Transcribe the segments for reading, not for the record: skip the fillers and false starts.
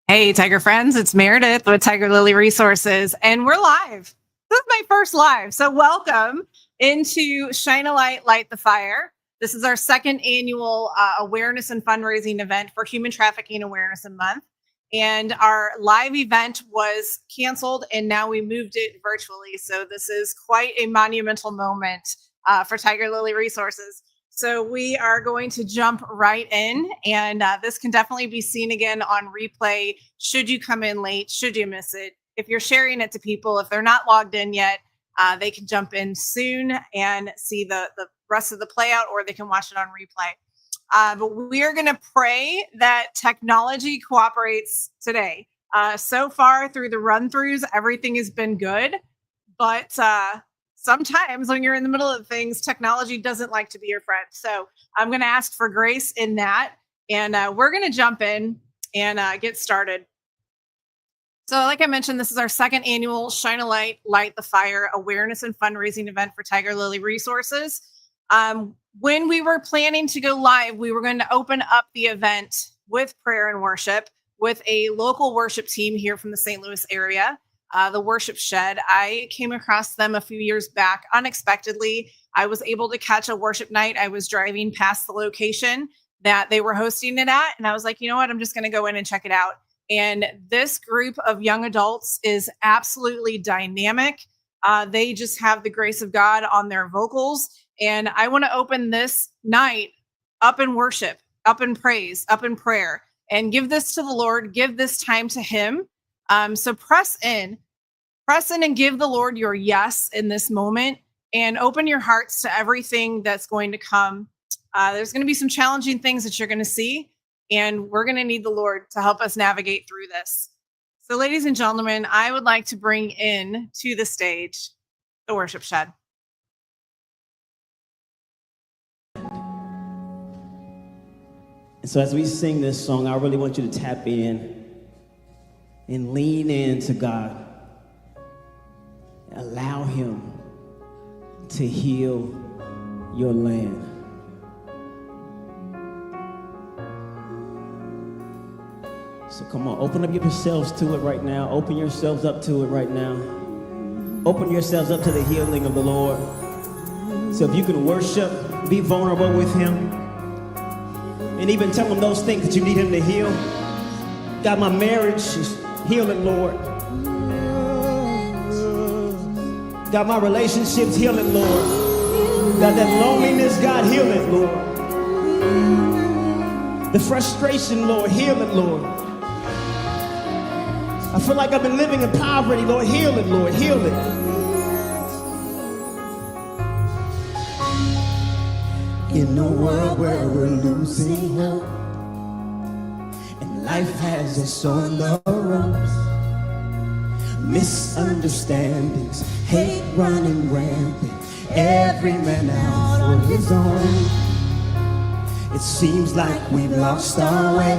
Hey, Tiger friends, it's Meredith with Tiger Lily Resources, and we're live. This is my first live, so welcome into Shine a Light, Light the Fire. This is our second annual awareness and fundraising event for Human Trafficking Awareness Month. And our live event was canceled, and now we moved it virtually. So this is quite a monumental moment for Tiger Lily Resources. So we are going to jump right in, and this can definitely be seen again on replay. Should you come in late, should you miss it, if you're sharing it to people, if they're not logged in yet, they can jump in soon and see the rest of the play out, or they can watch it on replay. But we are going to pray that technology cooperates today. So far through the run-throughs, everything has been good, but sometimes when you're in the middle of things, technology doesn't like to be your friend. So I'm going to ask for grace in that. And we're going to jump in and get started. So like I mentioned, this is our second annual Shine a Light, Light the Fire awareness and fundraising event for Tiger Lily Resources. When we were planning to go live, we were going to open up the event with prayer and worship with a local worship team here from the St. Louis area. The Worship Shed. I came across them a few years back unexpectedly. I was able to catch a worship night. I was driving past the location that they were hosting it at, and I was like, you know what? I'm just going to go in and check it out. And this group of young adults is absolutely dynamic. They just have the grace of God on their vocals. And I want to open this night up in worship, up in praise, up in prayer, and give this to the Lord, give this time to Him. So press in and give the Lord your yes in this moment, and open your hearts to everything that's going to come. There's going to be some challenging things that you're going to see, and we're going to need the Lord to help us navigate through this. So ladies and gentlemen, I would like to bring in to the stage the Worship Shed. So as we sing this song, I really want you to tap in and lean into God. Allow Him to heal your land. So come on, open up yourselves to it right now. Open yourselves up to it right now. Open yourselves up to the healing of the Lord. So if you can worship, be vulnerable with Him, and even tell Him those things that you need Him to heal. God, my marriage is heal it, Lord. God, my relationships, heal it, Lord. God, that loneliness, God, heal it, Lord. The frustration, Lord, heal it, Lord. I feel like I've been living in poverty, Lord, heal it, Lord, heal it. In a world where we're losing hope, life has us on the ropes. Misunderstandings, hate running rampant, every man out on his own. It seems like we've lost our way,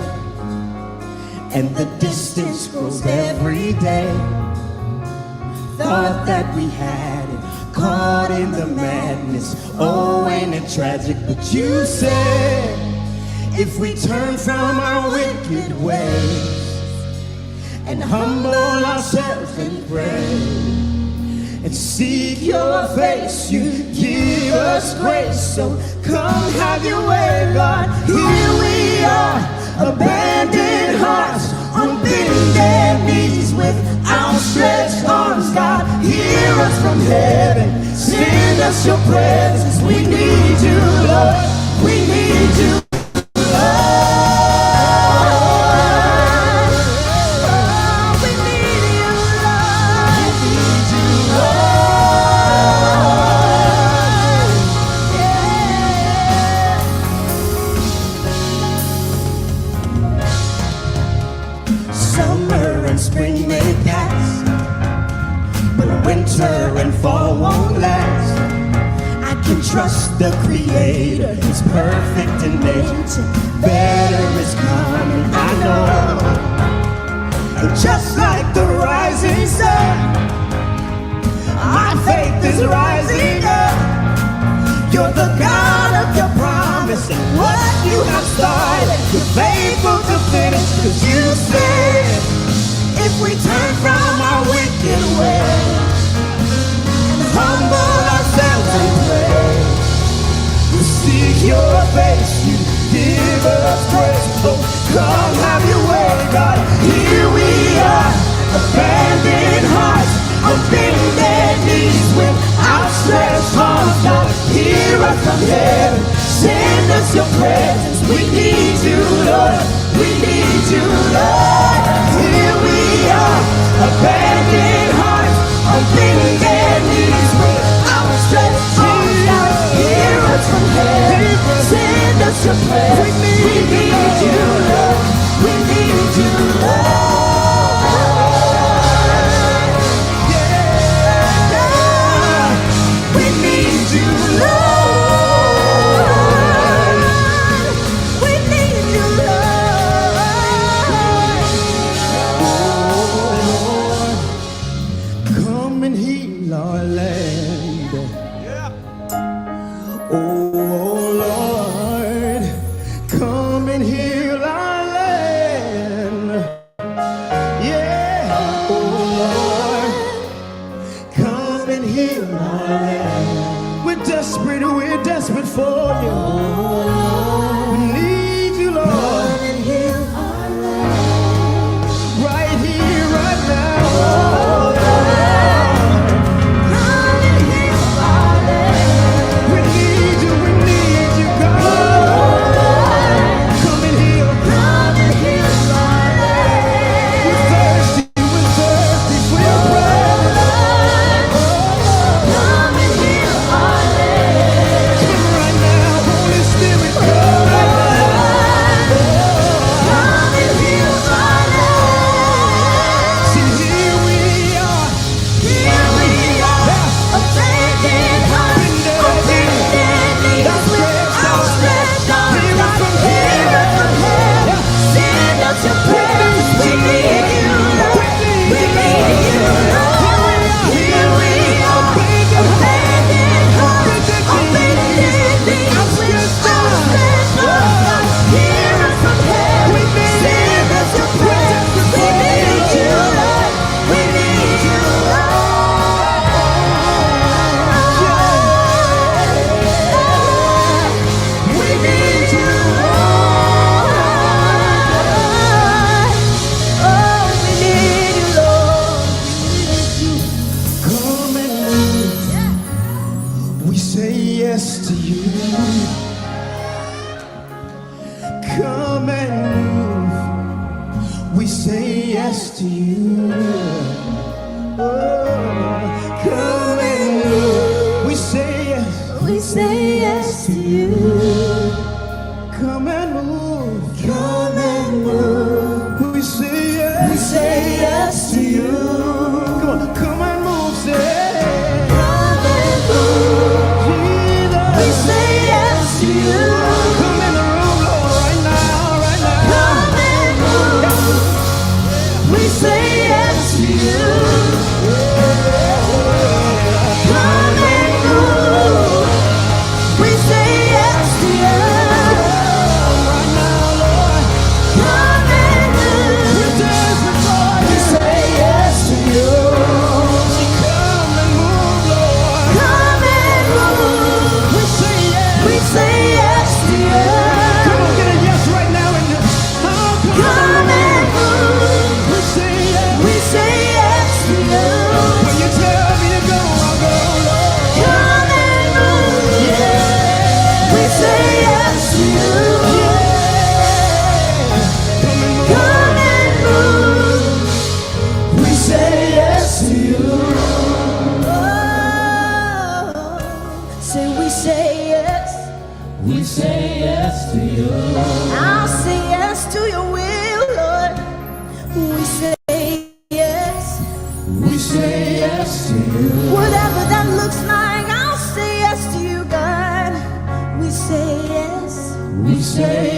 and the distance grows every day. Thought that we had it, caught in the madness. Oh, ain't it tragic? But you said, if we turn from our wicked ways and humble ourselves and pray and seek your face, you give us grace. So come have your way, God. Here we are, abandoned hearts, on bended knees with outstretched arms. God, hear us from heaven, send us your presence. We need you, Lord, we need you. spring may pass, but winter and fall won't last. I can trust the Creator, He's perfect in nature. Better is coming, I know. And just like the rising sun, my faith is rising up. You're the God of your promise, and what you have started, you're faithful to finish. 'Cause you said, if we turn from our wicked ways and humble ourselves and pray, we'll seek your face, you give us grace. Oh, come have your way, God. Here we are, abandoned hearts, on bended knees with outstretched arms. God, hear us from heaven, send us your presence. We need you, Lord, we need you, Lord. Here we are, abandoned hearts, on bended knees with outstretched arms. God, hear us from heaven, send us your presence. We need you, Lord, we need you, Lord.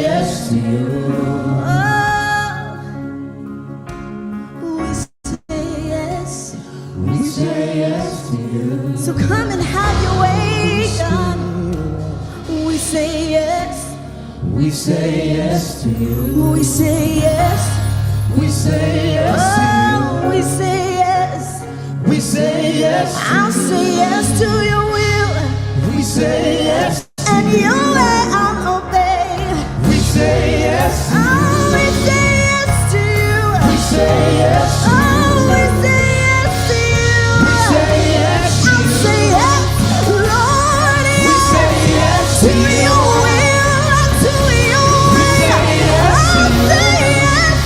yes to you. We say yes to you. So come and have your way, God. We say yes. We say yes to you. We say yes. We say yes to you. We say yes. We say yes to I'll say yes to your will. We say yes to And your way I'll obey. We say yes to Oh, we say yes to you. We say yes to Oh, we say yes to you. We say yes to I'll say yes, Lord. We say yes To to you. your will, to your We will. say yes to I'll you. say yes,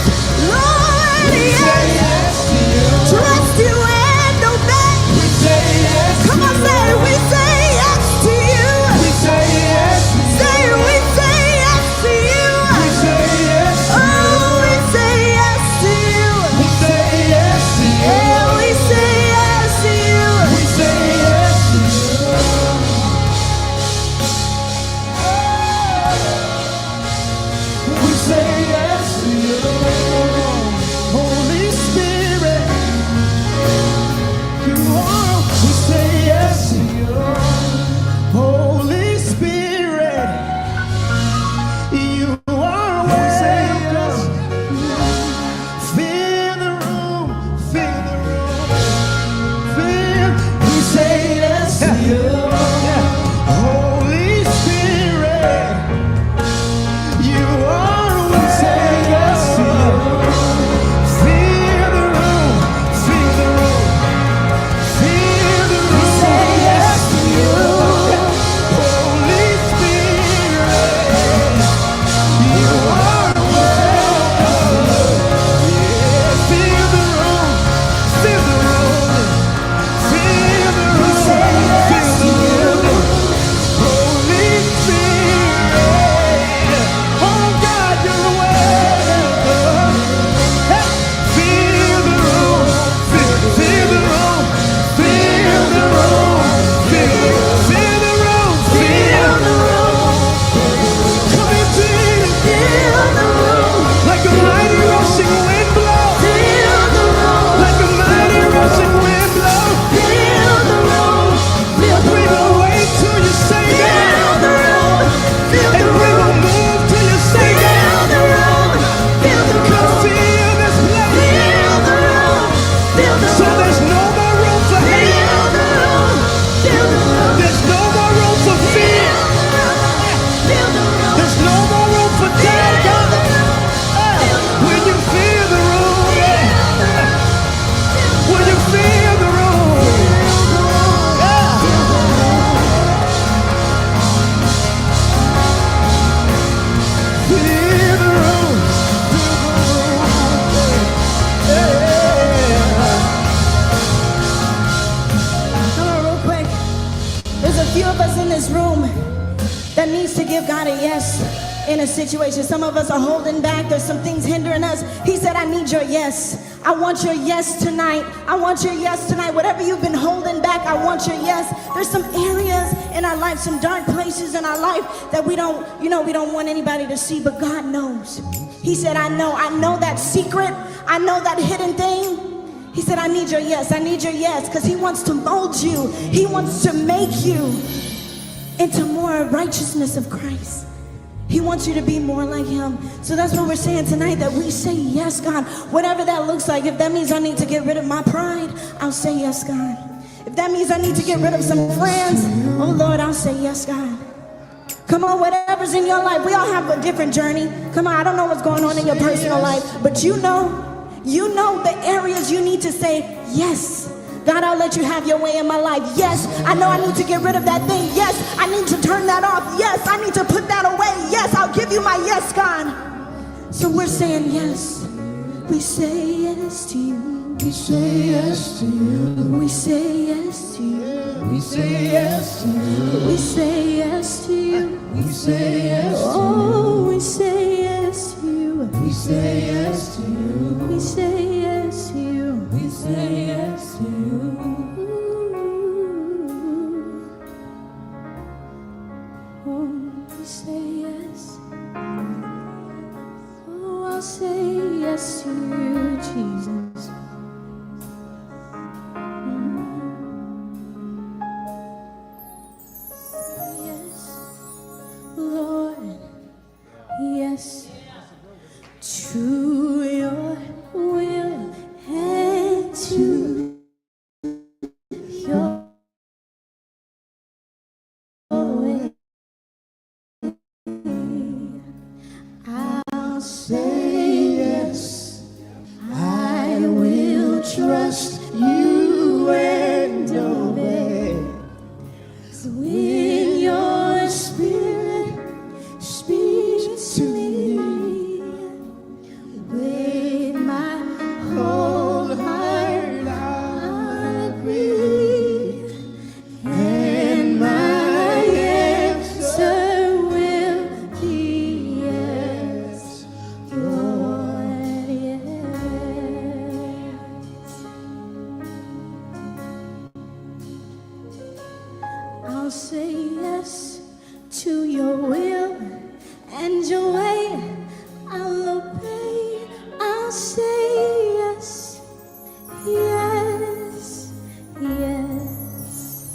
Lord. We say yes to you. Trust you and obey. We say yes to Come on, say it. We say yes to you. We say yes to Say it. We say yes to you. We say yes to Oh, we say yes to you. We say yes to Yeah, we say yes to you. We say yes to We say yes to you. Holy Spirit, you are. We say yes to you. Holy Spirit, you are welcome. Fill the room, fill the room, fill. We say yes to you. Holy Spirit, you are welcome. We say yes to you. Fill the room, fill the room, fill the room. We say yes to you. Holy Spirit, you are welcome. Yeah, fill the room, fill the room, fill the room, fill the room. Holy Spirit, oh God, you're welcome. Hey, fill the room, fill the room, fill the room, fill the room, fill the room. Come in, Jesus, fill the room. Like a mighty rushing wind blow. Fill the room. Like a mighty rushing wind blow. Fill the room. We will wait till you say yes. Fill the room. And we will move till you say yes. Fill the room. Come fill this place. Fill the room. So there's no more room for hate. Fill the room. There's no more room for fear. There's no more room for doubt, God. When you feel the room, when you feel the room, feel the room, Come on, real quick. There's a few of us in this room that needs to give God a yes in a situation. Some of us are holding back. There's some things hindering us. He said, I need your yes. I want your yes tonight. I want your yes tonight. Whatever you've been holding back, I want your yes. There's some areas in our life, some dark places in our life that we don't want anybody to see, but God knows. He said, I know that secret. I know that hidden thing. He said, I need your yes. I need your yes, because he wants to mold you. He wants to make you into more righteousness of Christ. He wants you to be more like him. So that's what we're saying tonight, that we say yes, God. Whatever that looks like. If that means I need to get rid of my pride, I'll say yes, God. If that means I need to get rid of some friends, oh Lord, I'll say yes, God. Come on, whatever's in your life. We all have a different journey. Come on, I don't know what's going on in your personal life, but you know the areas you need to say yes. God, I'll let you have your way in my life. Yes, I know I need to get rid of that thing. Yes, I need to turn that off. Yes, I need to put that away. Yes, I'll give you my yes, God. So we're saying yes. We say yes to you. we say yes to you. We say yes to you. We say yes to you. We say yes to you. We say yes to you. Oh, we say yes to you. We say yes to you. We say yes to you. We say yes to you. Oh, we say yes. I'll say yes to you, Jesus. Yes, Lord, yes, to your will and to your way. I'll say yes. I will trust you and obey. So when your spirit speaks to me, with my whole heart I'll agree, and my answer will be yes, Lord, yes. I'll say yes to your will and your way. I'll obey. I'll say yes, yes, yes.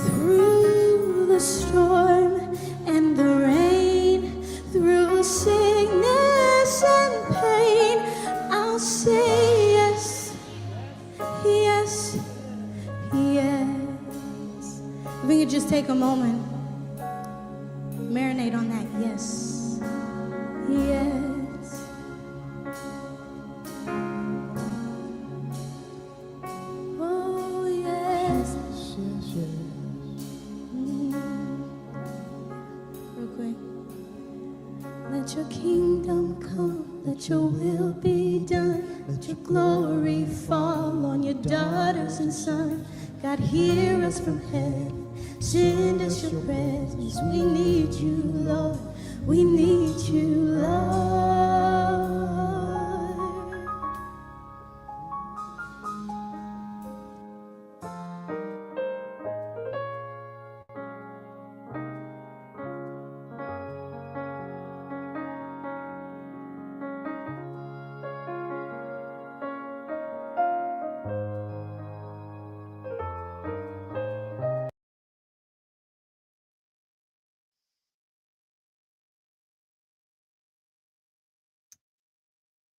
Through the storm and the rain, through sickness and pain, I'll say yes, yes, yes. If we could just take a moment, marinate on that yes, yes. Oh, yes. Real quick. Let your kingdom come, let your will be done, let your glory fall on your daughters and sons. God, hear us from heaven, send us your presence. We need you, Lord. We need you, Lord.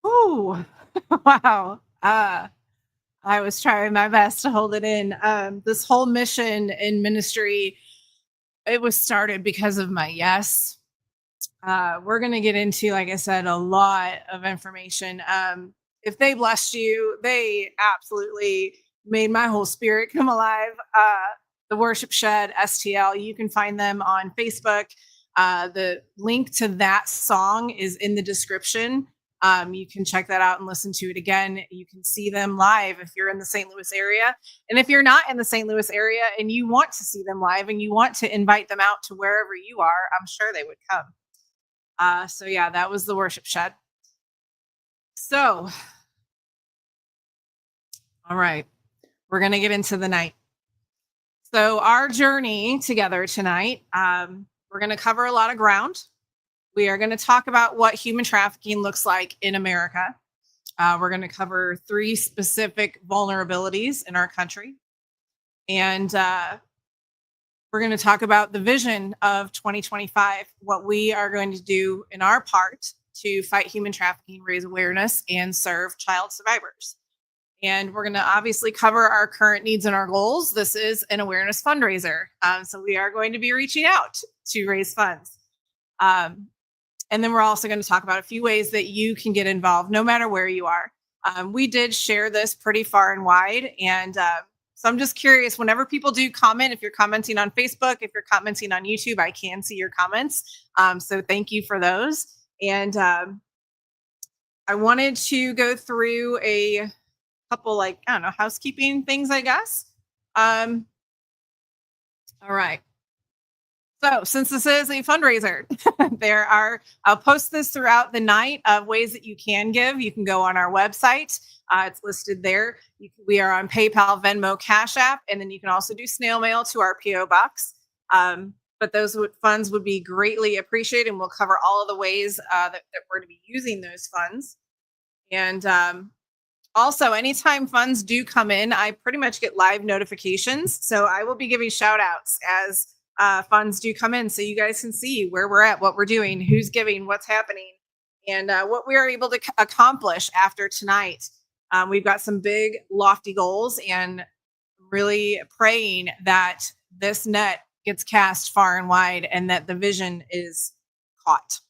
Ooh, wow. I was trying my best to hold it in. This whole mission in ministry, it was started because of my yes. We're going to get into, like I said, a lot of information. If they blessed you, they absolutely made my whole spirit come alive. The Worship Shed, STL, you can find them on Facebook. The link to that song is in the description. You can check that out and listen to it again. You can see them live if you're in the St. Louis area. And if you're not in the St. Louis area and you want to see them live and you want to invite them out to wherever you are, I'm sure they would come. So yeah, that was the Worship Shed. So, all right, we're going to get into the night. So our journey together tonight, we're going to cover a lot of ground. We are going to talk about what human trafficking looks like in America. We're going to cover 3 specific vulnerabilities in our country. And we're going to talk about the vision of 2025, what we are going to do in our part to fight human trafficking, raise awareness, and serve child survivors. And we're going to obviously cover our current needs and our goals. This is an awareness fundraiser. So we are going to be reaching out to raise funds. And then we're also going to talk about a few ways that you can get involved no matter where you are. We did share this pretty far and wide. And so I'm just curious, whenever people do comment, if you're commenting on Facebook, if you're commenting on YouTube, I can see your comments. So thank you for those. And I wanted to go through a couple, like, I don't know, housekeeping things, I guess. All right. So since this is a fundraiser, I'll post this throughout the night of ways that you can give. You can go on our website. It's listed there. We are on PayPal, Venmo, Cash App, and then you can also do snail mail to our PO box. but those funds would be greatly appreciated, and we'll cover all of the ways that we're going to be using those funds. And also, anytime funds do come in, I pretty much get live notifications. So I will be giving shout outs as funds do come in, so you guys can see where we're at, what we're doing, who's giving, what's happening, and what we are able to accomplish after tonight. We've got some big, lofty goals, and really praying that this net gets cast far and wide and that the vision is caught.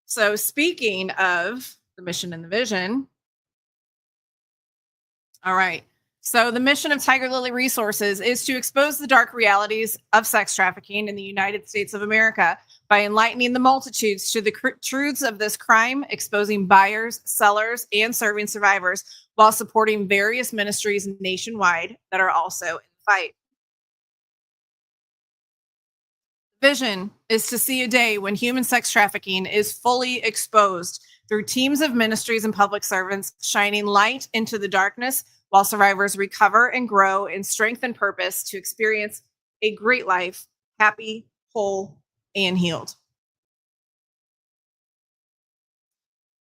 So speaking of the mission and the vision, all right. So the mission of Tiger Lily Resources is to expose the dark realities of sex trafficking in the United States of America by enlightening the multitudes to the truths of this crime, exposing buyers, sellers, and serving survivors, while supporting various ministries nationwide that are also in the fight. Vision is to see a day when human sex trafficking is fully exposed through teams of ministries and public servants shining light into the darkness, while survivors recover and grow in strength and purpose to experience a great life, happy, whole, and healed.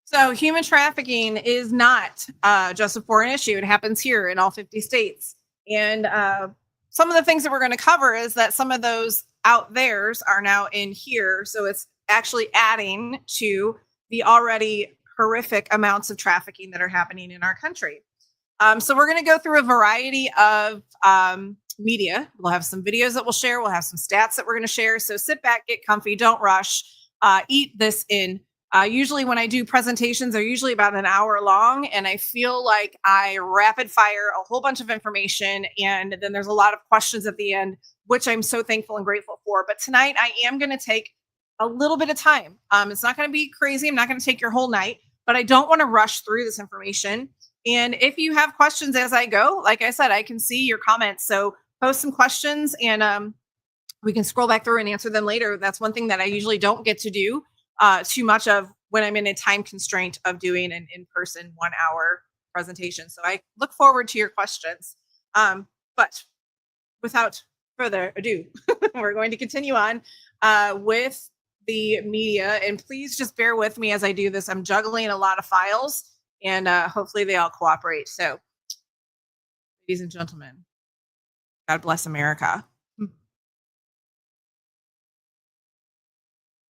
So human trafficking is not just a foreign issue. It happens here in all 50 states. And some of the things that we're going to cover is that some of those out there's are now in here. So it's actually adding to the already horrific amounts of trafficking that are happening in our country. So we're going to go through a variety of media. We'll have some videos that we'll share. We'll have some stats that we're going to share. So sit back, get comfy, don't rush, eat this in. Usually when I do presentations, they're usually about an hour long, and I feel like I rapid fire a whole bunch of information, and then there's a lot of questions at the end, which I'm so thankful and grateful for. But tonight I am going to take a little bit of time. It's not going to be crazy. I'm not going to take your whole night, but I don't want to rush through this information. And if you have questions as I go, like I said, I can see your comments. So post some questions, and we can scroll back through and answer them later. That's one thing that I usually don't get to do too much of when I'm in a time constraint of doing an in-person 1 hour presentation. So I look forward to your questions. But without further ado, we're going to continue on with the media. And please just bear with me as I do this. I'm juggling a lot of files, and hopefully they all cooperate. So, ladies and gentlemen, God bless America.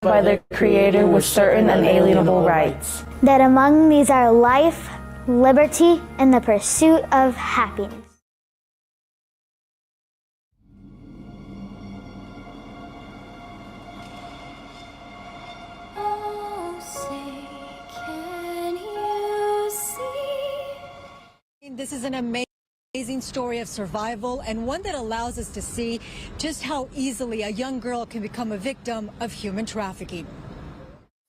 By the Creator with certain unalienable rights. That among these are life, liberty, and the pursuit of happiness. Oh, say, can you see? This is an amazing story of survival, and one that allows us to see just how easily a young girl can become a victim of human trafficking.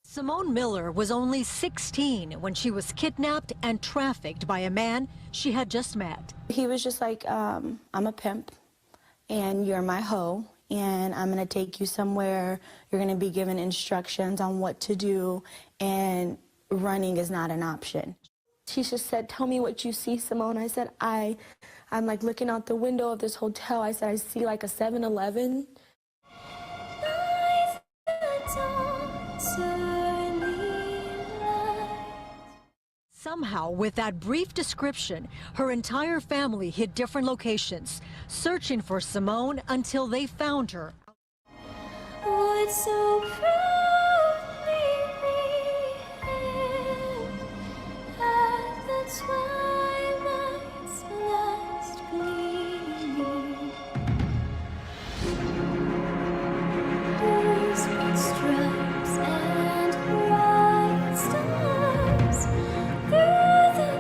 Simone Miller was only 16 when she was kidnapped and trafficked by a man she had just met. He was just like, I'm a pimp, and you're my hoe, and I'm going to take you somewhere. You're going to be given instructions on what to do, and running is not an option. She just said, tell me what you see, Simone. I said, I'm like looking out the window of this hotel. I said, I see like a 7-Eleven. Somehow, with that brief description, her entire family hit different locations, searching for Simone until they found her. Would so proudly beheld at the twilight's last gleaming. Those red stripes and bright stars through the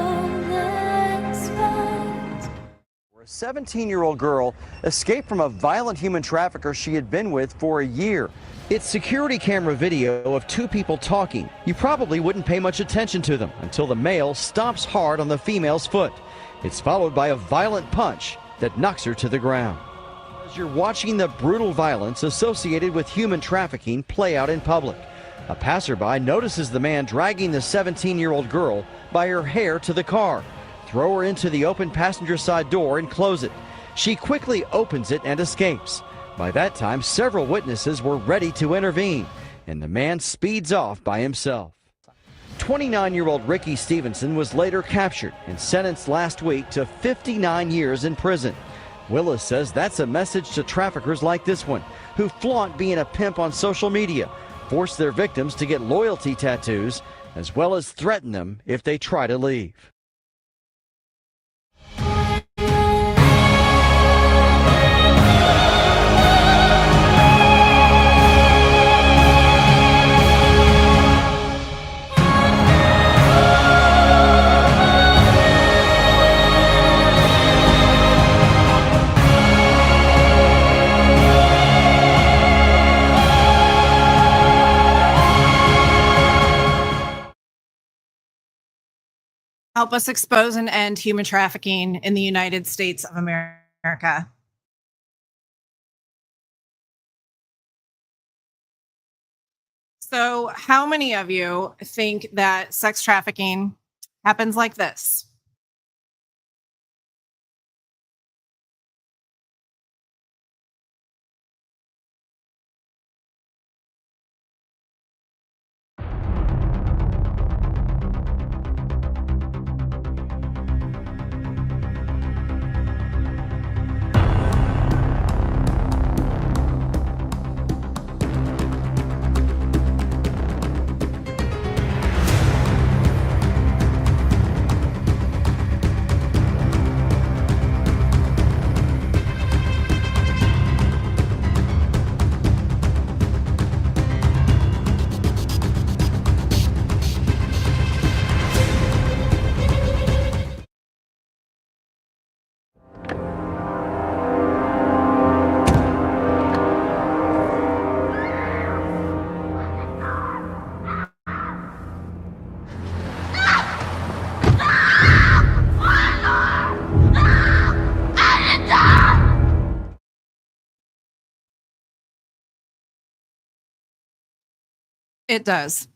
perilous fight. A 17-year-old girl escaped from a violent human trafficker she had been with for a year. It's security camera video of two people talking. You probably wouldn't pay much attention to them until the male stomps hard on the female's foot. It's followed by a violent punch that knocks her to the ground. As you're watching the brutal violence associated with human trafficking play out in public, a passerby notices the man dragging the 17-year-old girl by her hair to the car, throw her into the open passenger side door and close it. She quickly opens it and escapes. By that time, several witnesses were ready to intervene, and the man speeds off by himself. 29-year-old Ricky Stevenson was later captured and sentenced last week to 59 years in prison. Willis says that's a message to traffickers like this one, who flaunt being a pimp on social media, force their victims to get loyalty tattoos, as well as threaten them if they try to leave. Help us expose and end human trafficking in the United States of America. So, how many of you think that sex trafficking happens like this? It does.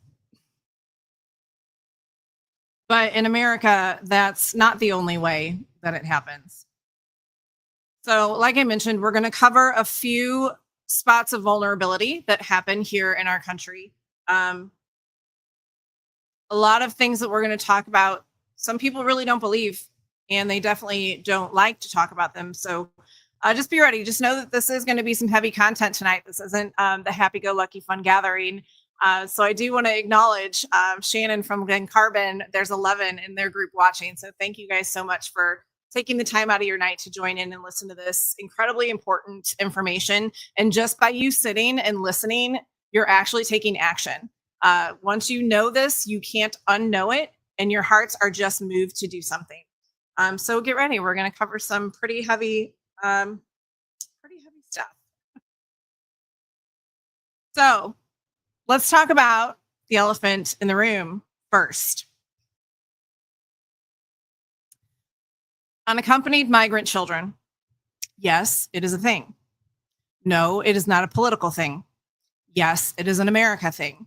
But in America, that's not the only way that it happens. So, like I mentioned, we're going to cover a few spots of vulnerability that happen here in our country. A lot of things that we're going to talk about, some people really don't believe, and they definitely don't like to talk about them. So, just be ready. Just know that this is going to be some heavy content tonight. This isn't the happy-go-lucky fun gathering. So I do want to acknowledge Shannon from Glen Carbon. There's 11 in their group watching. So thank you guys so much for taking the time out of your night to join in and listen to this incredibly important information. And just by you sitting and listening, you're actually taking action. Once you know this, you can't unknow it, and your hearts are just moved to do something. So get ready. We're going to cover some pretty heavy stuff. So let's talk about the elephant in the room first. Unaccompanied migrant children. Yes, it is a thing. No, it is not a political thing. Yes, it is an America thing.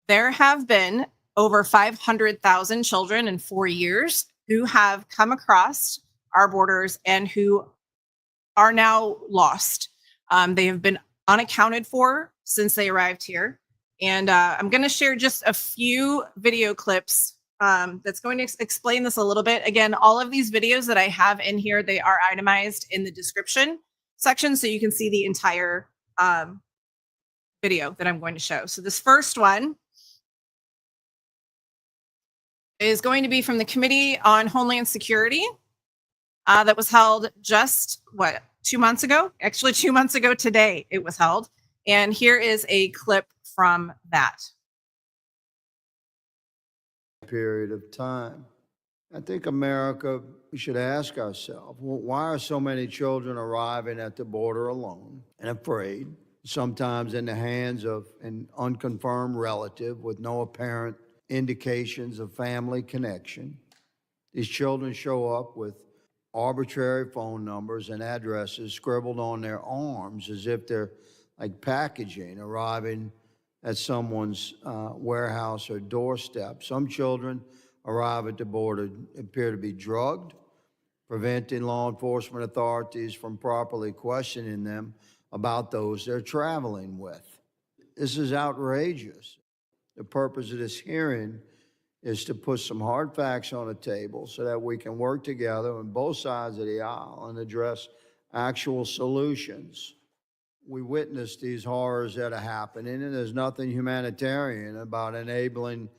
There have been over 500,000 children in 4 years who have come across our borders and who are now lost. They have been unaccounted for since they arrived here. And I'm going to share just a few video clips that's going to explain this a little bit. Again, all of these videos that I have in here, they are itemized in the description section, so you can see the entire video that I'm going to show. So this first one is going to be from the Committee on Homeland Security that was held just, 2 months ago? Actually, 2 months ago today it was held. And here is a clip from that period of time. I think America, we should ask ourselves, well, why are so many children arriving at the border alone and afraid, sometimes in the hands of an unconfirmed relative with no apparent indications of family connection? These children show up with arbitrary phone numbers and addresses scribbled on their arms as if they're like packaging arriving at someone's warehouse or doorstep. Some children arrive at the border, appear to be drugged, preventing law enforcement authorities from properly questioning them about those they're traveling with. This is outrageous. The purpose of this hearing is to put some hard facts on the table so that we can work together on both sides of the aisle and address actual solutions. We witness these horrors that are happening, and there's nothing humanitarian about enabling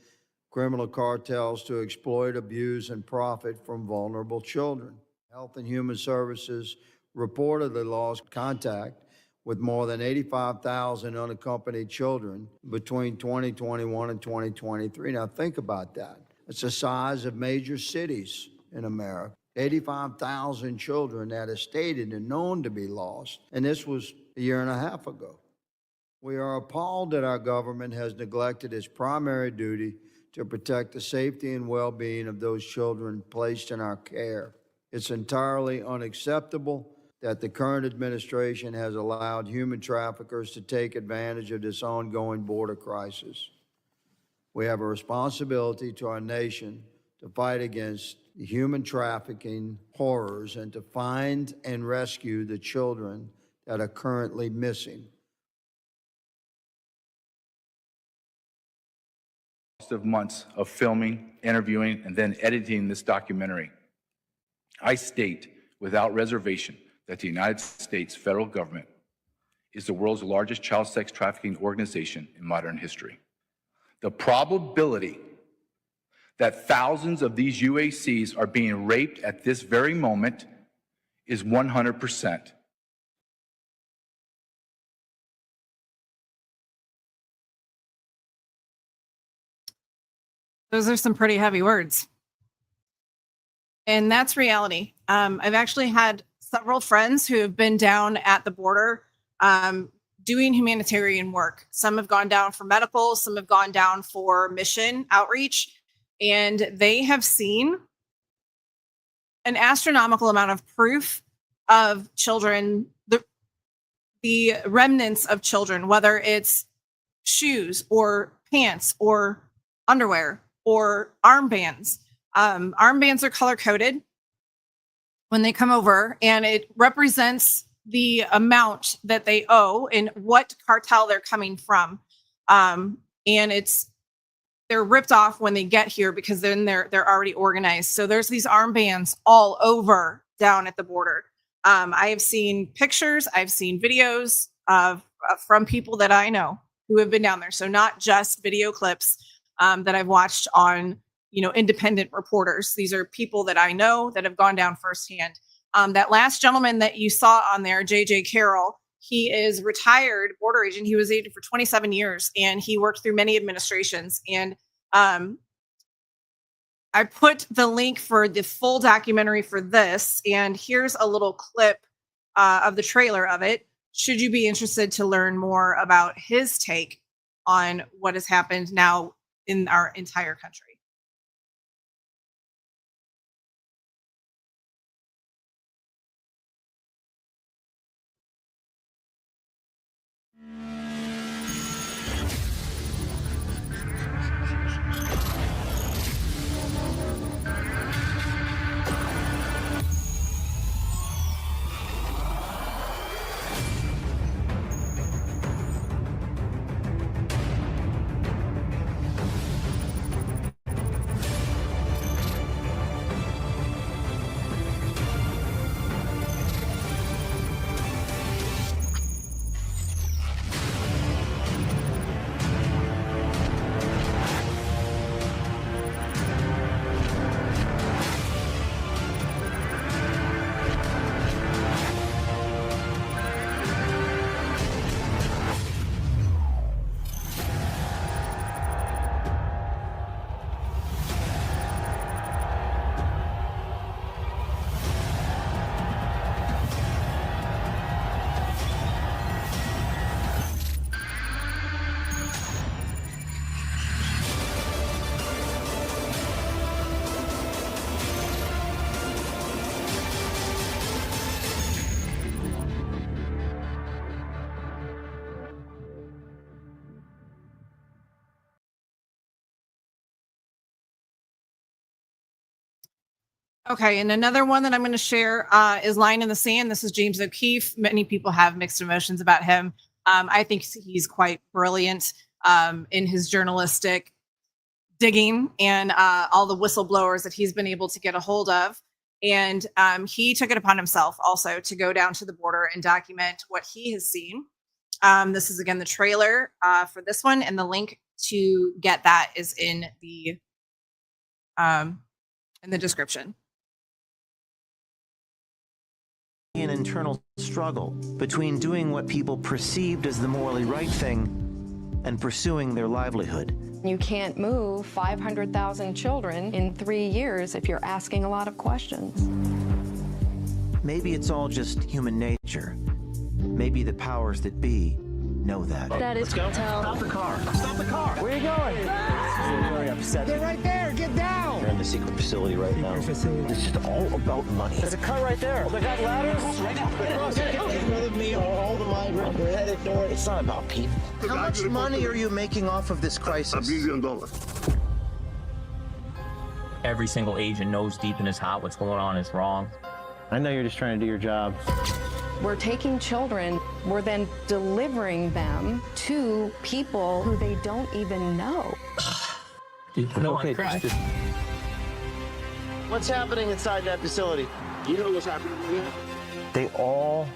criminal cartels to exploit, abuse, and profit from vulnerable children. Health and Human Services reportedly lost contact with more than 85,000 unaccompanied children between 2021 and 2023. Now think about that. It's the size of major cities in America. 85,000 children that are stated and known to be lost. And this was a year and a half ago. We are appalled that our government has neglected its primary duty to protect the safety and well-being of those children placed in our care. It's entirely unacceptable that the current administration has allowed human traffickers to take advantage of this ongoing border crisis. We have a responsibility to our nation to fight against the human trafficking horrors and to find and rescue the children that are currently missing. Of months of filming, interviewing, and then editing this documentary, I state without reservation that the United States federal government is the world's largest child sex trafficking organization in modern history. The probability that thousands of these UACs are being raped at this very moment is 100%. Those are some pretty heavy words. And that's reality. I've actually had several friends who have been down at the border doing humanitarian work. Some have gone down for medical, some have gone down for mission outreach, and they have seen an astronomical amount of proof of children, the remnants of children, whether it's shoes or pants or underwear or armbands. Armbands are color-coded when they come over, and it represents the amount that they owe and what cartel they're coming from. And they're ripped off when they get here because then they're already organized. So there's these armbands all over down at the border. I have seen pictures, I've seen videos from people that I know who have been down there. So not just video clips that I've watched on, independent reporters. These are people that I know that have gone down firsthand. That last gentleman that you saw on there, JJ Carroll, he is retired border agent. He was agent for 27 years and he worked through many administrations. And I put the link for the full documentary for this. And here's a little clip of the trailer of it. Should you be interested to learn more about his take on what has happened now in our entire country. Okay, and another one that I'm going to share is Line in the Sand. This is James O'Keefe. Many people have mixed emotions about him. I think he's quite brilliant in his journalistic digging and all the whistleblowers that he's been able to get a hold of. And he took it upon himself also to go down to the border and document what he has seen. This is again the trailer for this one, and the link to get that is in the description. An internal struggle between doing what people perceived as the morally right thing and pursuing their livelihood. You can't move 500,000 children in 3 years if you're asking a lot of questions. Maybe it's all just human nature. Maybe the powers that be know that. That is Let's go. tell. Stop the car. Stop the car. Where are you going? You're very upset. They're right there. Get down. You're in the secret facility right now. It's just all about money. There's a car right there. They got ladders right now. Get rid of me or all the migrants. We're headed north. It's not about people. How much money are you making off of this crisis? $1 billion. Every single agent knows deep in his heart what's going on is wrong. I know you're just trying to do your job. We're taking children, we're then delivering them to people who they don't even know. Okay, what's happening inside that facility? You know what's happening here? They all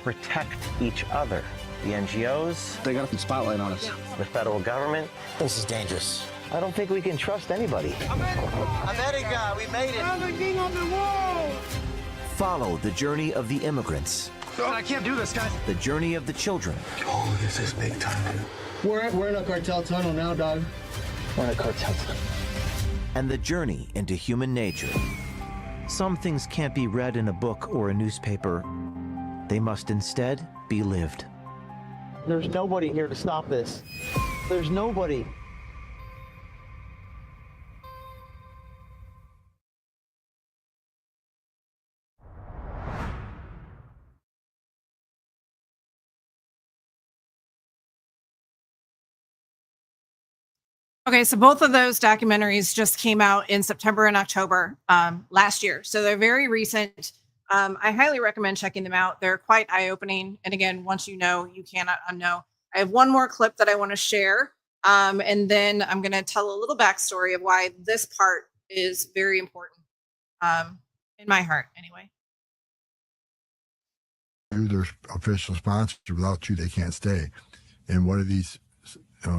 protect each other. The NGOs. They got the spotlight on us. The federal government. This is dangerous. I don't think we can trust anybody. America, we made it. Everything on the wall. Follow the journey of the immigrants. I can't do this, guys. The journey of the children. Oh, this is big time, dude. We're in a cartel tunnel now, dog. We're in a cartel tunnel. And the journey into human nature. Some things can't be read in a book or a newspaper. They must instead be lived. There's nobody here to stop this. There's nobody. Okay, so both of those documentaries just came out in September and October last year. So they're very recent. I highly recommend checking them out. They're quite eye-opening. And again, once you know, you cannot unknow. I have one more clip that I want to share. And then I'm going to tell a little backstory of why this part is very important in my heart anyway. Their official sponsor. Without you, they can't stay. And one of these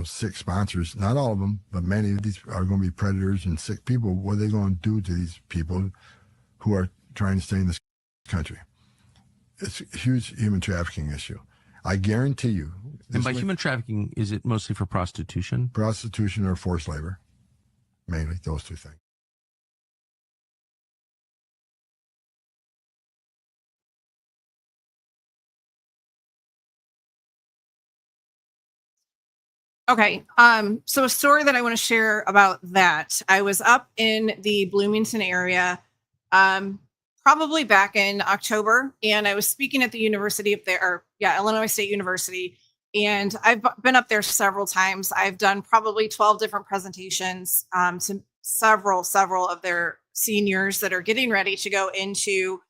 6 sponsors, not all of them, but many of these are going to be predators and sick people. What are they going to do to these people who are trying to stay in this country? It's a huge human trafficking issue. I guarantee you. And by human trafficking, is it mostly for prostitution? Prostitution or forced labor, mainly those two things. Okay, so a story that I want to share about that. I was up in the Bloomington area probably back in October, and I was speaking at the university up there, Illinois State University, and I've been up there several times. I've done probably 12 different presentations to several of their seniors that are getting ready to go into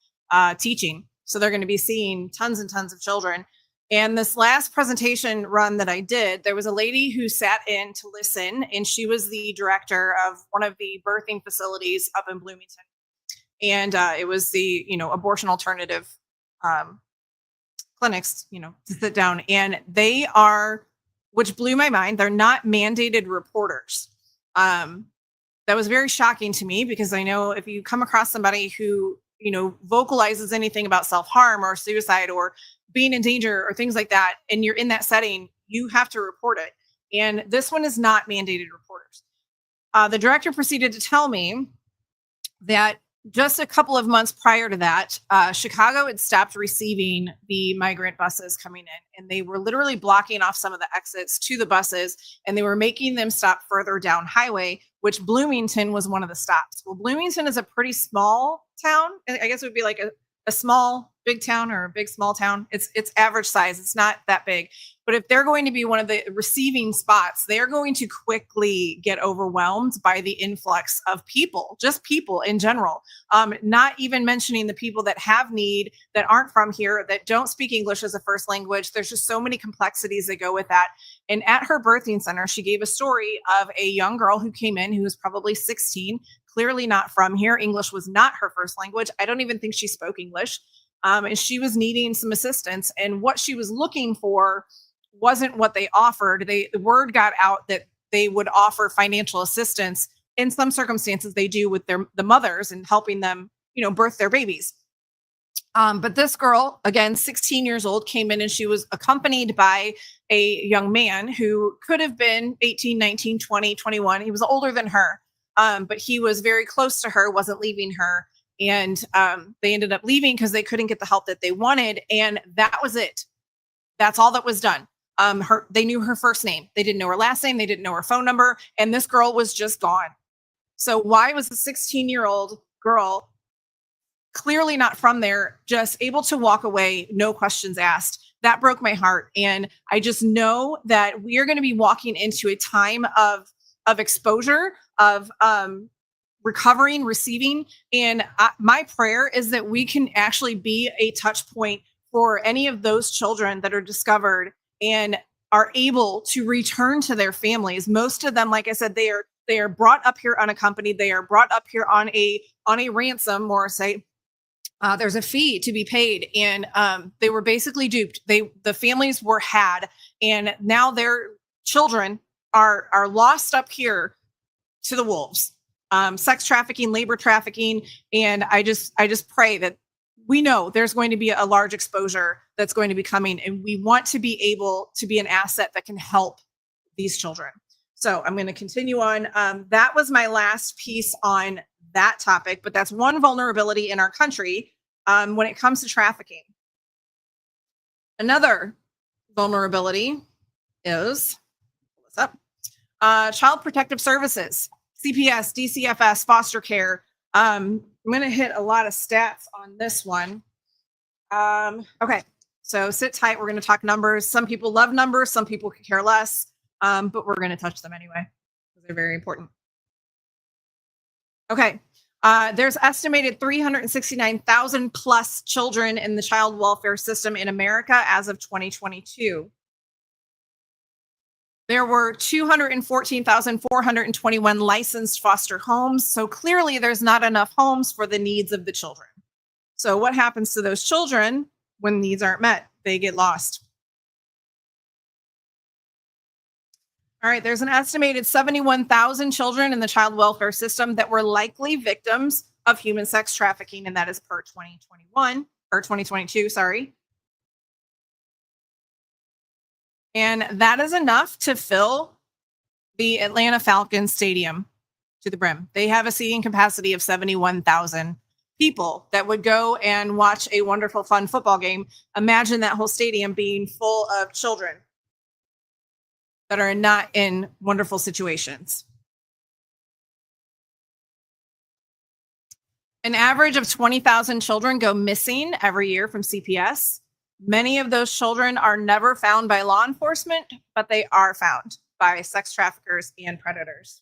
teaching. So they're going to be seeing tons and tons of children. And this last presentation run that I did, there was a lady who sat in to listen, and she was the director of one of the birthing facilities up in Bloomington. And it was the, abortion alternative clinics, to sit down. And they are, which blew my mind, they're not mandated reporters. That was very shocking to me, because I know if you come across somebody who, vocalizes anything about self-harm or suicide or being in danger or things like that, and you're in that setting, you have to report it. And this one is not mandated reporters. The director proceeded to tell me that just a couple of months prior to that, Chicago had stopped receiving the migrant buses coming in, and they were literally blocking off some of the exits to the buses, and they were making them stop further down highway, which Bloomington was one of the stops. Well, Bloomington is a pretty small town. I guess it would be like a small big town or a big small town, it's average size. It's not that big. But if they're going to be one of the receiving spots, they're going to quickly get overwhelmed by the influx of people, just people in general. Not even mentioning the people that have need, that aren't from here, that don't speak English as a first language. There's just so many complexities that go with that. And at her birthing center, she gave a story of a young girl who came in who was probably 16, clearly not from here. English was not her first language. I don't even think she spoke English. And she was needing some assistance. And what she was looking for wasn't what they offered. The word got out that they would offer financial assistance. In some circumstances, they do with the mothers and helping them, birth their babies. But this girl, again, 16 years old, came in and she was accompanied by a young man who could have been 18, 19, 20, 21. He was older than her, but he was very close to her, wasn't leaving her. And they ended up leaving because they couldn't get the help that they wanted. And that was it. That's all that was done. They knew her first name. They didn't know her last name. They didn't know her phone number. And this girl was just gone. So why was a 16-year-old girl, clearly not from there, just able to walk away, no questions asked? That broke my heart. And I just know that we are going to be walking into a time of exposure, of recovering, receiving. And my prayer is that we can actually be a touch point for any of those children that are discovered and are able to return to their families. Most of them, like I said, they are brought up here unaccompanied. They are brought up here on a ransom, or say there's a fee to be paid, and they were basically duped. The families were had, and now their children are lost up here to the wolves. Sex trafficking, labor trafficking, and I just pray that we know there's going to be a large exposure that's going to be coming, and we want to be able to be an asset that can help these children. So I'm going to continue on. That was my last piece on that topic, but that's one vulnerability in our country when it comes to trafficking. Another vulnerability is, what's up? Child Protective Services, CPS, DCFS, foster care. I'm going to hit a lot of stats on this one. Okay, so sit tight. We're going to talk numbers. Some people love numbers. Some people could care less, but we're going to touch them anyway because they're very important. Okay, there's estimated 369,000 plus children in the child welfare system in America as of 2022. There were 214,421 licensed foster homes. So clearly there's not enough homes for the needs of the children. So what happens to those children when needs aren't met? They get lost. All right, there's an estimated 71,000 children in the child welfare system that were likely victims of human sex trafficking, and that is per 2022, sorry. And that is enough to fill the Atlanta Falcons stadium to the brim. They have a seating capacity of 71,000 people that would go and watch a wonderful, fun football game. Imagine that whole stadium being full of children that are not in wonderful situations. An average of 20,000 children go missing every year from CPS. Many of those children are never found by law enforcement, but they are found by sex traffickers and predators.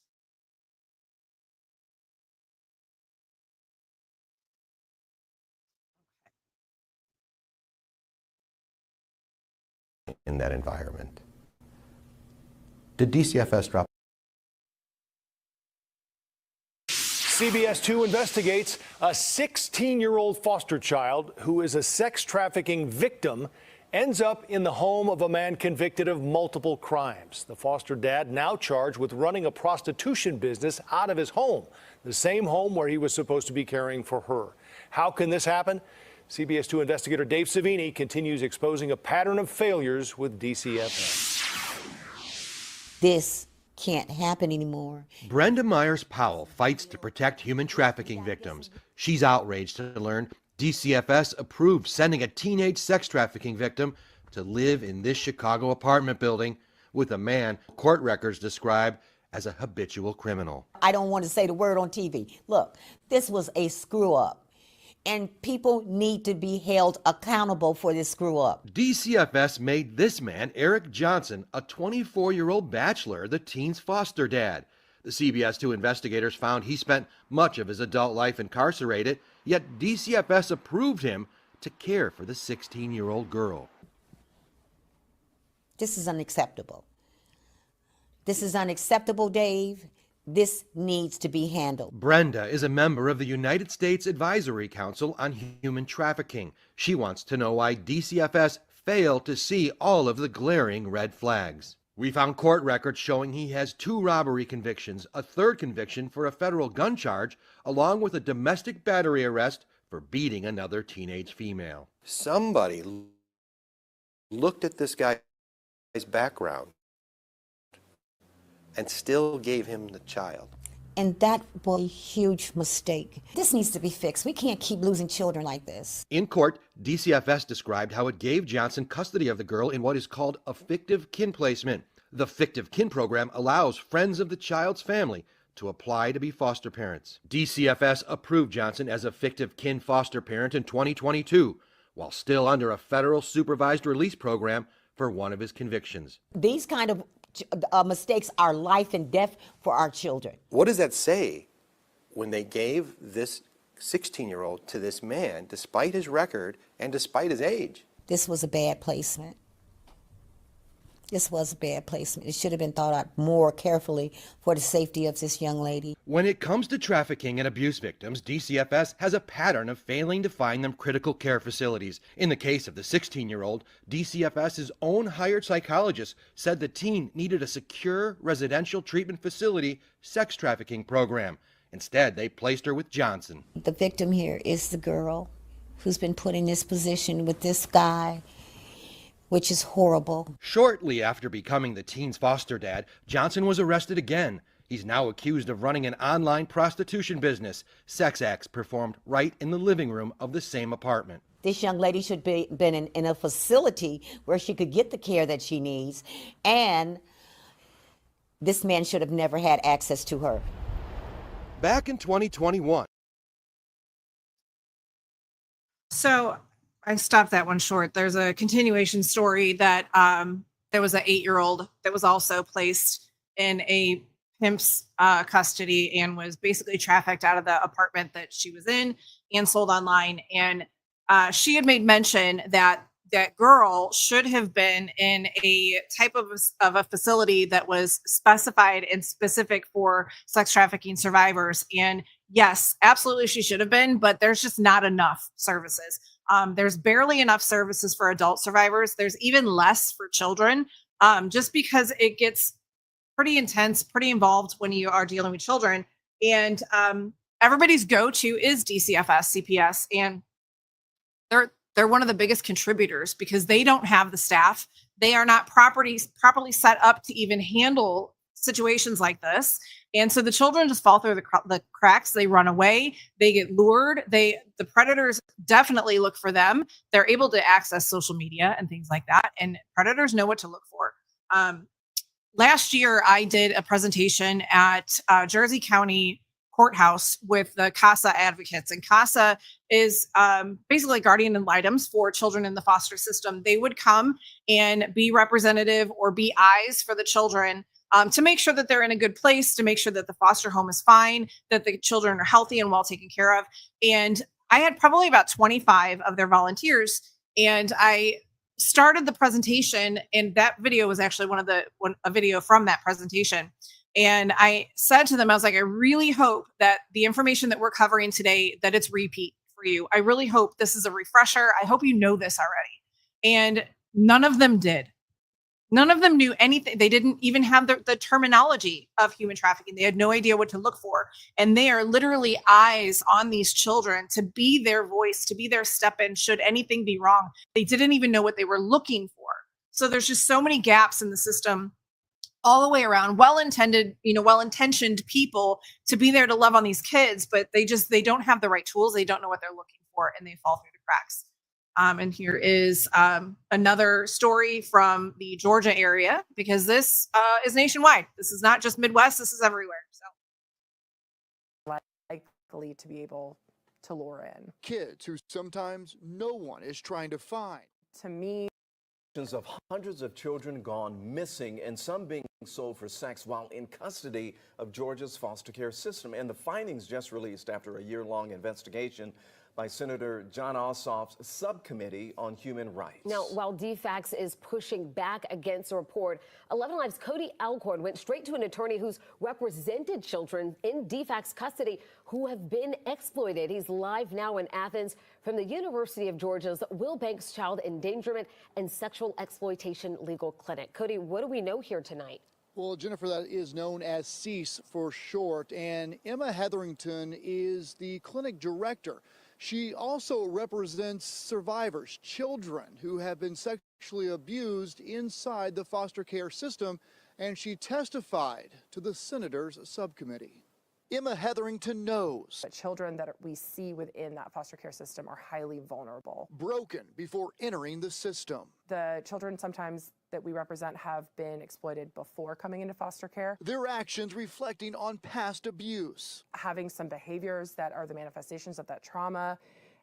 In that environment. Did DCFS drop? CBS 2 investigates a 16-year-old foster child who is a sex trafficking victim ends up in the home of a man convicted of multiple crimes. The foster dad now charged with running a prostitution business out of his home, the same home where he was supposed to be caring for her. How can this happen? CBS 2 investigator Dave Savini continues exposing a pattern of failures with DCFS. This can't happen anymore. Brenda Myers-Powell fights to protect human trafficking victims. She's outraged to learn DCFS approved sending a teenage sex trafficking victim to live in this Chicago apartment building with a man court records describe as a habitual criminal. I don't want to say the word on TV. Look, this was a screw up. and people need to be held accountable for this screw up. DCFS made this man, Eric Johnson, a 24-year-old bachelor, the teen's foster dad. The CBS 2 investigators found he spent much of his adult life incarcerated, yet DCFS approved him to care for the 16-year-old girl. This is unacceptable. This is unacceptable, Dave. This needs to be handled. Brenda is a member of the United States Advisory Council on Human Trafficking. She wants to know why DCFS failed to see all of the glaring red flags. We found court records showing he has 2 robbery convictions, a 3rd conviction for a federal gun charge, along with a domestic battery arrest for beating another teenage female. Somebody looked at this guy's background and still gave him the child. And that was a huge mistake. This needs to be fixed. We can't keep losing children like this. In court, DCFS described how it gave Johnson custody of the girl in what is called a fictive kin placement. The fictive kin program allows friends of the child's family to apply to be foster parents. DCFS approved Johnson as a fictive kin foster parent in 2022, while still under a federal supervised release program for one of his convictions. These kind of mistakes are life and death for our children. What does that say when they gave this 16-year-old to this man, despite his record and despite his age? This was a bad placement. This was a bad placement. It should have been thought out more carefully for the safety of this young lady. When it comes to trafficking and abuse victims, DCFS has a pattern of failing to find them critical care facilities. In the case of the 16-year-old, DCFS's own hired psychologist said the teen needed a secure residential treatment facility sex trafficking program. Instead, they placed her with Johnson. The victim here is the girl who's been put in this position with this guy, which is horrible. Shortly after becoming the teen's foster dad, Johnson was arrested again. He's now accused of running an online prostitution business. Sex acts performed right in the living room of the same apartment. This young lady should be been in a facility where she could get the care that she needs, and this man should have never had access to her. Back in 2021. So I stopped that one short. There's a continuation story that there was an 8-year-old that was also placed in a pimp's custody and was basically trafficked out of the apartment that she was in and sold online. And she had made mention that that girl should have been in a type of a facility that was specified and specific for sex trafficking survivors. And yes, absolutely she should have been, but there's just not enough services. There's barely enough services for adult survivors. There's even less for children, just because it gets pretty intense, pretty involved when you are dealing with children. And everybody's go-to is DCFS, CPS, and they're one of the biggest contributors because they don't have the staff. They are not properly set up to even handle situations like this. And so the children just fall through the cracks. They run away. They get lured. The predators definitely look for them. They're able to access social media and things like that. And predators know what to look for. Last year, I did a presentation at Jersey County Courthouse with the CASA advocates. And CASA is basically guardian ad litems for children in the foster system. They would come and be representative or be eyes for the children to make sure that they're in a good place, to make sure that the foster home is fine, that the children are healthy and well taken care of. And I had probably about 25 of their volunteers. And I started the presentation, and that video was actually a video from that presentation. And I said to them, I was like, I really hope that the information that we're covering today, that it's repeat for you. I really hope this is a refresher. I hope you know this already. And none of them did. None of them knew anything. They didn't even have the terminology of human trafficking. They had no idea what to look for. And they are literally eyes on these children to be their voice, to be their step in should anything be wrong. They didn't even know what they were looking for. So there's just so many gaps in the system all the way around. Well-intentioned people to be there to love on these kids, but they don't have the right tools. They don't know what they're looking for, and they fall through the cracks. And here is another story from the Georgia area, because this is nationwide. This is not just Midwest. This is everywhere. So likely to be able to lure in. Kids who sometimes no one is trying to find. To me, of hundreds of children gone missing and some being sold for sex while in custody of Georgia's foster care system. And the findings just released after a year-long investigation by Senator John Ossoff's subcommittee on human rights. Now, while DFACS is pushing back against the report, 11 Live's Cody Alcorn went straight to an attorney who's represented children in DFACS custody who have been exploited. He's live now in Athens from the University of Georgia's Will Banks Child Endangerment and Sexual Exploitation Legal Clinic. Cody, what do we know here tonight? Well, Jennifer, that is known as CEASE for short, and Emma Hetherington is the clinic director. She also represents survivors, children who have been sexually abused inside the foster care system, and she testified to the senator's subcommittee. Emma Hetherington knows that children that we see within that foster care system are highly vulnerable. Broken before entering the system. The children sometimes that we represent have been exploited before coming into foster care. Their actions reflecting on past abuse. Having some behaviors that are the manifestations of that trauma,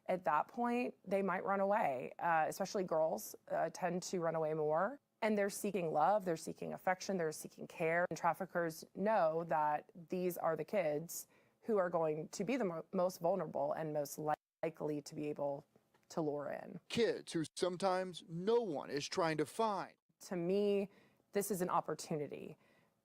at that point, they might run away. Especially girls tend to run away more. And they're seeking love, they're seeking affection, they're seeking care. And traffickers know that these are the kids who are going to be the most vulnerable and most likely to be able to lure in. Kids who sometimes no one is trying to find. To me, this is an opportunity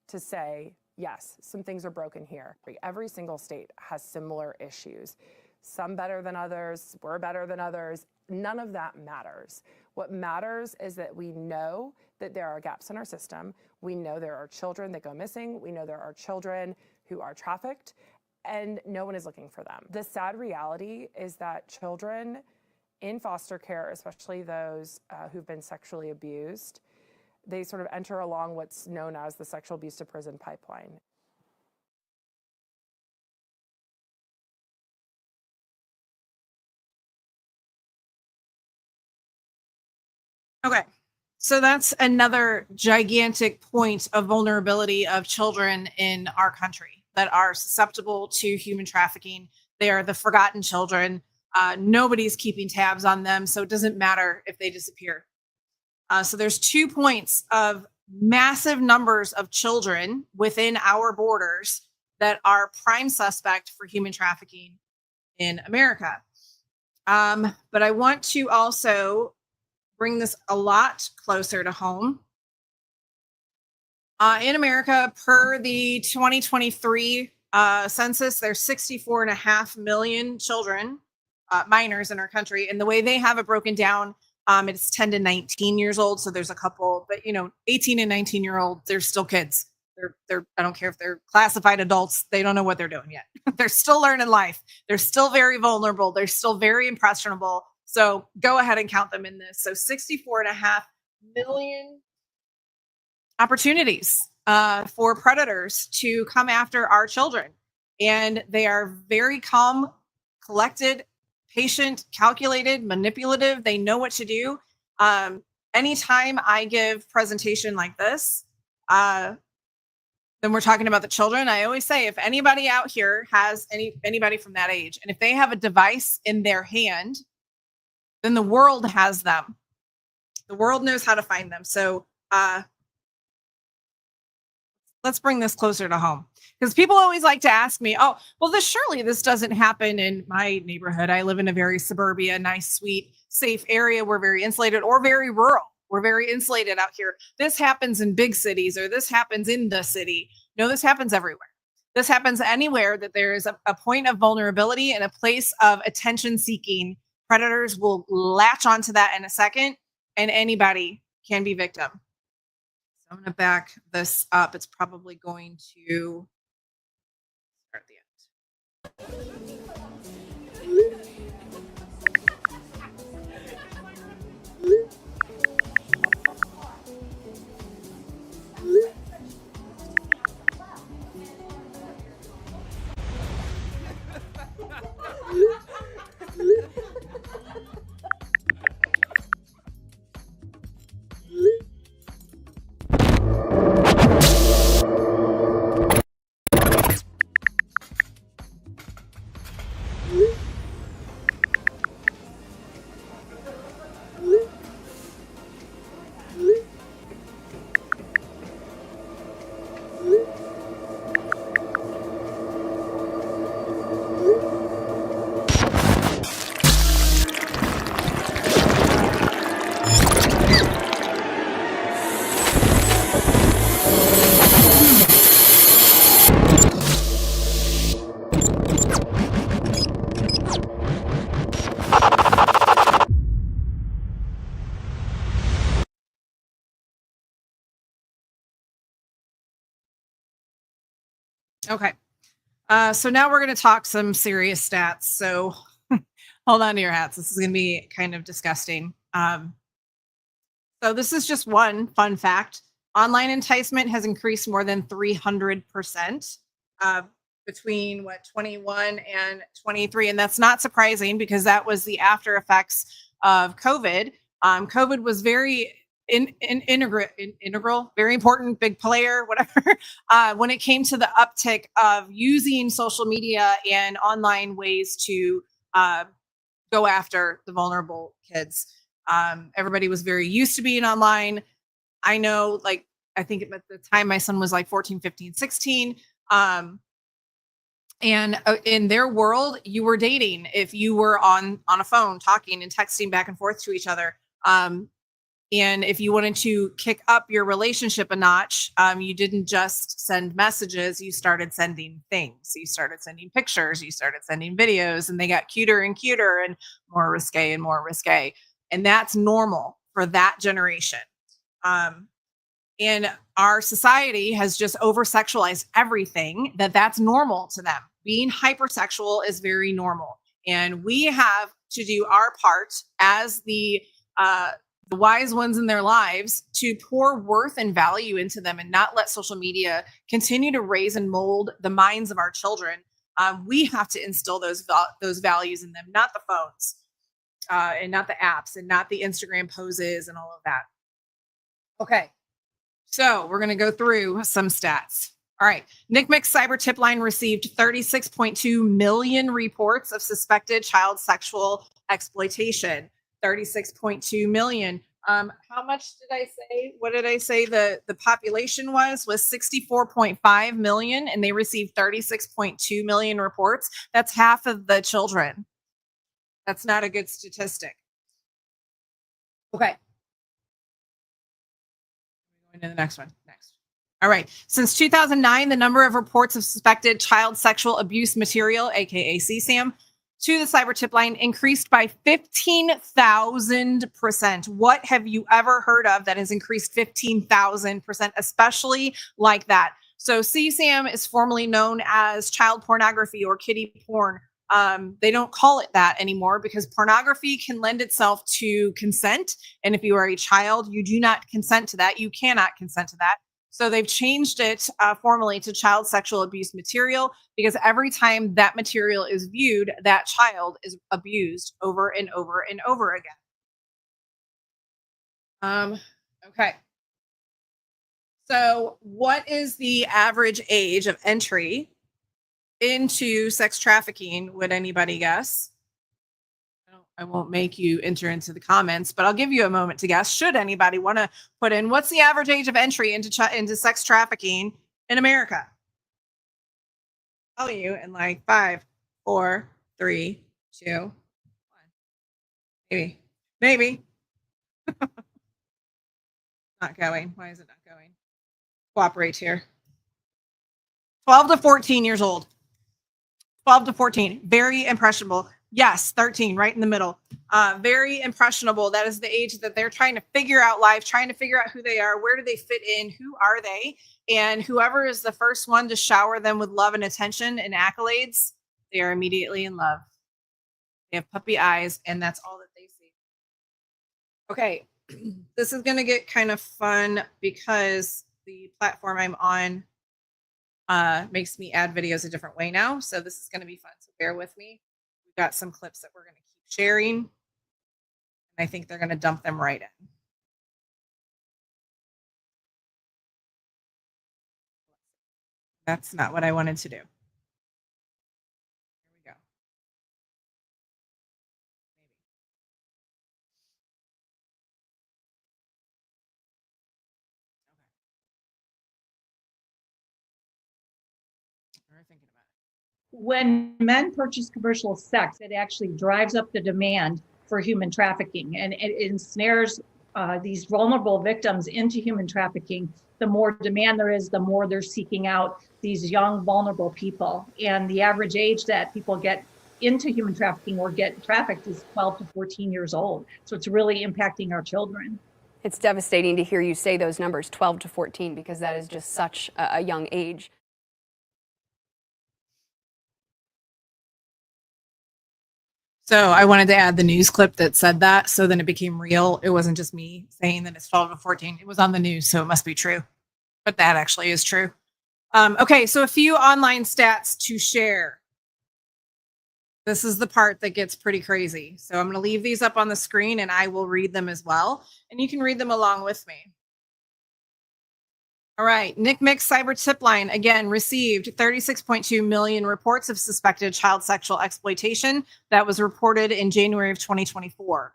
to say, yes, some things are broken here. Every single state has similar issues. Some better than others, we're better than others. None of that matters. What matters is that we know that there are gaps in our system. We know there are children that go missing. We know there are children who are trafficked, and no one is looking for them. The sad reality is that children in foster care, especially those who've been sexually abused, they sort of enter along what's known as the sexual abuse to prison pipeline. Okay, so that's another gigantic point of vulnerability of children in our country that are susceptible to human trafficking. They are the forgotten children. Nobody's keeping tabs on them, so it doesn't matter if they disappear. So there's 2 points of massive numbers of children within our borders that are prime suspect for human trafficking in America. But I want to also bring this a lot closer to home. In America, per the 2023 census, there's 64.5 million children, minors in our country. And the way they have it broken down, it's 10 to 19 years old. So there's a couple, but 18 and 19-year-old, they're still kids. They're I don't care if they're classified adults. They don't know what they're doing yet. They're still learning life. They're still very vulnerable. They're still very impressionable. So go ahead and count them in this. So 64.5 million opportunities for predators to come after our children. And they are very calm, collected, patient, calculated, manipulative. They know what to do. Anytime I give presentation like this, then we're talking about the children. I always say, if anybody out here has anybody from that age, and if they have a device in their hand, then the world has them. The world knows how to find them. So let's bring this closer to home. Because people always like to ask me, oh, well, surely this doesn't happen in my neighborhood. I live in a very suburbia, nice, sweet, safe area. We're very insulated, or very rural. We're very insulated out here. This happens in big cities, or this happens in the city. No, this happens everywhere. This happens anywhere that there is a point of vulnerability and a place of attention seeking. Predators will latch onto that in a second, and anybody can be victim. So I'm going to back this up. It's probably going to start at the end. So now we're going to talk some serious stats. So hold on to your hats. This is going to be kind of disgusting. So this is just one fun fact. Online enticement has increased more than 300% between 21 and 23. And that's not surprising because that was the after effects of COVID. COVID was very integral, very important, big player, whatever, when it came to the uptick of using social media and online ways to go after the vulnerable kids. Everybody was very used to being online. I know, like, I think at the time my son was like 14, 15, 16. And in their world, you were dating if you were on a phone talking and texting back and forth to each other. And if you wanted to kick up your relationship a notch, you didn't just send messages, you started sending things. You started sending pictures, you started sending videos, and they got cuter and cuter and more risque and more risque. And that's normal for that generation. And our society has just over sexualized everything that's normal to them. Being hypersexual is very normal. And we have to do our part as the wise ones in their lives to pour worth and value into them and not let social media continue to raise and mold the minds of our children. We have to instill those values in them, not the phones and not the apps and not the Instagram poses and all of that. Okay. So we're going to go through some stats. All right. NCMEC's cyber tip line received 36.2 million reports of suspected child sexual exploitation. 36.2 million. How much did I say? What did I say the population was 64.5 million, and they received 36.2 million reports. That's half of the children. That's not a good statistic. Okay. Going to the next one. Next. All right. Since 2009, the number of reports of suspected child sexual abuse material, aka CSAM, to the cyber tip line increased by 15,000%. What have you ever heard of that has increased 15,000%, especially like that? So CSAM is formerly known as child pornography or kiddie porn. They don't call it that anymore because pornography can lend itself to consent. And if you are a child, you do not consent to that. You cannot consent to that. So they've changed it formally to child sexual abuse material because every time that material is viewed, that child is abused over and over and over again. Okay. So what is the average age of entry into sex trafficking? Would anybody guess? I won't make you enter into the comments, but I'll give you a moment to guess. Should anybody want to put in what's the average age of entry into sex trafficking in America? I'll tell you in like 5, 4, 3, 2, 1. Maybe. Not going. Why is it not going? Cooperate here. 12 to 14 years old. 12 to 14. Very impressionable. Yes, 13, right in the middle. Very impressionable. That is the age that they're trying to figure out life, trying to figure out who they are, where do they fit in, who are they? And whoever is the first one to shower them with love and attention and accolades, they are immediately in love. They have puppy eyes, and that's all that they see. Okay, this is going to get kind of fun because the platform I'm on makes me add videos a different way now. So this is going to be fun. So bear with me. We've got some clips that we're going to keep sharing. And I think they're going to dump them right in. That's not what I wanted to do. Here we go. We're thinking about it. When men purchase commercial sex, it actually drives up the demand for human trafficking, and it ensnares these vulnerable victims into human trafficking. The more demand there is, the more they're seeking out these young, vulnerable people. And the average age that people get into human trafficking or get trafficked is 12 to 14 years old. So it's really impacting our children. It's devastating to hear you say those numbers, 12 to 14, because that is just such a young age. So I wanted to add the news clip that said that, so then it became real. It wasn't just me saying that it's 12 to 14. It was on the news, so it must be true. But that actually is true. Okay, so a few online stats to share. This is the part that gets pretty crazy. So I'm going to leave these up on the screen and I will read them as well. And you can read them along with me. All right. Nick Mick's cyber tip line again received 36.2 million reports of suspected child sexual exploitation. That was reported in January of 2024.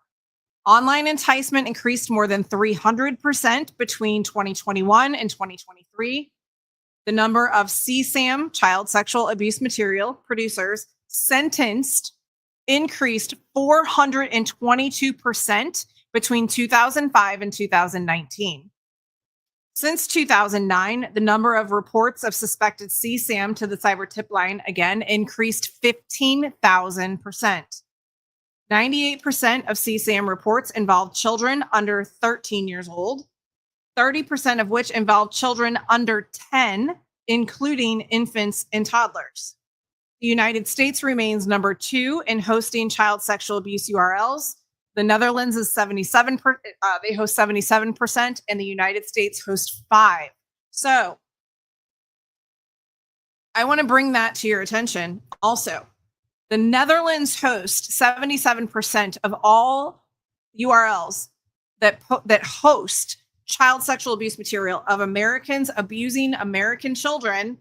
Online enticement increased more than 300% between 2021 and 2023. The number of CSAM, child sexual abuse material producers, sentenced increased 422% between 2005 and 2019. Since 2009, the number of reports of suspected CSAM to the cyber tip line again increased 15,000%. 98% of CSAM reports involved children under 13 years old, 30% of which involved children under 10, including infants and toddlers. The United States remains number 2 in hosting child sexual abuse URLs. The Netherlands is 77%, they host 77%, and the United States hosts 5. So I want to bring that to your attention also. The Netherlands hosts 77% of all URLs that host child sexual abuse material of Americans abusing American children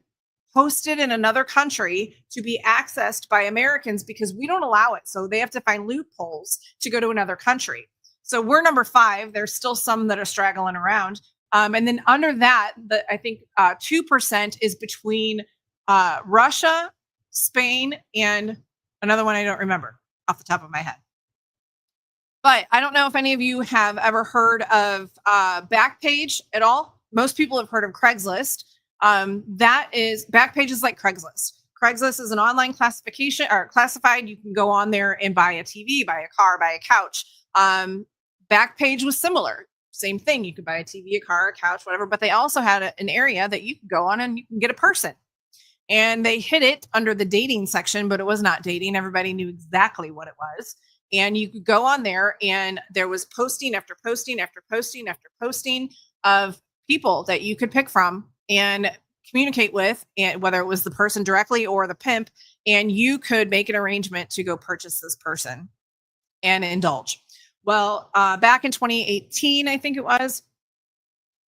hosted in another country to be accessed by Americans because we don't allow it. So they have to find loopholes to go to another country. So we're number 5. There's still some that are straggling around. And then under that, I think 2% is between Russia, Spain, and another one I don't remember off the top of my head. But I don't know if any of you have ever heard of Backpage at all. Most people have heard of Craigslist. Backpage is like Craigslist. Craigslist is an online classification or classified. You can go on there and buy a TV, buy a car, buy a couch. Backpage was similar. Same thing. You could buy a TV, a car, a couch, whatever. But they also had an area that you could go on and you can get a person. And they hid it under the dating section, but it was not dating. Everybody knew exactly what it was. And you could go on there and there was posting after posting after posting after posting of people that you could pick from and communicate with, and whether it was the person directly or the pimp, and you could make an arrangement to go purchase this person and indulge. Well, back in 2018, I think it was,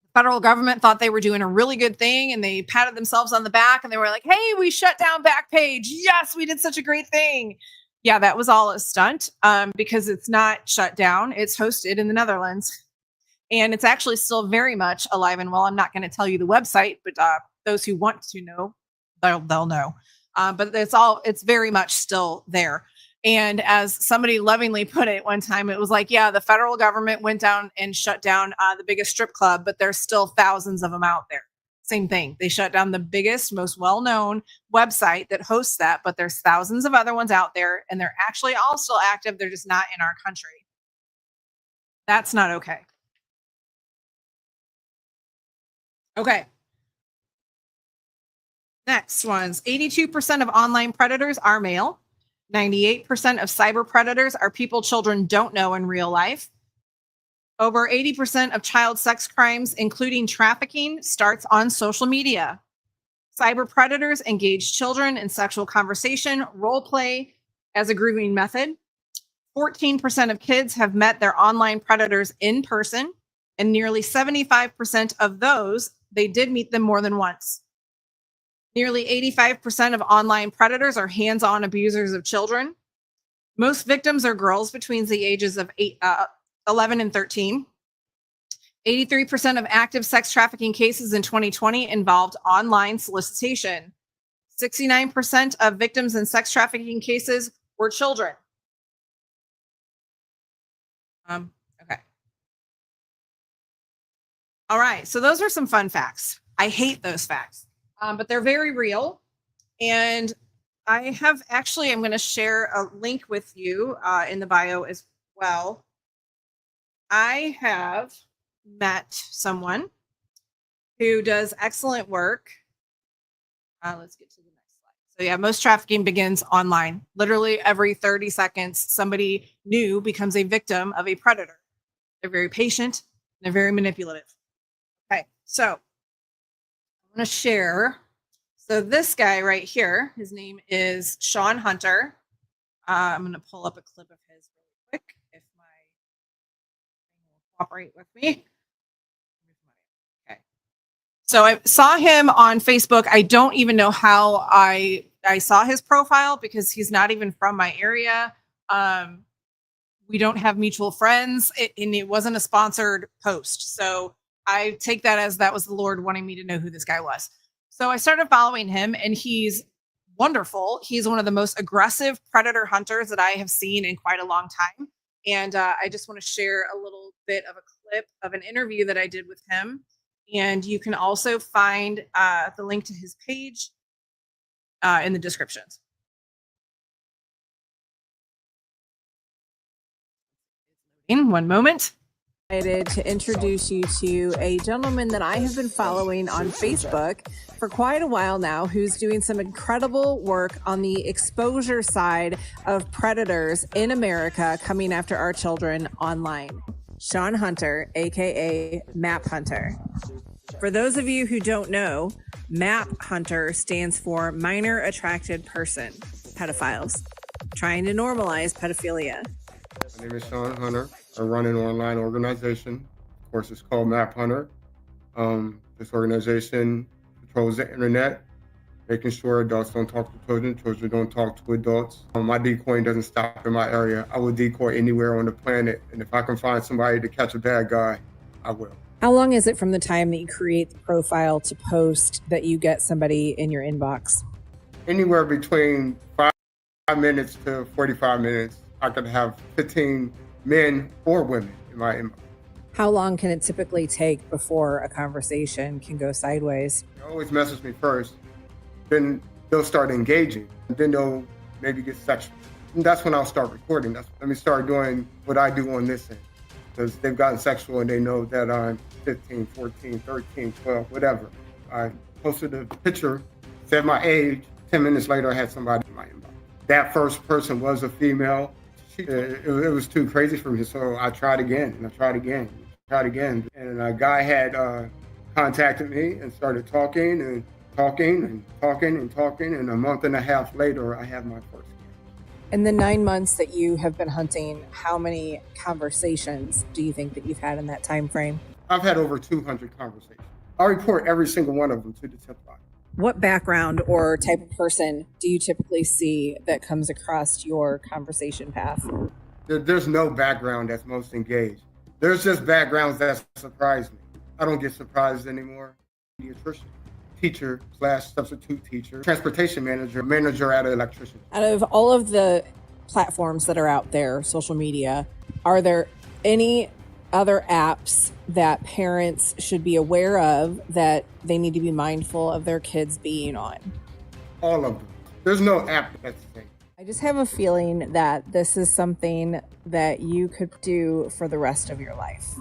the federal government thought they were doing a really good thing and they patted themselves on the back and they were like, hey, we shut down Backpage. Yes, we did such a great thing. Yeah, that was all a stunt because it's not shut down. It's hosted in the Netherlands. And it's actually still very much alive and well. I'm not going to tell you the website, but those who want to know, they'll know. But it's very much still there. And as somebody lovingly put it one time, it was like, yeah, the federal government went down and shut down the biggest strip club, but there's still thousands of them out there. Same thing. They shut down the biggest, most well-known website that hosts that, but there's thousands of other ones out there, and they're actually all still active. They're just not in our country. That's not okay. Okay. Next ones. 82% of online predators are male. 98% of cyber predators are people children don't know in real life. Over 80% of child sex crimes, including trafficking, starts on social media. Cyber predators engage children in sexual conversation, role play as a grooming method. 14% of kids have met their online predators in person, and nearly 75% of those, they did meet them more than once. Nearly 85% of online predators are hands-on abusers of children. Most victims are girls between the ages of 11 and 13. 83% of active sex trafficking cases in 2020 involved online solicitation. 69% of victims in sex trafficking cases were children. Okay. All right. So those are some fun facts. I hate those facts, but they're very real. And I have actually, I'm going to share a link with you in the bio as well. I have met someone who does excellent work. Let's get to the next slide. So yeah, most trafficking begins online. Literally every 30 seconds, somebody new becomes a victim of a predator. They're very patient and they're very manipulative. Okay, so I'm going to share. So this guy right here, his name is Sean Hunter. I'm going to pull up a clip of his really quick if my thing will cooperate with me. Okay. So I saw him on Facebook. I don't even know how I saw his profile because he's not even from my area. We don't have mutual friends, and it wasn't a sponsored post. So I take that as that was the Lord wanting me to know who this guy was. So I started following him, and he's wonderful. He's one of the most aggressive predator hunters that I have seen in quite a long time. And I just want to share a little bit of a clip of an interview that I did with him. And you can also find the link to his page in the descriptions. In one moment. Excited to introduce you to a gentleman that I have been following on Facebook for quite a while now, who's doing some incredible work on the exposure side of predators in America coming after our children online. Sean Hunter, aka Map Hunter. For those of you who don't know, Map Hunter stands for Minor Attracted Person, pedophiles, trying to normalize pedophilia. My name is Sean Hunter. I run an online organization. Of course, it's called Map Hunter. This organization patrols the internet, making sure adults don't talk to children, children don't talk to adults. My decoying doesn't stop in my area. I will decoy anywhere on the planet, and if I can find somebody to catch a bad guy, I will. How long is it from the time that you create the profile to post that you get somebody in your inbox? Anywhere between 5 minutes to 45 minutes. I could have 15 men or women in my inbox. How long can it typically take before a conversation can go sideways? They always message me first, then they'll start engaging, and then they'll maybe get sexual. And that's when I'll start recording. Let me start doing what I do on this end, because they've gotten sexual and they know that I'm 15, 14, 13, 12, whatever. I posted a picture, said my age. 10 minutes later, I had somebody in my inbox. That first person was a female. It was too crazy for me, so I tried again, and I tried again, and a guy had contacted me and started talking, and a month and a half later, I had my first kid. In the 9 months that you have been hunting, how many conversations do you think that you've had in that time frame? I've had over 200 conversations. I report every single one of them to the tip line. What background or type of person do you typically see that comes across your conversation path? There's no background that's most engaged. There's just backgrounds that surprise me. I don't get surprised anymore. Pediatrician, teacher / substitute teacher, transportation manager at an electrician. Out of all of the platforms that are out there, social media, are there any other apps that parents should be aware of that they need to be mindful of their kids being on? All of them. There's no app that's safe. I just have a feeling that this is something that you could do for the rest of your life.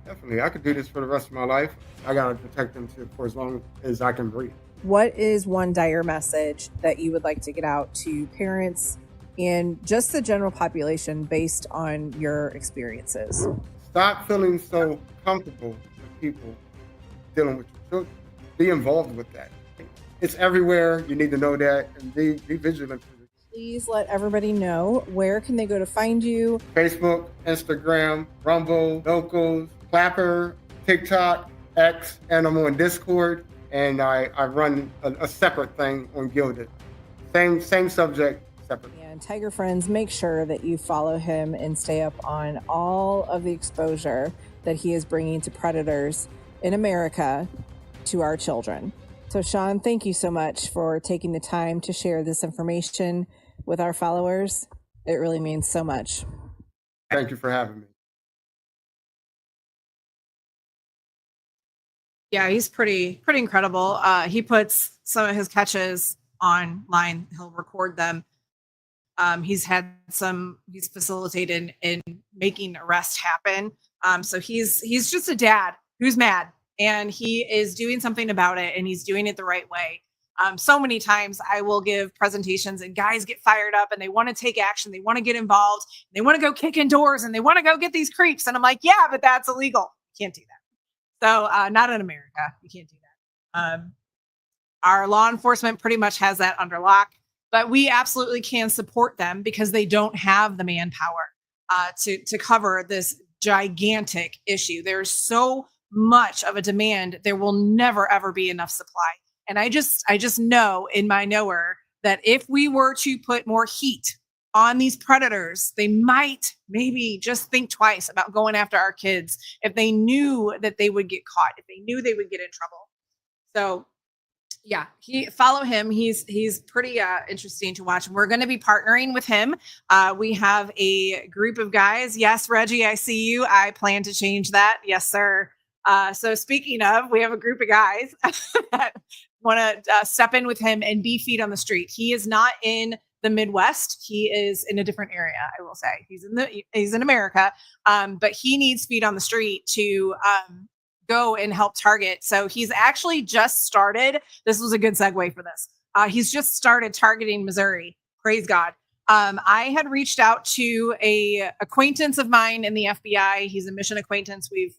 Definitely. I could do this for the rest of my life. I got to protect them for as long as I can breathe. What is one dire message that you would like to get out to parents and just the general population based on your experiences? Stop feeling so comfortable with people dealing with your children. Be involved with that. It's everywhere. You need to know that and be vigilant. Please let everybody know, where can they go to find you? Facebook, Instagram, Rumble, Locals, Clapper, TikTok, X, and I'm on Discord. And I run a separate thing on Gilded. Same subject, separate. And Tiger friends, make sure that you follow him and stay up on all of the exposure that he is bringing to predators in America to our children. So Sean, thank you so much for taking the time to share this information with our followers. It really means so much. Thank you for having me. Yeah, he's pretty incredible. He puts some of his catches online. He'll record them. He's facilitated in making arrests happen. So he's just a dad who's mad, and he is doing something about it, and he's doing it the right way. So many times I will give presentations and guys get fired up and they want to take action. They want to get involved. They want to go kick in doors and they want to go get these creeps. And I'm like, yeah, but that's illegal. You can't do that. So not in America. You can't do that. Our law enforcement pretty much has that under lock, but we absolutely can support them because they don't have the manpower to cover this gigantic issue. There's so much of a demand. There will never, ever be enough supply. And I just know in my knower that if we were to put more heat on these predators, they might maybe just think twice about going after our kids if they knew that they would get caught, if they knew they would get in trouble. So yeah, follow him. He's pretty interesting to watch. We're going to be partnering with him. We have a group of guys. Yes, Reggie, I see you. I plan to change that. Yes, sir. So speaking of, we have a group of guys that want to step in with him and be feet on the street. He is not in the Midwest. He is in a different area. I will say he's in America, but he needs feet on the street to go and help target. So he's actually just started. This was a good segue for this. He's just started targeting Missouri. Praise God. I had reached out to a acquaintance of mine in the FBI. He's a mission acquaintance. We've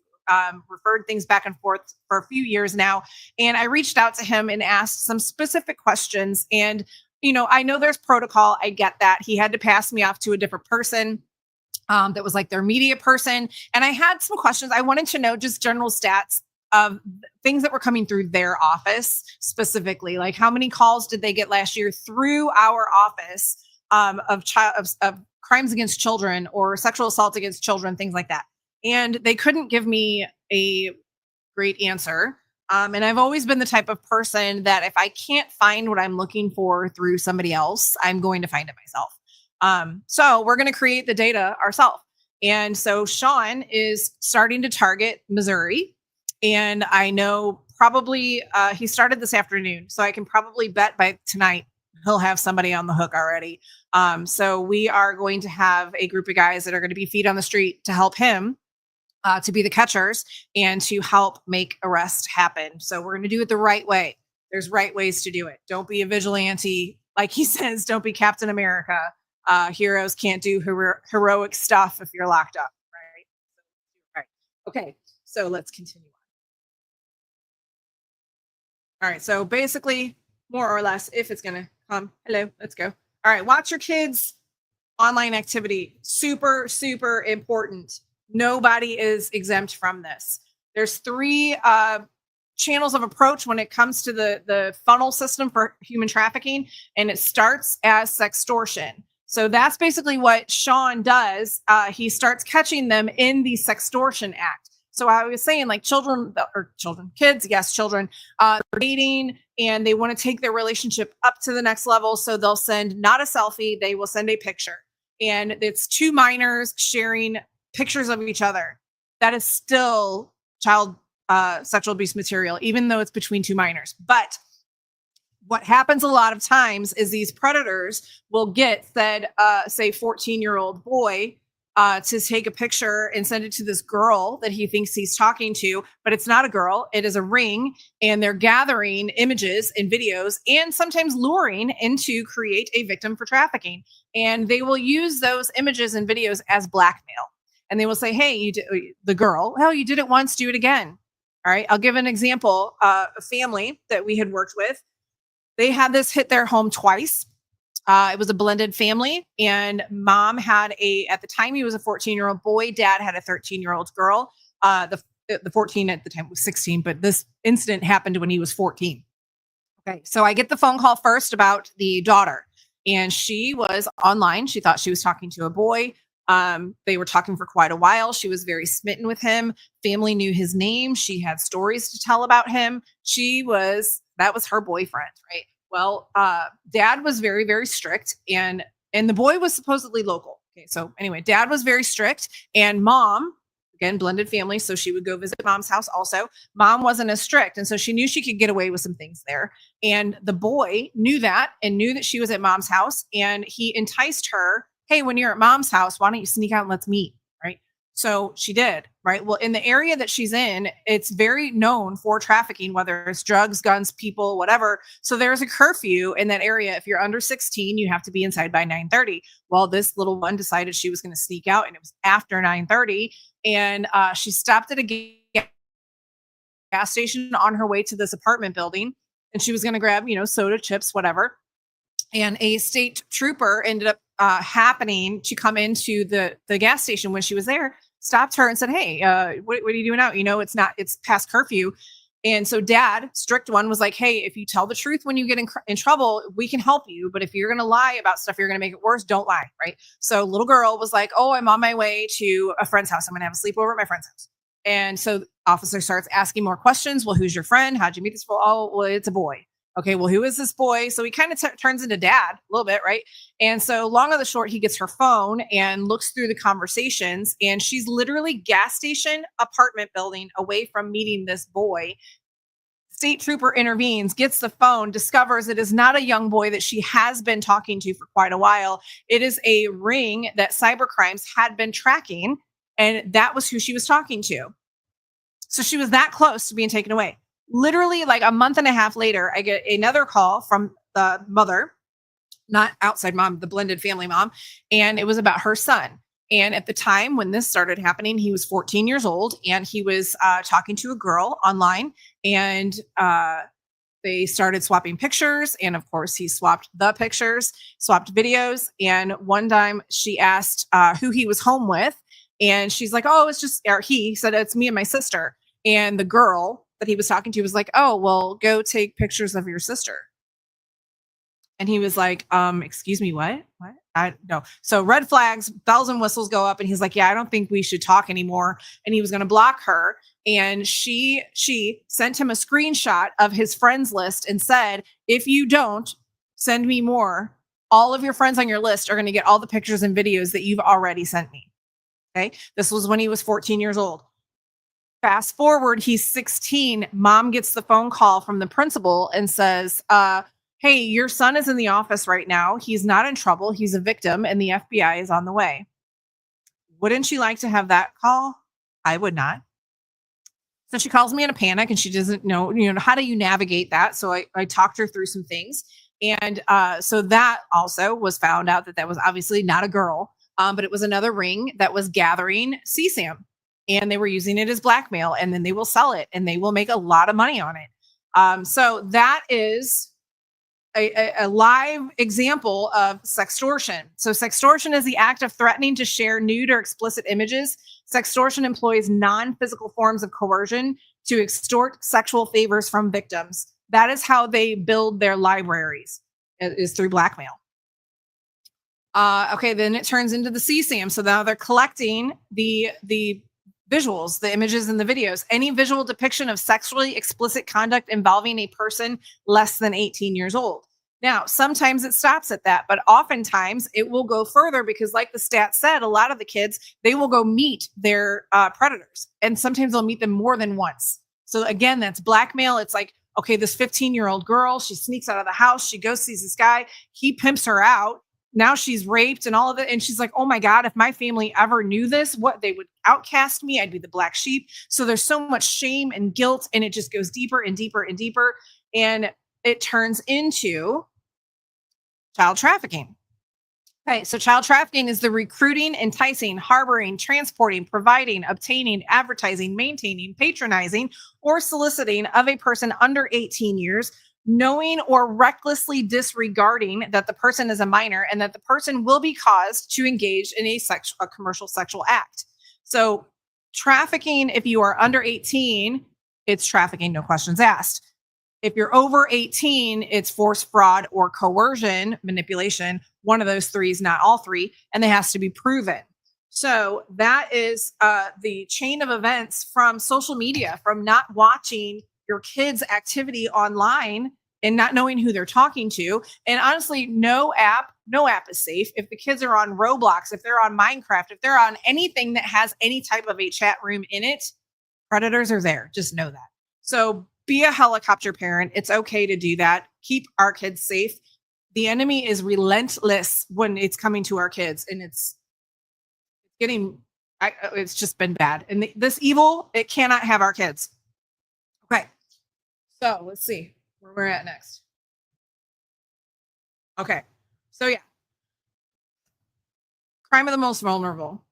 referred things back and forth for a few years now. And I reached out to him and asked some specific questions. And, I know there's protocol. I get that. He had to pass me off to a different person. That was like their media person. And I had some questions. I wanted to know just general stats of things that were coming through their office specifically. Like how many calls did they get last year through our office of crimes against children or sexual assault against children, things like that. And they couldn't give me a great answer. And I've always been the type of person that if I can't find what I'm looking for through somebody else, I'm going to find it myself. So we're going to create the data ourselves. And so Sean is starting to target Missouri. And I know probably he started this afternoon. So I can probably bet by tonight he'll have somebody on the hook already. So we are going to have a group of guys that are going to be feet on the street to help him to be the catchers and to help make arrest happen. So we're going to do it the right way. There's right ways to do it. Don't be a vigilante. Like he says, don't be Captain America. Heroes can't do heroic stuff if you're locked up, right? Okay, so let's continue on. All right, so basically, more or less, if it's gonna come, hello, let's go. All right, watch your kids' online activity. Super, super important. Nobody is exempt from this. There's 3 channels of approach when it comes to the funnel system for human trafficking, and it starts as sextortion. So that's basically what Sean does. He starts catching them in the sextortion act. So I was saying like kids, yes, children, they're dating and they want to take their relationship up to the next level. So they'll send not a selfie, they will send a picture. And it's 2 minors sharing pictures of each other. That is still child sexual abuse material, even though it's between 2 minors. But what happens a lot of times is these predators will get said, say 14-year-old boy to take a picture and send it to this girl that he thinks he's talking to, but it's not a girl, it is a ring. And they're gathering images and videos and sometimes luring into create a victim for trafficking. And they will use those images and videos as blackmail. And they will say, hey, you did, the girl, well, you did it once, do it again. All right, I'll give an example. A family that we had worked with, they had this hit their home twice. It was a blended family, and mom had at the time he was a 14-year-old boy, dad had a 13-year-old girl. The 14 at the time was 16, but this incident happened when he was 14. Okay, so I get the phone call first about the daughter, and she was online. She thought she was talking to a boy. They were talking for quite a while. She was very smitten with him. Family knew his name. She had stories to tell about him. That was her boyfriend, right? Well, dad was very, very strict, and the boy was supposedly local. Okay, so anyway, dad was very strict, and mom, again, blended family, so she would go visit mom's house also. Mom wasn't as strict, and so she knew she could get away with some things there. And the boy knew that and knew that she was at mom's house, and he enticed her, hey, when you're at mom's house, why don't you sneak out and let's meet, right? So she did, right? Well, in the area that she's in, it's very known for trafficking, whether it's drugs, guns, people, whatever. So there's a curfew in that area. If you're under 16, you have to be inside by 9:30. Well, this little one decided she was going to sneak out, and it was after 9:30, and she stopped at a gas station on her way to this apartment building, and she was going to grab, soda, chips, whatever. And a state trooper ended up happening to come into the gas station when she was there, stopped her and said, "Hey, what are you doing out? It's past curfew." And so dad, strict one, was like, "Hey, if you tell the truth when you get in trouble, we can help you. But if you're going to lie about stuff, you're going to make it worse. Don't lie." Right. So little girl was like, "Oh, I'm on my way to a friend's house. I'm going to have a sleepover at my friend's house." And so the officer starts asking more questions. "Well, who's your friend? How'd you meet this boy?" "Oh, well, it's a boy." "Okay, well, who is this boy?" So he kind of turns into dad a little bit, right? And so long of the short, he gets her phone and looks through the conversations, and she's literally gas station, apartment building away from meeting this boy. State trooper intervenes, gets the phone, discovers it is not a young boy that she has been talking to for quite a while. It is a ring that cybercrimes had been tracking, and that was who she was talking to. So she was that close to being taken away. Literally, like a month and a half later, I get another call from the mother, not outside mom, the blended family mom, and it was about her son. And at the time when this started happening, he was 14 years old, and he was talking to a girl online, and they started swapping pictures. And of course, he swapped the pictures, swapped videos. And one time she asked who he was home with, and she's like, "Oh, it's just," or he said, "It's me and my sister." And the girl that he was talking to was like, "Oh, well, go take pictures of your sister." And he was like, "Excuse me, what? What?" I no. So red flags, bells and whistles go up, and he's like, "Yeah, I don't think we should talk anymore." And he was going to block her. And she sent him a screenshot of his friends list and said, "If you don't send me more, all of your friends on your list are going to get all the pictures and videos that you've already sent me." Okay. This was when he was 14 years old. Fast forward, he's 16. Mom gets the phone call from the principal and says, "Hey, your son is in the office right now. He's not in trouble. He's a victim, and the FBI is on the way." Wouldn't you like to have that call? I would not. So she calls me in a panic, and she doesn't know, how do you navigate that? So I talked her through some things. And so that also was found out that was obviously not a girl, but it was another ring that was gathering CSAM. And they were using it as blackmail, and then they will sell it, and they will make a lot of money on it. So that is a live example of sextortion. So sextortion is the act of threatening to share nude or explicit images. Sextortion employs non-physical forms of coercion to extort sexual favors from victims. That is how they build their libraries, is through blackmail. Okay, then it turns into the CSAM. So now they're collecting the visuals, the images and the videos, any visual depiction of sexually explicit conduct involving a person less than 18 years old. Now, sometimes it stops at that, but oftentimes it will go further because, like the stat said, a lot of the kids, they will go meet their predators, and sometimes they'll meet them more than once. So again, that's blackmail. It's like, okay, this 15-year-old girl, she sneaks out of the house, she goes sees this guy, he pimps her out. Now she's raped and all of it. And she's like, "Oh my God, if my family ever knew this, they would outcast me. I'd be the black sheep." So there's so much shame and guilt, and it just goes deeper and deeper and deeper. And it turns into child trafficking. Okay, so child trafficking is the recruiting, enticing, harboring, transporting, providing, obtaining, advertising, maintaining, patronizing, or soliciting of a person under 18 years, knowing or recklessly disregarding that the person is a minor and that the person will be caused to engage in a commercial sexual act. So trafficking, if you are under 18, it's trafficking, no questions asked. If you're over 18, it's force, fraud, or coercion, manipulation. One of those three is not all three, and it has to be proven. So that is the chain of events from social media, from not watching your kids' activity online and not knowing who they're talking to. And honestly, no app is safe. If the kids are on Roblox, if they're on Minecraft, if they're on anything that has any type of a chat room in it, predators are there. Just know that. So be a helicopter parent. It's okay to do that. Keep our kids safe. The enemy is relentless when it's coming to our kids, and it's getting It's just been bad. And this evil, it cannot have our kids. Okay. So let's see where we're at next. Okay. So yeah. Crime of the most vulnerable.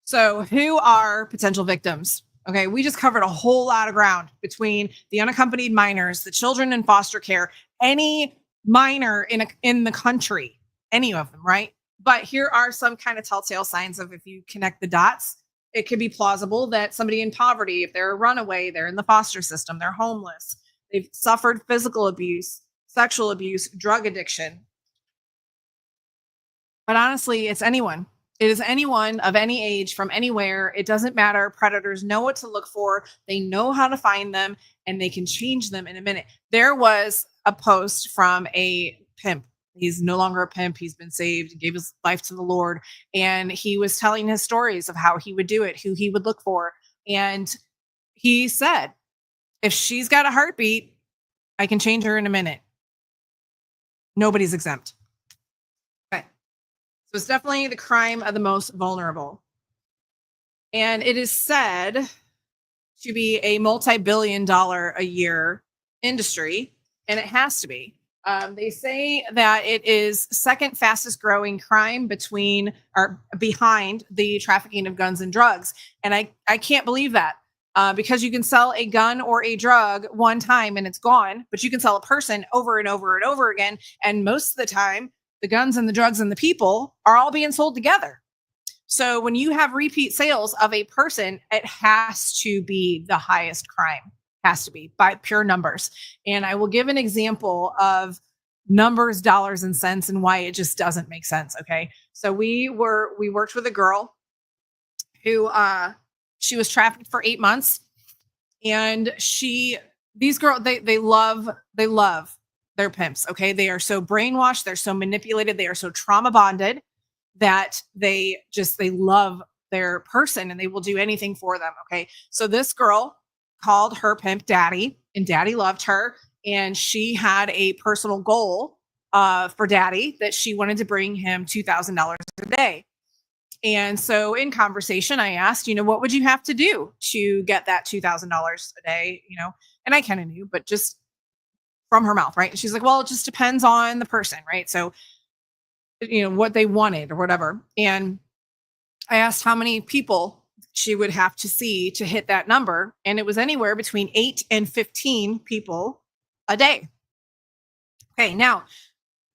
So who are potential victims? Okay, we just covered a whole lot of ground between the unaccompanied minors, the children in foster care, any minor in the country, any of them, right? But here are some kind of telltale signs of if you connect the dots, it could be plausible that somebody in poverty, if they're a runaway, they're in the foster system, they're homeless, they've suffered physical abuse, sexual abuse, drug addiction. But honestly, it's anyone. It is anyone of any age from anywhere. It doesn't matter. Predators know what to look for. They know how to find them and they can change them in a minute. There was a post from a pimp. He's no longer a pimp. He's been saved, gave his life to the Lord. And he was telling his stories of how he would do it, who he would look for. And he said, if she's got a heartbeat, I can change her in a minute. Nobody's exempt. So it's definitely the crime of the most vulnerable. And it is said to be a multi-billion-dollar a year industry, and it has to be. They say that it is second fastest growing crime behind the trafficking of guns and drugs. And I can't believe that because you can sell a gun or a drug one time and it's gone, but you can sell a person over and over and over again. And most of the time, the guns and the drugs and the people are all being sold together. So when you have repeat sales of a person, it has to be the highest crime, has to be by pure numbers. And I will give an example of numbers, dollars, and cents and why it just doesn't make sense. Okay. So we worked with a girl who, she was trafficked for 8 months, and these girls, they love their pimps. Okay. They are so brainwashed. They're so manipulated. They are so trauma bonded that they love their person and they will do anything for them. Okay. So this girl called her pimp daddy, and daddy loved her. And she had a personal goal for daddy that she wanted to bring him $2,000 a day. And so in conversation, I asked, what would you have to do to get that $2,000 a day? And I kind of knew, but just from her mouth, right? And she's like, well, it just depends on the person, right? So, what they wanted or whatever. And I asked how many people she would have to see to hit that number. And it was anywhere between 8 and 15 people a day. Okay, now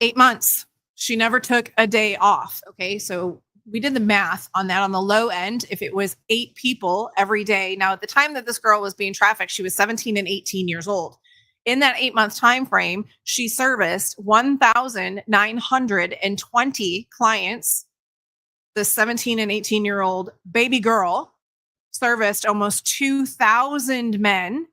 8 months. She never took a day off. Okay, so we did the math on that on the low end. If it was 8 people every day. Now, at the time that this girl was being trafficked, she was 17 and 18 years old. In that 8 month time frame, she serviced 1,920 clients. The 17 and 18-year-old baby girl serviced almost 2,000 men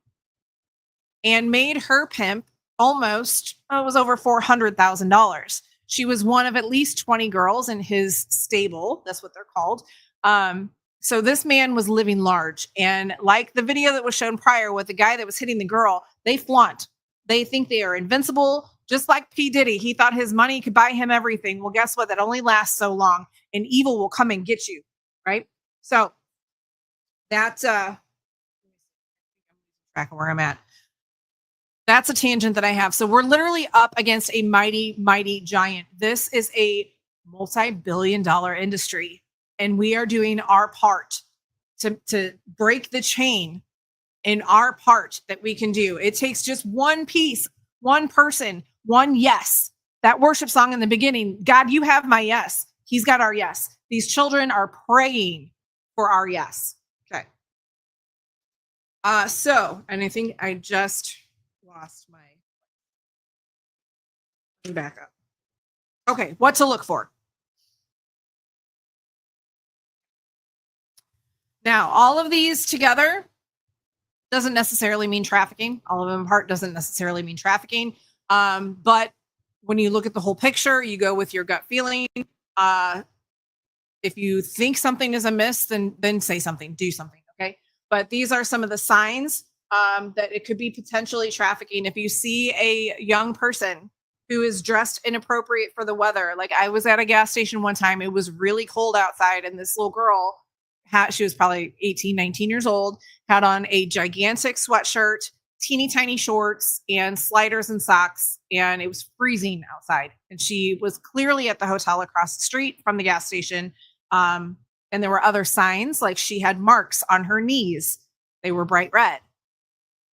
and made her pimp almost, it was over $400,000. She was one of at least 20 girls in his stable. That's what they're called. So this man was living large. And like the video that was shown prior with the guy that was hitting the girl, they flaunt. They think they are invincible. Just like P. Diddy, he thought his money could buy him everything. Well, guess what? That only lasts so long, and evil will come and get you, right? So that's track of where I'm at. That's a tangent that I have. So we're literally up against a mighty, mighty giant. This is a multi-billion-dollar industry, and we are doing our part to break the chain in our part that we can do. It takes just one piece, one person, one yes. That worship song in the beginning, God, you have my yes. He's got our yes. These children are praying for our yes. Okay. And I think I just lost my back up. Okay, what to look for. Now, all of these together doesn't necessarily mean trafficking. All of them apart doesn't necessarily mean trafficking. But when you look at the whole picture, you go with your gut feeling. If you think something is amiss, then say something, do something, okay? But these are some of the signs that it could be potentially trafficking. If you see a young person who is dressed inappropriate for the weather, like I was at a gas station one time, it was really cold outside, and this little girl She was probably 18, 19 years old, had on a gigantic sweatshirt, teeny tiny shorts, and sliders and socks. And it was freezing outside. And she was clearly at the hotel across the street from the gas station. And there were other signs, like she had marks on her knees. They were bright red,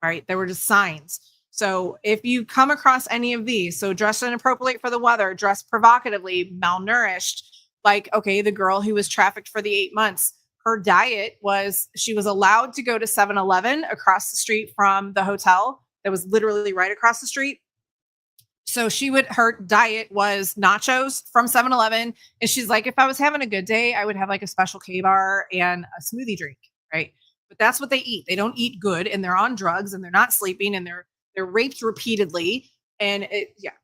right? They were just signs. So if you come across any of these, so dressed inappropriately for the weather, dressed provocatively, malnourished, like, okay, the girl who was trafficked for the 8 months, her diet was, she was allowed to go to 7-Eleven across the street from the hotel that was literally right across the street. So her diet was nachos from 7-Eleven. And she's like, if I was having a good day, I would have like a special K-bar and a smoothie drink, right? But that's what they eat. They don't eat good, and they're on drugs, and they're not sleeping, and they're raped repeatedly. And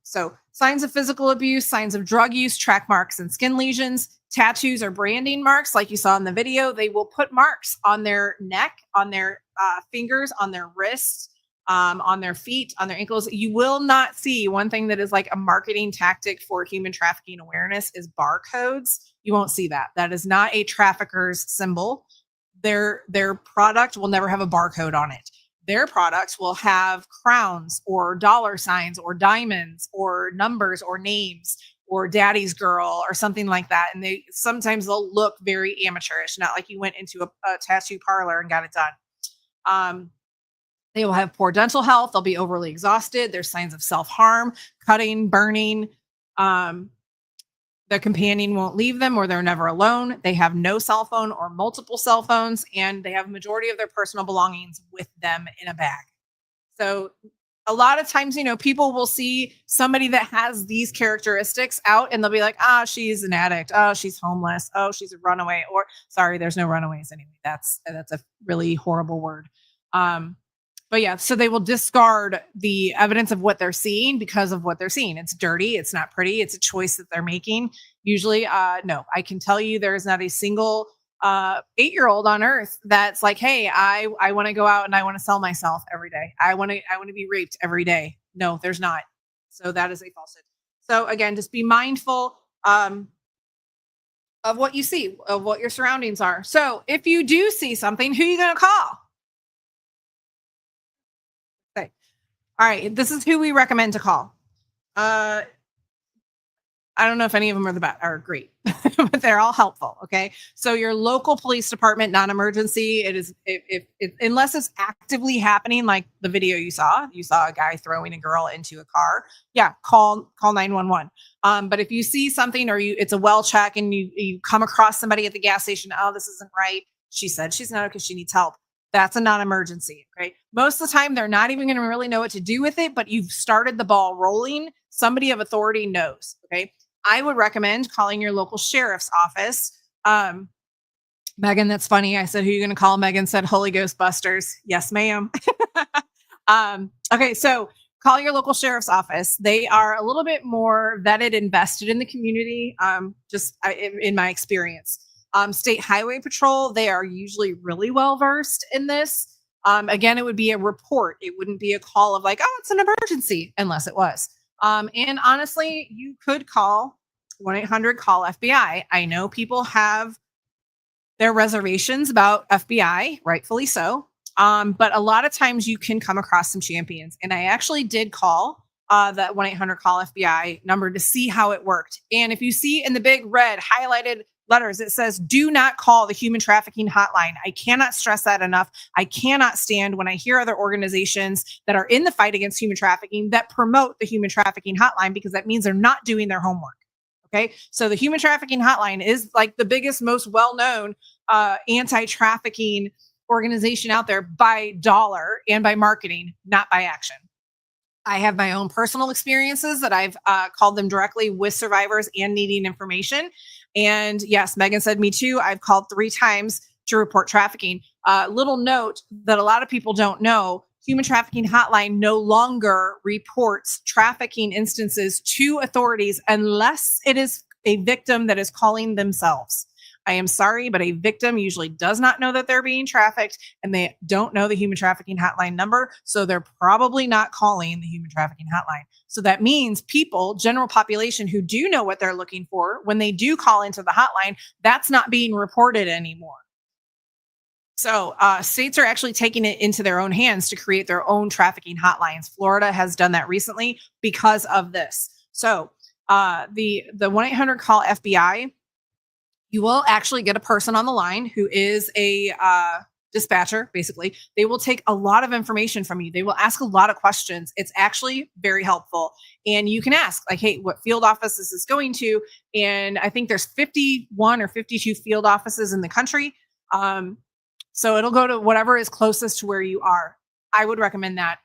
so signs of physical abuse, signs of drug use, track marks and skin lesions, tattoos or branding marks, like you saw in the video. They will put marks on their neck, on their fingers, on their wrists, on their feet, on their ankles. You will not see, one thing that is like a marketing tactic for human trafficking awareness is barcodes. You won't see that. That is not a trafficker's symbol. Their product will never have a barcode on it. Their product will have crowns or dollar signs or diamonds or numbers or names or daddy's girl or something like that. And they'll look very amateurish, not like you went into a tattoo parlor and got it done. They will have poor dental health. They'll be overly exhausted. There's signs of self-harm, cutting, burning. Their companion won't leave them, or they're never alone. They have no cell phone or multiple cell phones, and they have a majority of their personal belongings with them in a bag. So a lot of times, people will see somebody that has these characteristics out, and they'll be like, she's an addict. Oh, she's homeless. Oh, she's a runaway. Or sorry, there's no runaways anyway. That's a really horrible word. But yeah, so they will discard the evidence of what they're seeing because of what they're seeing. It's dirty. It's not pretty. It's a choice that they're making. Usually, no, I can tell you there is not a single 8-year-old on earth that's like, hey, I want to go out and I want to sell myself every day. I want to be raped every day. No, there's not. So that is a falsehood. So again, just be mindful of what you see, of what your surroundings are. So if you do see something, who are you going to call? All right, this is who we recommend to call. I don't know if any of them are great, but they're all helpful. Okay, so your local police department, non-emergency. It is unless it's actively happening, like the video you saw a guy throwing a girl into a car. Yeah, call 911. But if you see something, or it's a well check, and you come across somebody at the gas station, oh, this isn't right. She said she's not okay. She needs help. That's a non-emergency, okay? Most of the time, they're not even going to really know what to do with it, but you've started the ball rolling. Somebody of authority knows, okay? I would recommend calling your local sheriff's office. Megan, that's funny. I said, who are you going to call? Megan said, Holy Ghost Busters. Yes, ma'am. Okay, so call your local sheriff's office. They are a little bit more vetted, invested in the community, in my experience. State Highway Patrol, they are usually really well versed in this. Again, it would be a report. It wouldn't be a call of like, oh, it's an emergency, unless it was. And honestly, you could call 1-800-CALL-FBI. I know people have their reservations about FBI, rightfully so. But a lot of times you can come across some champions. And I actually did call that 1-800-CALL-FBI number to see how it worked. And if you see in the big red highlighted letters, it says, do not call the human trafficking hotline. I cannot stress that enough. I cannot stand when I hear other organizations that are in the fight against human trafficking that promote the human trafficking hotline, because that means they're not doing their homework. Okay. So the human trafficking hotline is like the biggest, most well-known anti-trafficking organization out there by dollar and by marketing, not by action. I have my own personal experiences that I've called them directly with survivors and needing information. And yes, Megan said me too. I've called 3 times to report trafficking. Little note that a lot of people don't know, Human Trafficking Hotline no longer reports trafficking instances to authorities unless it is a victim that is calling themselves. I am sorry, but a victim usually does not know that they're being trafficked, and they don't know the human trafficking hotline number. So they're probably not calling the human trafficking hotline. So that means people, general population who do know what they're looking for, when they do call into the hotline, that's not being reported anymore. So states are actually taking it into their own hands to create their own trafficking hotlines. Florida has done that recently because of this. So the 1-800 call FBI, you will actually get a person on the line who is a dispatcher, basically. They will take a lot of information from you. They will ask a lot of questions. It's actually very helpful. And you can ask, like, hey, what field office is this going to? And I think there's 51 or 52 field offices in the country. So it'll go to whatever is closest to where you are. I would recommend that.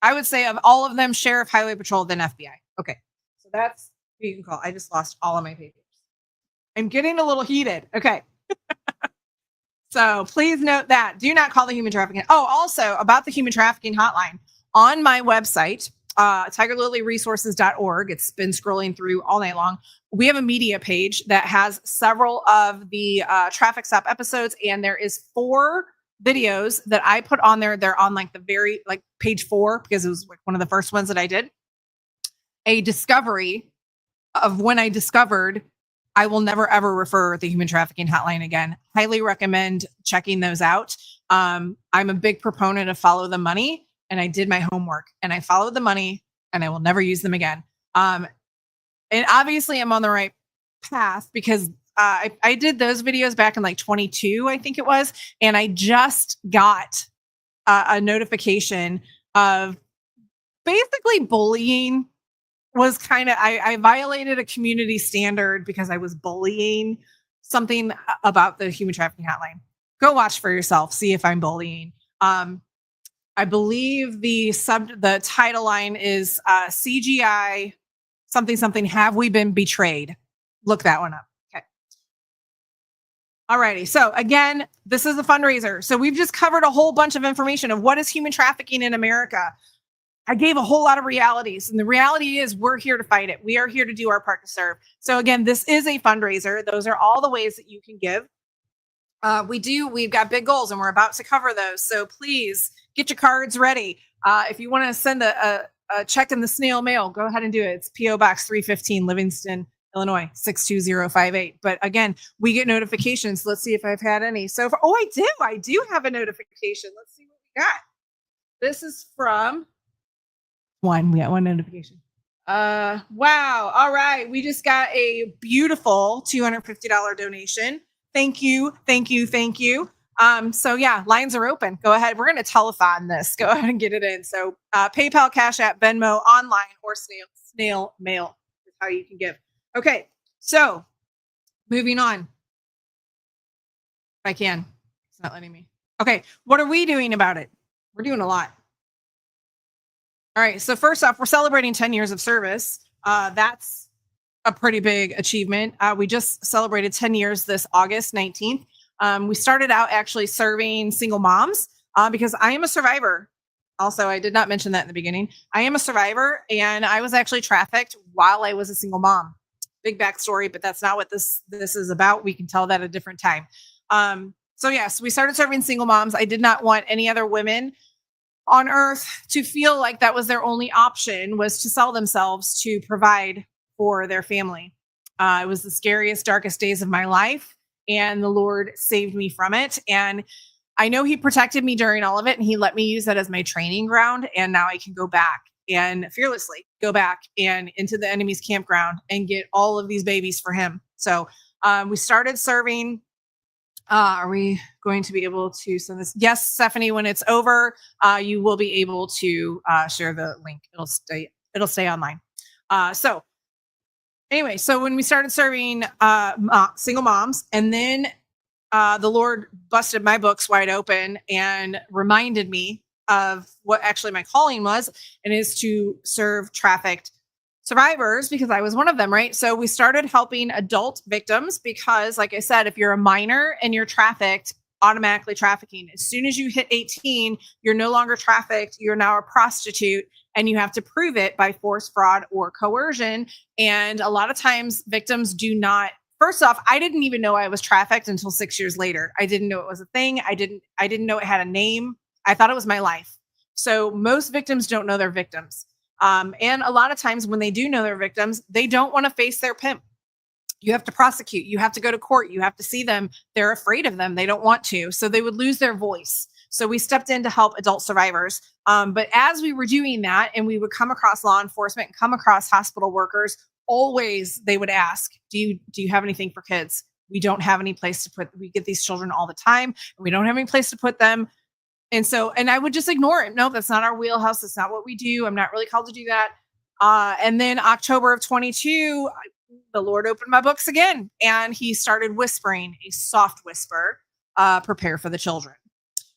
I would say of all of them, Sheriff, Highway Patrol, then FBI. Okay. So that's who you can call. I just lost all of my papers. I'm getting a little heated. Okay. So please note that. Do not call the human trafficking. Oh, also about the human trafficking hotline on my website, TigerLilyResources.org. It's been scrolling through all night long. We have a media page that has several of the traffic stop episodes, and there is 4 videos that I put on there. They're on like the very like page 4 because it was like one of the first ones that I did. A discovery of when I discovered I will never ever refer the human trafficking hotline again. Highly recommend checking those out. I'm a big proponent of follow the money, and I did my homework and I followed the money, and I will never use them again. And obviously I'm on the right path because I did those videos back in like 22, I think it was. And I just got a notification of basically bullying was kind of, I violated a community standard because I was bullying something about the human trafficking hotline. Go watch for yourself. See if I'm bullying. I believe the title line is CGI something, have we been betrayed? Look that one up. Okay. Alrighty. So again, this is a fundraiser. So we've just covered a whole bunch of information of what is human trafficking in America. I gave a whole lot of realities, and the reality is we're here to fight it. We are here to do our part to serve. So again, this is a fundraiser. Those are all the ways that you can give. We've got big goals, and we're about to cover those. So please get your cards ready. If you want to send a check in the snail mail, go ahead and do it. It's P.O. Box 315, Livingston, Illinois, 62058. But again, we get notifications. Let's see if I've had any so far. Oh, I do have a notification. Let's see what we got. This is from we got one notification. Wow. All right. We just got a beautiful $250 donation. Thank you. So yeah, lines are open. Go ahead. We're going to telethon this. Go ahead and get it in. So PayPal, Cash App, Venmo, online, or snail mail is how you can give. Okay. So moving on. If I can. It's not letting me. Okay. What are we doing about it? We're doing a lot. All right. So first off, we're celebrating 10 years of service. That's a pretty big achievement. We just celebrated 10 years this August 19th. We started out actually serving single moms because I am a survivor. Also, I did not mention that in the beginning. I am a survivor, and I was actually trafficked while I was a single mom. Big backstory, but that's not what this is about. We can tell that at a different time. So yes, we started serving single moms. I did not want any other women on earth to feel like that was their only option, was to sell themselves to provide for their family. It was the scariest, darkest days of my life, and the Lord saved me from it. And I know he protected me during all of it, and he let me use that as my training ground. And now I can go back and fearlessly go back and into the enemy's campground and get all of these babies for him. So we started serving. Are we going to be able to send this? Yes, Stephanie, when it's over, you will be able to share the link. It'll stay online. So anyway, so when we started serving single moms, and then the Lord busted my books wide open and reminded me of what actually my calling was, and is to serve trafficked survivors, because I was one of them, right? So we started helping adult victims because, like I said, if you're a minor and you're trafficked, automatically trafficking. As soon as you hit 18, you're no longer trafficked. You're now a prostitute, and you have to prove it by force, fraud, or coercion. And a lot of times victims do not. First off, I didn't even know I was trafficked until 6 years later. I didn't know it was a thing. I didn't know it had a name. I thought it was my life. So most victims don't know they're victims. And a lot of times when they do know they're victims, they don't want to face their pimp. You have to prosecute. You have to go to court. You have to see them. They're afraid of them. They don't want to. So they would lose their voice. So we stepped in to help adult survivors. But as we were doing that, and we would come across law enforcement, come across hospital workers, always they would ask, do you have anything for kids? We don't have any place to put, we get these children all the time, and we don't have any place to put them. And I would just ignore it. No, that's not our wheelhouse. That's not what we do. I'm not really called to do that. And then October of 22, the Lord opened my books again, and he started whispering a soft whisper, prepare for the children.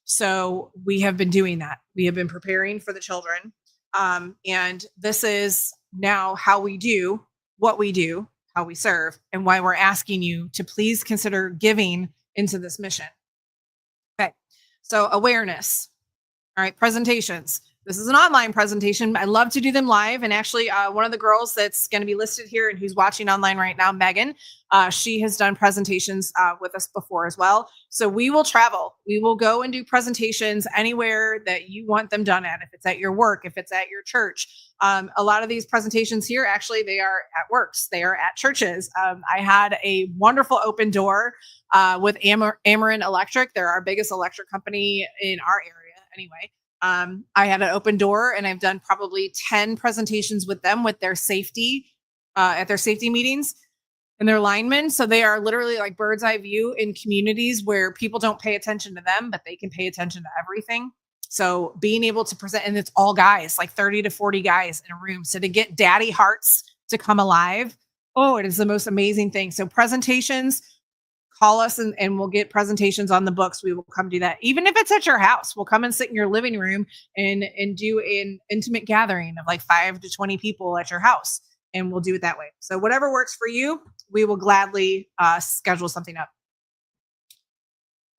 So we have been doing that. We have been preparing for the children. And this is now how we do what we do, how we serve, and why we're asking you to please consider giving into this mission. Okay. So awareness. All right. Presentations. This is an online presentation. I love to do them live. And actually, one of the girls that's going to be listed here and who's watching online right now, Megan, she has done presentations with us before as well. So we will travel. We will go and do presentations anywhere that you want them done at. If it's at your work, if it's at your church. A lot of these presentations here, actually, they are at works. They are at churches. I had a wonderful open door with Ameren Electric. They're our biggest electric company in our area anyway. I had an open door, and I've done probably 10 presentations with them with their safety, at their safety meetings and their linemen. So they are literally like bird's eye view in communities where people don't pay attention to them, but they can pay attention to everything. So being able to present, and it's all guys, like 30 to 40 guys in a room. So to get daddy hearts to come alive, oh, it is the most amazing thing. So presentations, call us and we'll get presentations on the books. We will come do that. Even if it's at your house, we'll come and sit in your living room and do an intimate gathering of like 5 to 20 people at your house. And we'll do it that way. So whatever works for you, we will gladly schedule something up.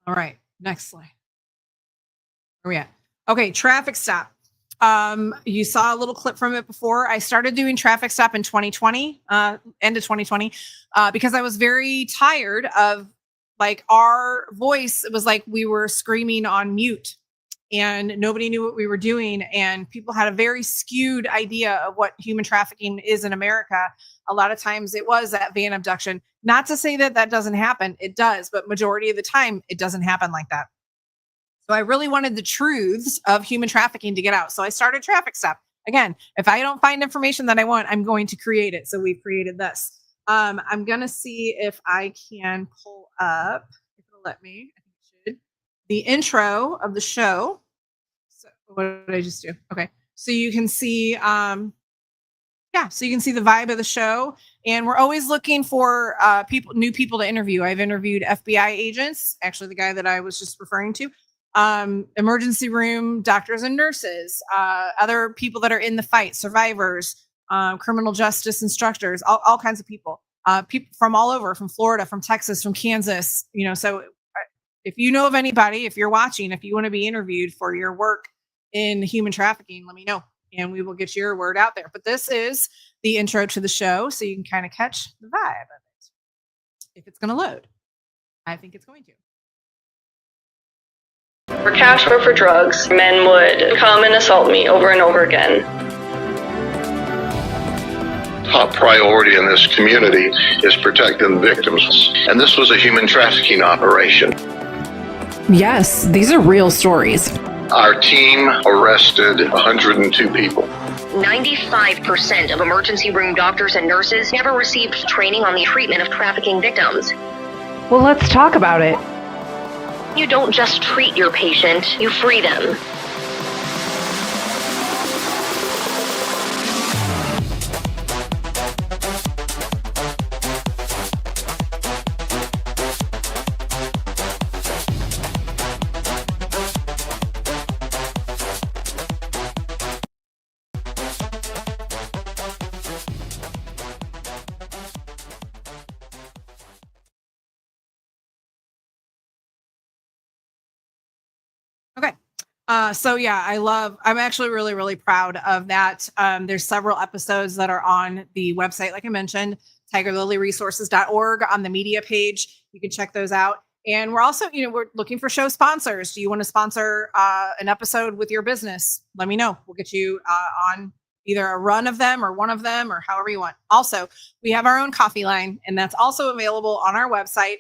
All right, next slide. Where are we at? Okay, traffic stop. You saw a little clip from it before. I started doing traffic stop in 2020, end of 2020, because I was very tired of like our voice. It was like we were screaming on mute and nobody knew what we were doing. And people had a very skewed idea of what human trafficking is in America. A lot of times it was that van abduction. Not to say that that doesn't happen. It does, but majority of the time it doesn't happen like that. So I really wanted the truths of human trafficking to get out. So I started Traffic Stop. Again, if I don't find information that I want, I'm going to create it. So we've created this. I'm going to see if I can pull up, if it'll let me, I think it should, the intro of the show. So what did I just do? Okay. So you can see, so you can see the vibe of the show. And we're always looking for new people to interview. I've interviewed FBI agents, actually the guy that I was just referring to. Emergency room doctors and nurses, other people that are in the fight, survivors, criminal justice instructors, all kinds of people, people from all over, from Florida, from Texas, from Kansas, so if you know of anybody, if you're watching, if you want to be interviewed for your work in human trafficking, let me know and we will get your word out there. But this is the intro to the show, so you can kind of catch the vibe of it. If it's going to load, I think it's going to. For cash or for drugs, men would come and assault me over and over again. Top priority in this community is protecting victims. And this was a human trafficking operation. Yes, these are real stories. Our team arrested 102 people. 95% of emergency room doctors and nurses never received training on the treatment of trafficking victims. Well, let's talk about it. You don't just treat your patient, you free them. I'm actually really, really proud of that. There's several episodes that are on the website, like I mentioned, TigerLilyResources.org on the media page. You can check those out. And we're also, we're looking for show sponsors. Do you want to sponsor an episode with your business? Let me know. We'll get you on either a run of them or one of them or however you want. Also, we have our own coffee line, and that's also available on our website.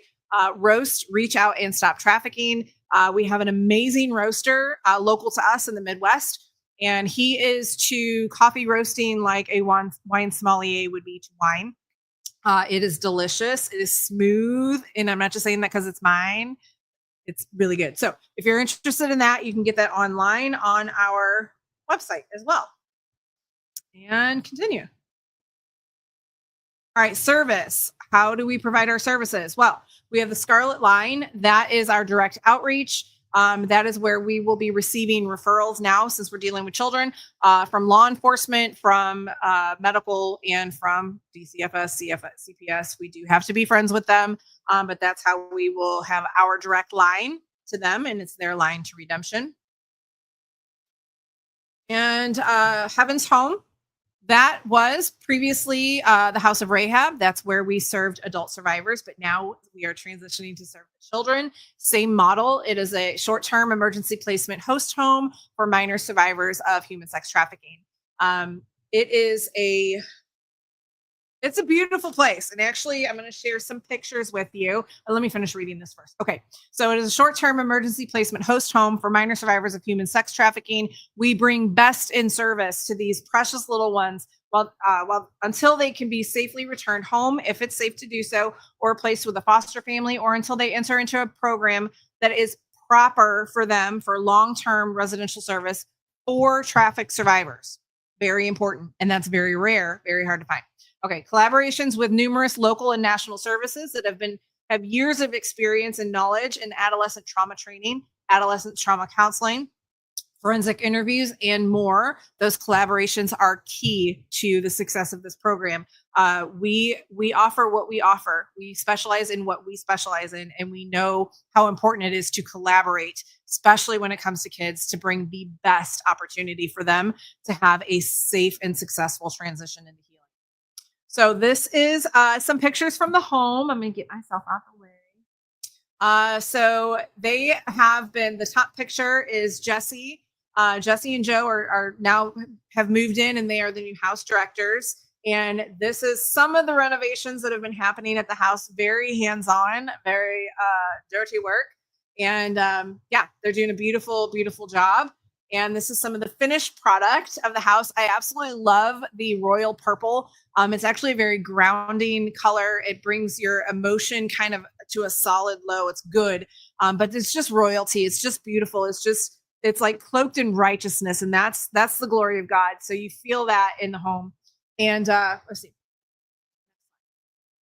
Roast, Reach Out, and Stop Trafficking. We have an amazing roaster local to us in the Midwest, and he is to coffee roasting like a wine sommelier would be to wine. It is delicious. It is smooth, and I'm not just saying that because it's mine. It's really good. So if you're interested in that, you can get that online on our website as well. And continue. All right, service. How do we provide our services? Well, we have the Scarlet Line. That is our direct outreach. That is where we will be receiving referrals now, since we're dealing with children, from law enforcement, from medical, and from DCFS, CPS. We do have to be friends with them, but that's how we will have our direct line to them, and it's their line to redemption. And Heaven's Home. That was previously the House of Rahab. That's where we served adult survivors, but now we are transitioning to serve children. Same model. It is a short-term emergency placement host home for minor survivors of human sex trafficking. It's a beautiful place. And actually, I'm going to share some pictures with you. Let me finish reading this first. Okay. So it is a short-term emergency placement host home for minor survivors of human sex trafficking. We bring best in service to these precious little ones until they can be safely returned home, if it's safe to do so, or placed with a foster family, or until they enter into a program that is proper for them for long-term residential service for trafficked survivors. Very important. And that's very rare, very hard to find. Okay, collaborations with numerous local and national services that have years of experience and knowledge in adolescent trauma training, adolescent trauma counseling, forensic interviews, and more. Those collaborations are key to the success of this program. We offer what we offer. We specialize in what we specialize in, and we know how important it is to collaborate, especially when it comes to kids, to bring the best opportunity for them to have a safe and successful transition into healing. So this is some pictures from the home. I'm going to get myself out the way. So they have been, the top picture is Jesse. Jesse and Joe are now have moved in, and they are the new house directors. And this is some of the renovations that have been happening at the house. Very hands-on, very dirty work. And yeah, they're doing a beautiful, beautiful job. And this is some of the finished product of the house. I absolutely love the royal purple. It's actually a very grounding color. It brings your emotion kind of to a solid low. It's good, but it's just royalty. It's just beautiful. It's like cloaked in righteousness, and that's the glory of God. So you feel that in the home. And let's see.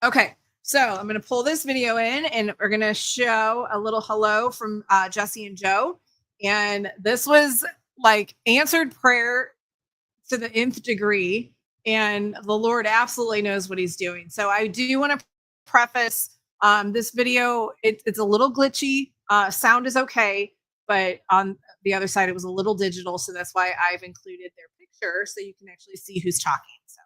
Okay, so I'm going to pull this video in, and we're going to show a little hello from Jesse and Joe. And this was like answered prayer to the nth degree. And the Lord absolutely knows what he's doing. So I do want to preface this video. It's a little glitchy. Sound is okay. But on the other side, it was a little digital. So that's why I've included their picture so you can actually see who's talking. So.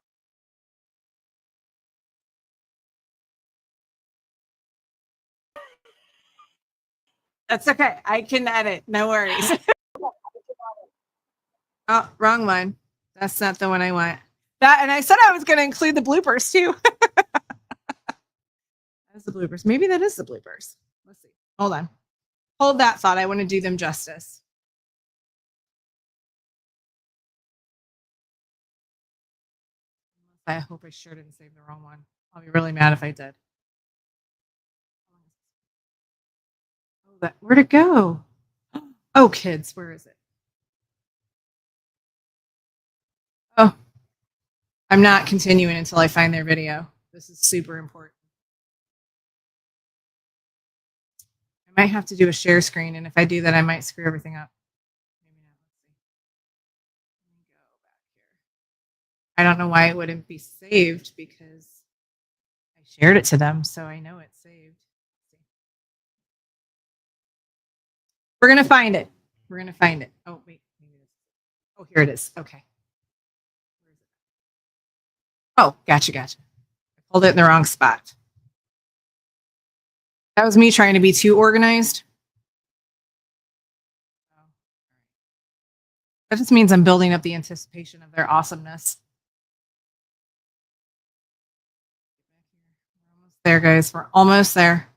That's okay. I can edit. No worries. Oh, wrong one. That's not the one I want. That, and I said I was going to include the bloopers too. That's the bloopers. Maybe that is the bloopers. Let's see. Hold on. Hold that thought. I want to do them justice. I hope I sure didn't save the wrong one. I'll be really mad if I did. Oh, where'd it go? Oh, kids, where is it? Oh, I'm not continuing until I find their video. This is super important. I might have to do a share screen, and if I do that, I might screw everything up. Maybe not. Let's see. Let me go back here. I don't know why it wouldn't be saved, because I shared it to them, so I know it's saved. We're going to find it. We're going to find it. Oh, wait. Oh, here it is. Okay. Oh, gotcha. I pulled it in the wrong spot. That was me trying to be too organized. That just means I'm building up the anticipation of their awesomeness. There, guys. We're almost there.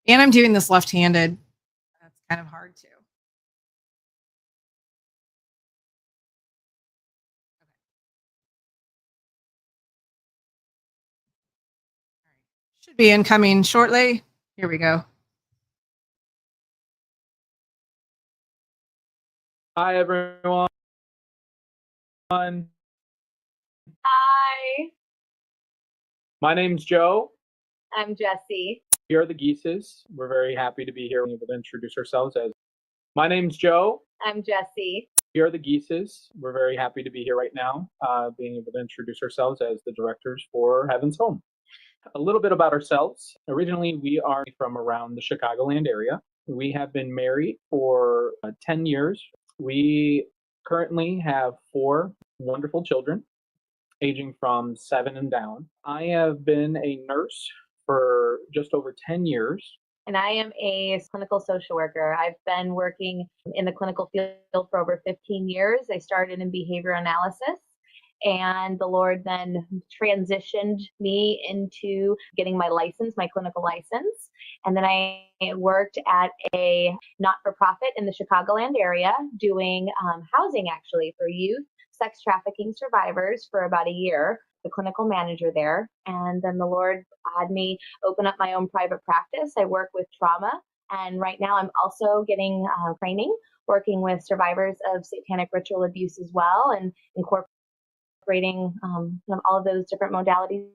And I'm doing this left-handed. That's kind of hard too. Should be incoming shortly. Here we go. Hi, everyone. Hi. My name's Joe. I'm Jesse. Here are the Geeses. We're very happy to be here. We'll introduce ourselves as. My name's Joe. I'm Jesse. Here are the Geeses. We're very happy to be here right now, being able to introduce ourselves as the directors for Heaven's Home. A little bit about ourselves. Originally, we are from around the Chicagoland area. We have been married for 10 years. We currently have 4 wonderful children, aging from 7 and down. I have been a nurse for just over 10 years. And I am a clinical social worker. I've been working in the clinical field for over 15 years. I started in behavior analysis, and the Lord then transitioned me into getting my license, my clinical license. And then I worked at a not-for-profit in the Chicagoland area doing housing, actually, for youth sex trafficking survivors for about a year, the clinical manager there. And then the Lord had me open up my own private practice. I work with trauma. And right now I'm also getting training, working with survivors of satanic ritual abuse as well, and incorporating all of those different modalities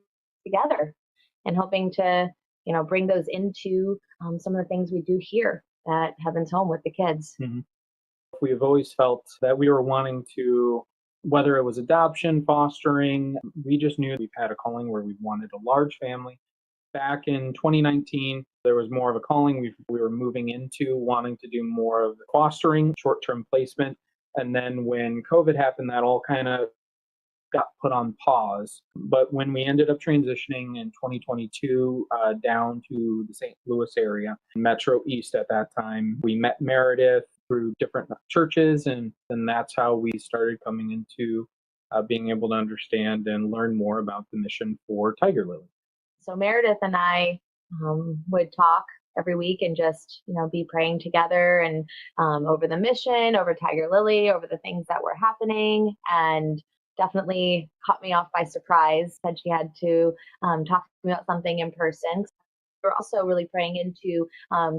together and hoping to, bring those into some of the things we do here at Heaven's Home with the kids. Mm-hmm. We've always felt that we were wanting to, whether it was adoption, fostering, we just knew we've had a calling where we wanted a large family. Back in 2019, there was more of a calling we were moving into, wanting to do more of the fostering, short-term placement. And then when COVID happened, that all kind of got put on pause. But when we ended up transitioning in 2022 down to the St. Louis area, Metro East at that time, we met Meredith through different churches, and that's how we started coming into being able to understand and learn more about the mission for Tiger Lily. So Meredith and I would talk every week and just, be praying together and over the mission, over Tiger Lily, over the things that were happening, and definitely caught me off by surprise. Said she had to talk to me about something in person. We're also really praying into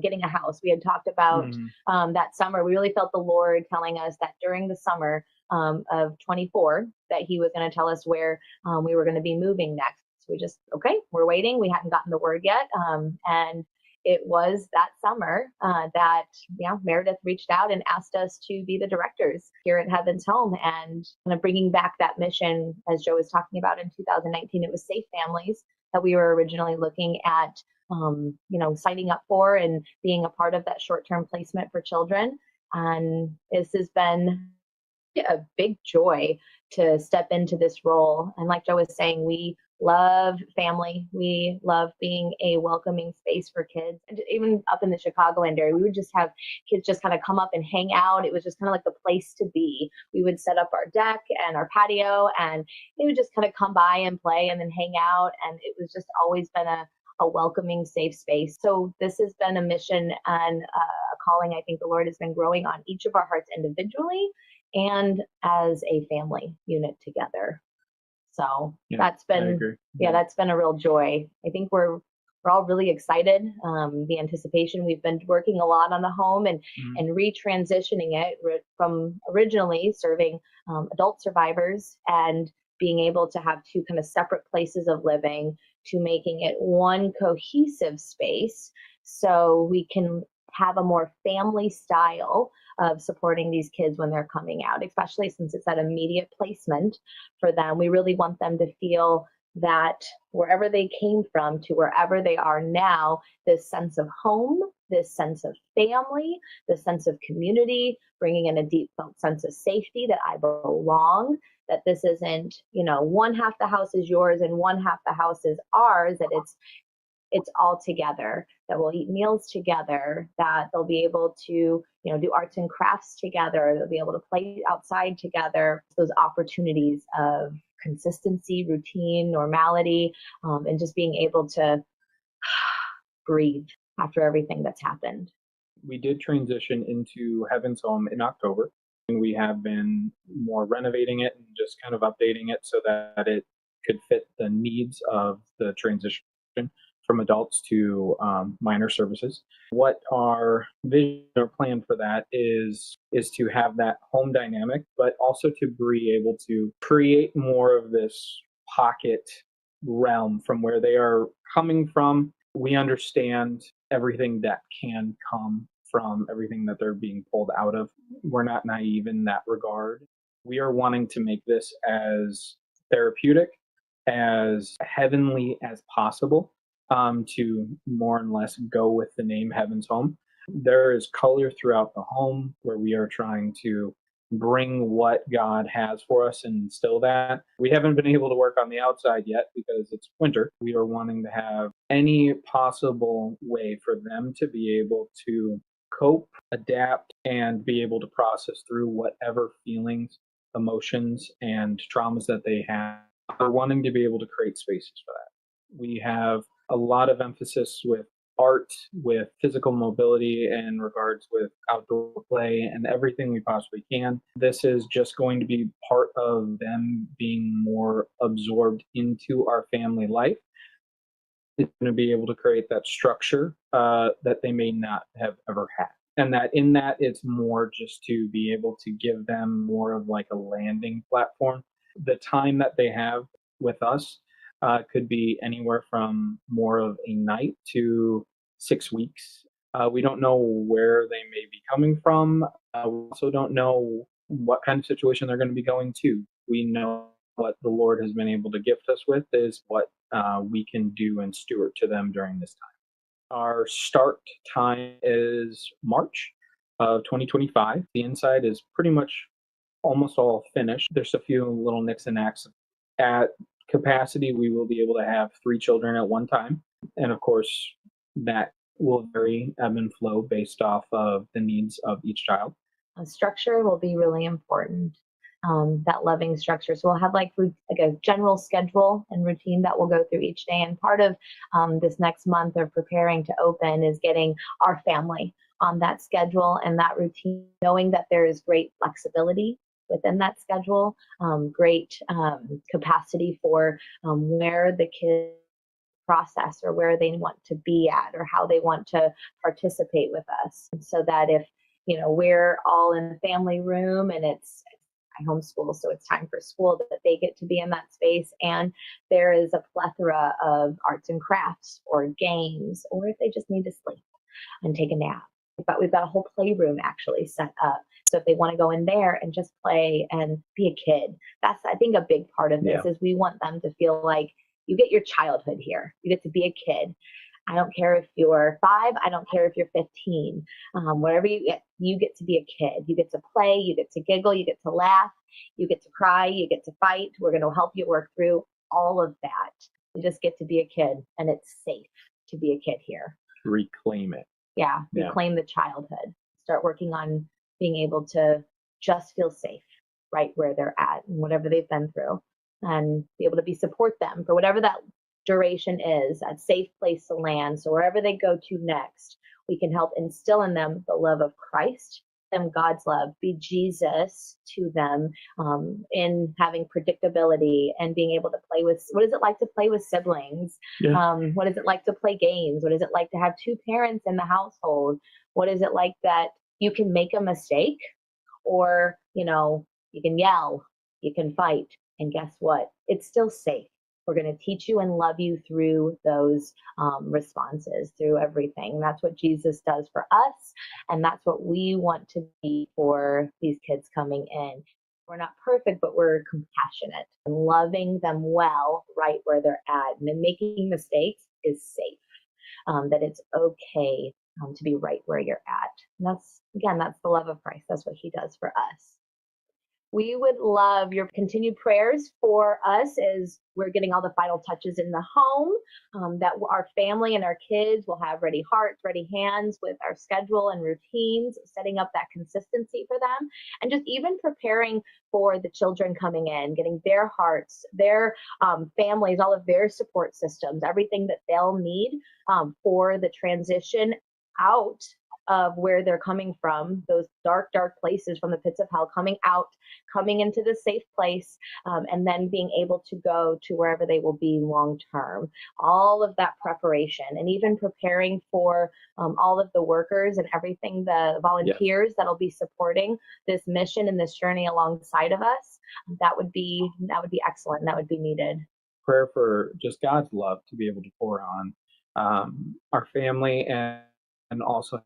getting a house. We had talked about that summer. We really felt the Lord telling us that during the summer of 24, that he was going to tell us where we were going to be moving next. So we just, okay, we're waiting. We hadn't gotten the word yet. And it was that summer that Meredith reached out and asked us to be the directors here at Heaven's Home, and kind of bringing back that mission, as Joe was talking about in 2019. It was Safe Families that we were originally looking at, signing up for and being a part of that short-term placement for children. And this has been a big joy to step into this role. And like Joe was saying, we love family. We love being a welcoming space for kids. And even up in the Chicagoland area, we would just have kids just kind of come up and hang out. It was just kind of like the place to be. We would set up our deck and our patio, and they would just kind of come by and play and then hang out. And it was just always been a welcoming, safe space. So this has been a mission and a calling I think the Lord has been growing on each of our hearts individually and as a family unit together. So that's been, that's been a real joy. I think we're all really excited. The anticipation, we've been working a lot on the home and retransitioning it from originally serving adult survivors and being able to have 2 kind of separate places of living to making it one cohesive space so we can have a more family style of supporting these kids when they're coming out, especially since it's that immediate placement for them. We really want them to feel that wherever they came from to wherever they are now, this sense of home, this sense of family, this sense of community, bringing in a deep felt sense of safety, that I belong, that this isn't, one half the house is yours and one half the house is ours, that it's it's all together, that we'll eat meals together, that they'll be able to, do arts and crafts together, they'll be able to play outside together. Those opportunities of consistency, routine, normality, and just being able to breathe after everything that's happened. We did transition into Heaven's Home in October, and we have been more renovating it and just kind of updating it so that it could fit the needs of the transition from adults to minor services. What our vision or plan for that is to have that home dynamic, but also to be able to create more of this pocket realm from where they are coming from. We understand everything that can come from everything that they're being pulled out of. We're not naive in that regard. We are wanting to make this as therapeutic, as heavenly as possible, to more and less go with the name Heaven's Home. There is color throughout the home where we are trying to bring what God has for us and instill that. We haven't been able to work on the outside yet because it's winter. We are wanting to have any possible way for them to be able to cope, adapt, and be able to process through whatever feelings, emotions, and traumas that they have. We're wanting to be able to create spaces for that. We have a lot of emphasis with art, with physical mobility, in regards with outdoor play and everything we possibly can. This is just going to be part of them being more absorbed into our family life. It's going to be able to create that structure that they may not have ever had. And that in that, it's more just to be able to give them more of like a landing platform. The time that they have with us could be anywhere from more of a night to 6 weeks. We don't know where they may be coming from. We also don't know what kind of situation they're going to be going to. We know what the Lord has been able to gift us with is what we can do and steward to them during this time. Our start time is March of 2025. The inside is pretty much almost all finished. There's a few little nicks and knacks. At capacity, we will be able to have 3 children at one time. And of course, that will vary, ebb and flow based off of the needs of each child. Structure will be really important. That loving structure. So we'll have like a general schedule and routine that we'll go through each day. And part of this next month of preparing to open is getting our family on that schedule and that routine, knowing that there is great flexibility within that schedule, great capacity for where the kids process or where they want to be at or how they want to participate with us. So that if, we're all in the family room and I homeschool, so it's time for school, that they get to be in that space. And there is a plethora of arts and crafts or games, or if they just need to sleep and take a nap. We've got a whole playroom actually set up. So if they want to go in there and just play and be a kid, that's, I think, a big part of this is we want them to feel like you get your childhood here. You get to be a kid. I don't care if you're 5. I don't care if you're 15. Whatever you get to be a kid. You get to play. You get to giggle. You get to laugh. You get to cry. You get to fight. We're going to help you work through all of that. You just get to be a kid, and it's safe to be a kid here. Reclaim it. Yeah, reclaim the childhood. Start working on being able to just feel safe right where they're at and whatever they've been through, and be able to support them for whatever that duration is, a safe place to land. So wherever they go to next, we can help instill in them the love of Christ, them God's love, be Jesus to them, in having predictability and being able to play with, what is it like to play with siblings? What is it like to play games? What is it like to have 2 parents in the household? What is it like that you can make a mistake, or, you can yell, you can fight, and guess what? It's still safe. We're going to teach you and love you through those responses, through everything. That's what Jesus does for us, and that's what we want to be for these kids coming in. We're not perfect, but we're compassionate and loving them well right where they're at. And then making mistakes is safe, that it's okay to be right where you're at. And that's the love of Christ. That's what he does for us. We would love your continued prayers for us as we're getting all the final touches in the home, that our family and our kids will have ready hearts, ready hands with our schedule and routines, setting up that consistency for them, and just even preparing for the children coming in, getting their hearts, their families, all of their support systems, everything that they'll need for the transition out of where they're coming from, those dark, dark places from the pits of hell, coming out, coming into the safe place, and then being able to go to wherever they will be long term. All of that preparation, and even preparing for all of the workers and everything, the volunteers that'll be supporting this mission and this journey alongside of us. That would be excellent. That would be needed. Prayer for just God's love to be able to pour on our family and also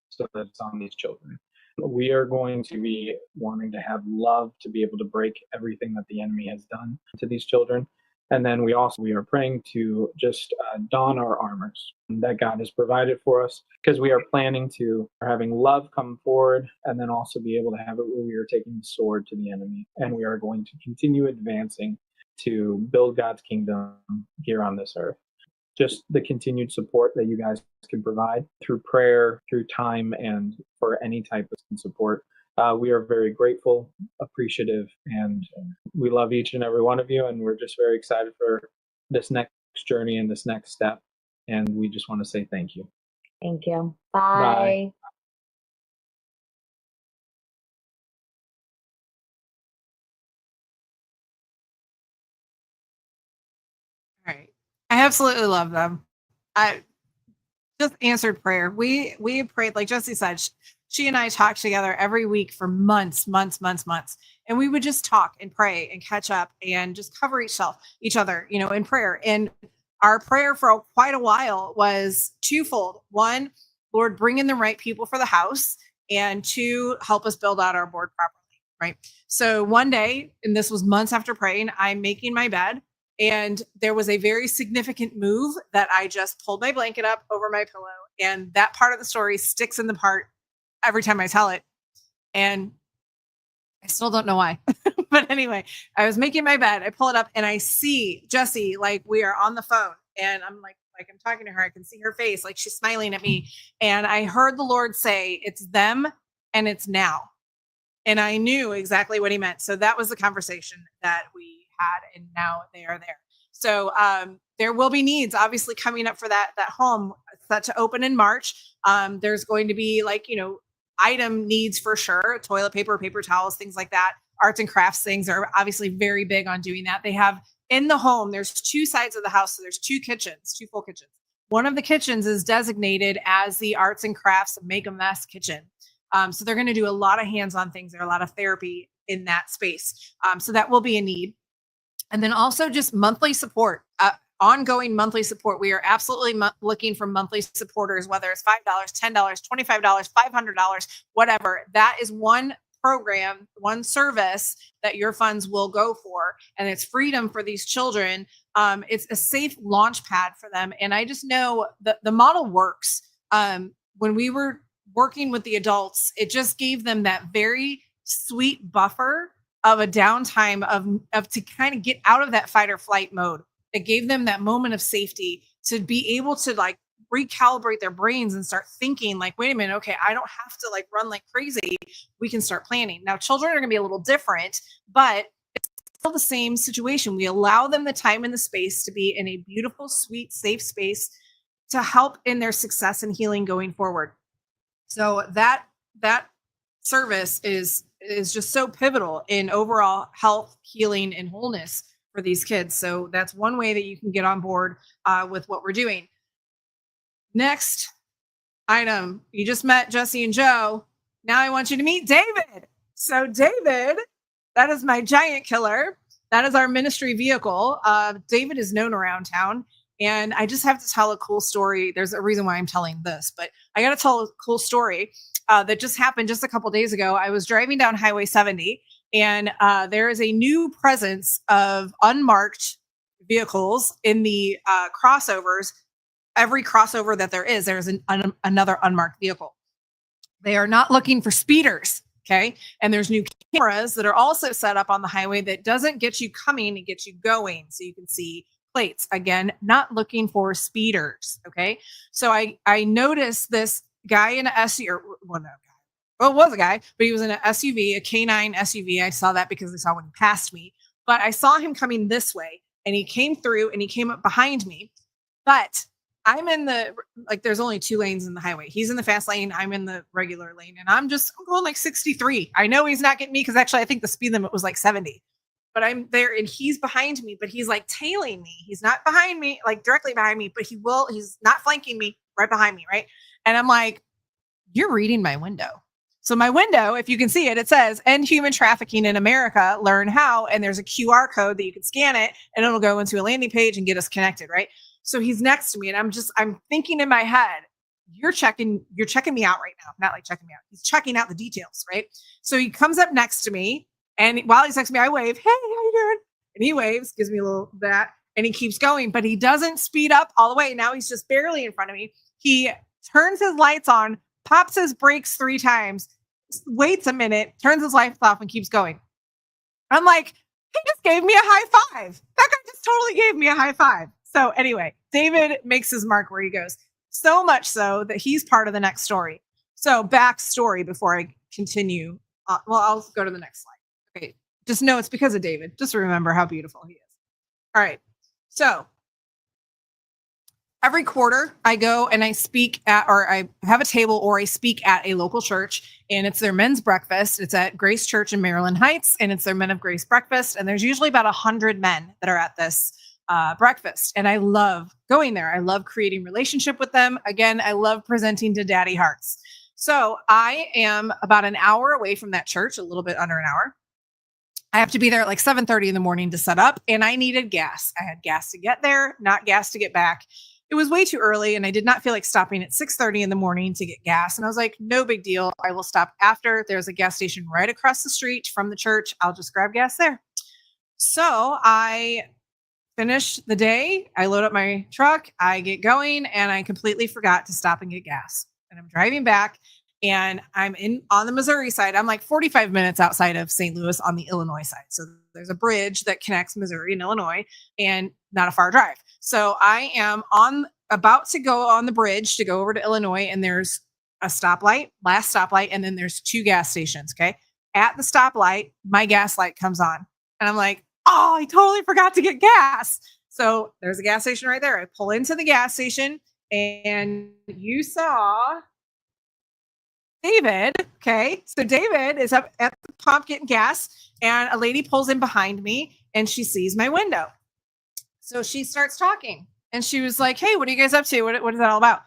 so that it's on these children. We are going to be wanting to have love to be able to break everything that the enemy has done to these children. And then we are praying to just don our armors that God has provided for us, because we are planning to having love come forward, and then also be able to have it where we are taking the sword to the enemy, and we are going to continue advancing to build God's kingdom here on this earth. Just the continued support that you guys can provide through prayer, through time, and for any type of support. We are very grateful, appreciative, and we love each and every one of you. And we're just very excited for this next journey and this next step. And we just want to say thank you. Thank you. Bye. All right. I absolutely love them. I just answered prayer. We prayed, like Jesse said, she and I talked together every week for months. And we would just talk and pray and catch up and just cover each other, in prayer. And our prayer for quite a while was twofold. One, Lord, bring in the right people for the house. And two, help us build out our board properly. Right. So one day, and this was months after praying, I'm making my bed. And there was a very significant move that I just pulled my blanket up over my pillow. And that part of the story sticks in the part every time I tell it. And I still don't know why. But anyway, I was making my bed. I pull it up and I see Jessie, like we are on the phone. And I'm like I'm talking to her. I can see her face, like she's smiling at me. And I heard the Lord say, it's them and it's now. And I knew exactly what he meant. So that was the conversation that we had, and now they are there. So there will be needs obviously coming up for that home set to open in March. There's going to be item needs for sure, toilet paper, paper towels, things like that. Arts and crafts things are obviously very big on doing that. They have in the home, there's two sides of the house. So there's two full kitchens. One of the kitchens is designated as the arts and crafts make a mess kitchen. So they're going to do a lot of hands-on things. There are a lot of therapy in that space. So that will be a need. And then also just monthly support, ongoing monthly support. We are absolutely looking for monthly supporters, whether it's $5, $10, $25, $500, whatever. That is one program, one service that your funds will go for. And it's freedom for these children. It's a safe launch pad for them. And I just know that the model works. When we were working with the adults, it just gave them that very sweet buffer of a downtime of to kind of get out of that fight or flight mode. It gave them that moment of safety to be able to recalibrate their brains and start thinking wait a minute, okay, I don't have to run like crazy. We can start planning. Now, children are going to be a little different, but it's still the same situation. We allow them the time and the space to be in a beautiful, sweet, safe space to help in their success and healing going forward. So that service is just so pivotal in overall health, healing, and wholeness for these kids. So that's one way that you can get on board with what we're doing. Next item, you just met Jesse and Joe. Now I want you to meet David. So David, that is my giant killer. That is our ministry vehicle. David is known around town. And I just have to tell a cool story. There's a reason why I'm telling this, but I got to tell a cool story that just happened just a couple days ago. I was driving down Highway 70, and there is a new presence of unmarked vehicles in the crossovers. Every crossover that there's another unmarked vehicle. They are not looking for speeders. Okay. And there's new cameras that are also set up on the highway that doesn't get you coming, it gets you going. So you can see plates. Again, not looking for speeders. Okay. So I noticed this guy in an SUV, or well, no, well, it was a guy, but he was in an SUV, a K9 SUV. I saw that because I saw when he passed me, but I saw him coming this way and he came through and he came up behind me. But I'm in the, like, there's only 2 lanes in the highway. He's in the fast lane. I'm in the regular lane and I'm going like 63. I know he's not getting me because actually I think the speed limit was like 70, but I'm there and he's behind me, but he's like tailing me. He's not behind me, like directly behind me, but he's not flanking me right behind me. Right. And I'm like, you're reading my window. So my window, if you can see it, it says end human trafficking in America, learn how. And there's a QR code that you can scan it and it'll go into a landing page and get us connected. Right. So he's next to me and I'm thinking in my head, you're checking me out right now. Not like checking me out. He's checking out the details. Right. So he comes up next to me and while he's next to me, I wave, hey, how you doing? And he waves, gives me a little that, and he keeps going, but he doesn't speed up all the way. Now he's just barely in front of me. He turns his lights on, pops his brakes 3 times, waits a minute, turns his lights off and keeps going. I'm like, he just gave me a high five. That guy just totally gave me a high five. So anyway, David makes his mark where he goes. So much so that he's part of the next story. So backstory before I continue. Well, I'll go to the next slide. Okay. Just know it's because of David. Just remember how beautiful he is. All right. So every quarter I go and I speak at, or I have a table or I speak at a local church and it's their men's breakfast. It's at Grace Church in Maryland Heights and it's their Men of Grace breakfast. And there's usually about 100 men that are at this breakfast. And I love going there. I love creating relationship with them. Again, I love presenting to daddy hearts. So I am about an hour away from that church, a little bit under an hour. I have to be there at like 7:30 in the morning to set up and I needed gas. I had gas to get there, not gas to get back. It was way too early and I did not feel like stopping at 6:30 in the morning to get gas. And I was like, no big deal. I will stop after. There's a gas station right across the street from the church. I'll just grab gas there. So I finish the day. I load up my truck. I get going and I completely forgot to stop and get gas. And I'm driving back and I'm on the Missouri side. I'm like 45 minutes outside of St. Louis on the Illinois side. So there's a bridge that connects Missouri and Illinois and not a far drive. So I am about to go on the bridge to go over to Illinois and there's a stoplight, last stoplight, and then there's 2 gas stations. Okay. At the stoplight, my gas light comes on and I'm like, oh, I totally forgot to get gas. So there's a gas station right there. I pull into the gas station and you saw David. Okay. So David is up at the pump getting gas and a lady pulls in behind me and she sees my window. So she starts talking and she was like, hey, what are you guys up to? What is that all about?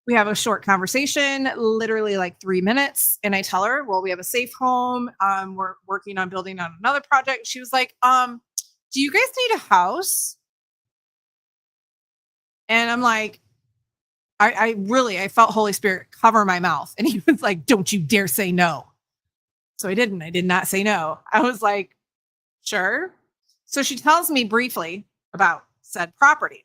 We have a short conversation, literally like 3 minutes. And I tell her, well, we have a safe home. We're working on building on another project. She was like, do you guys need a house? And I'm like, I felt Holy Spirit cover my mouth. And he was like, don't you dare say no. So I did not say no. I was like, sure. So she tells me briefly about said property.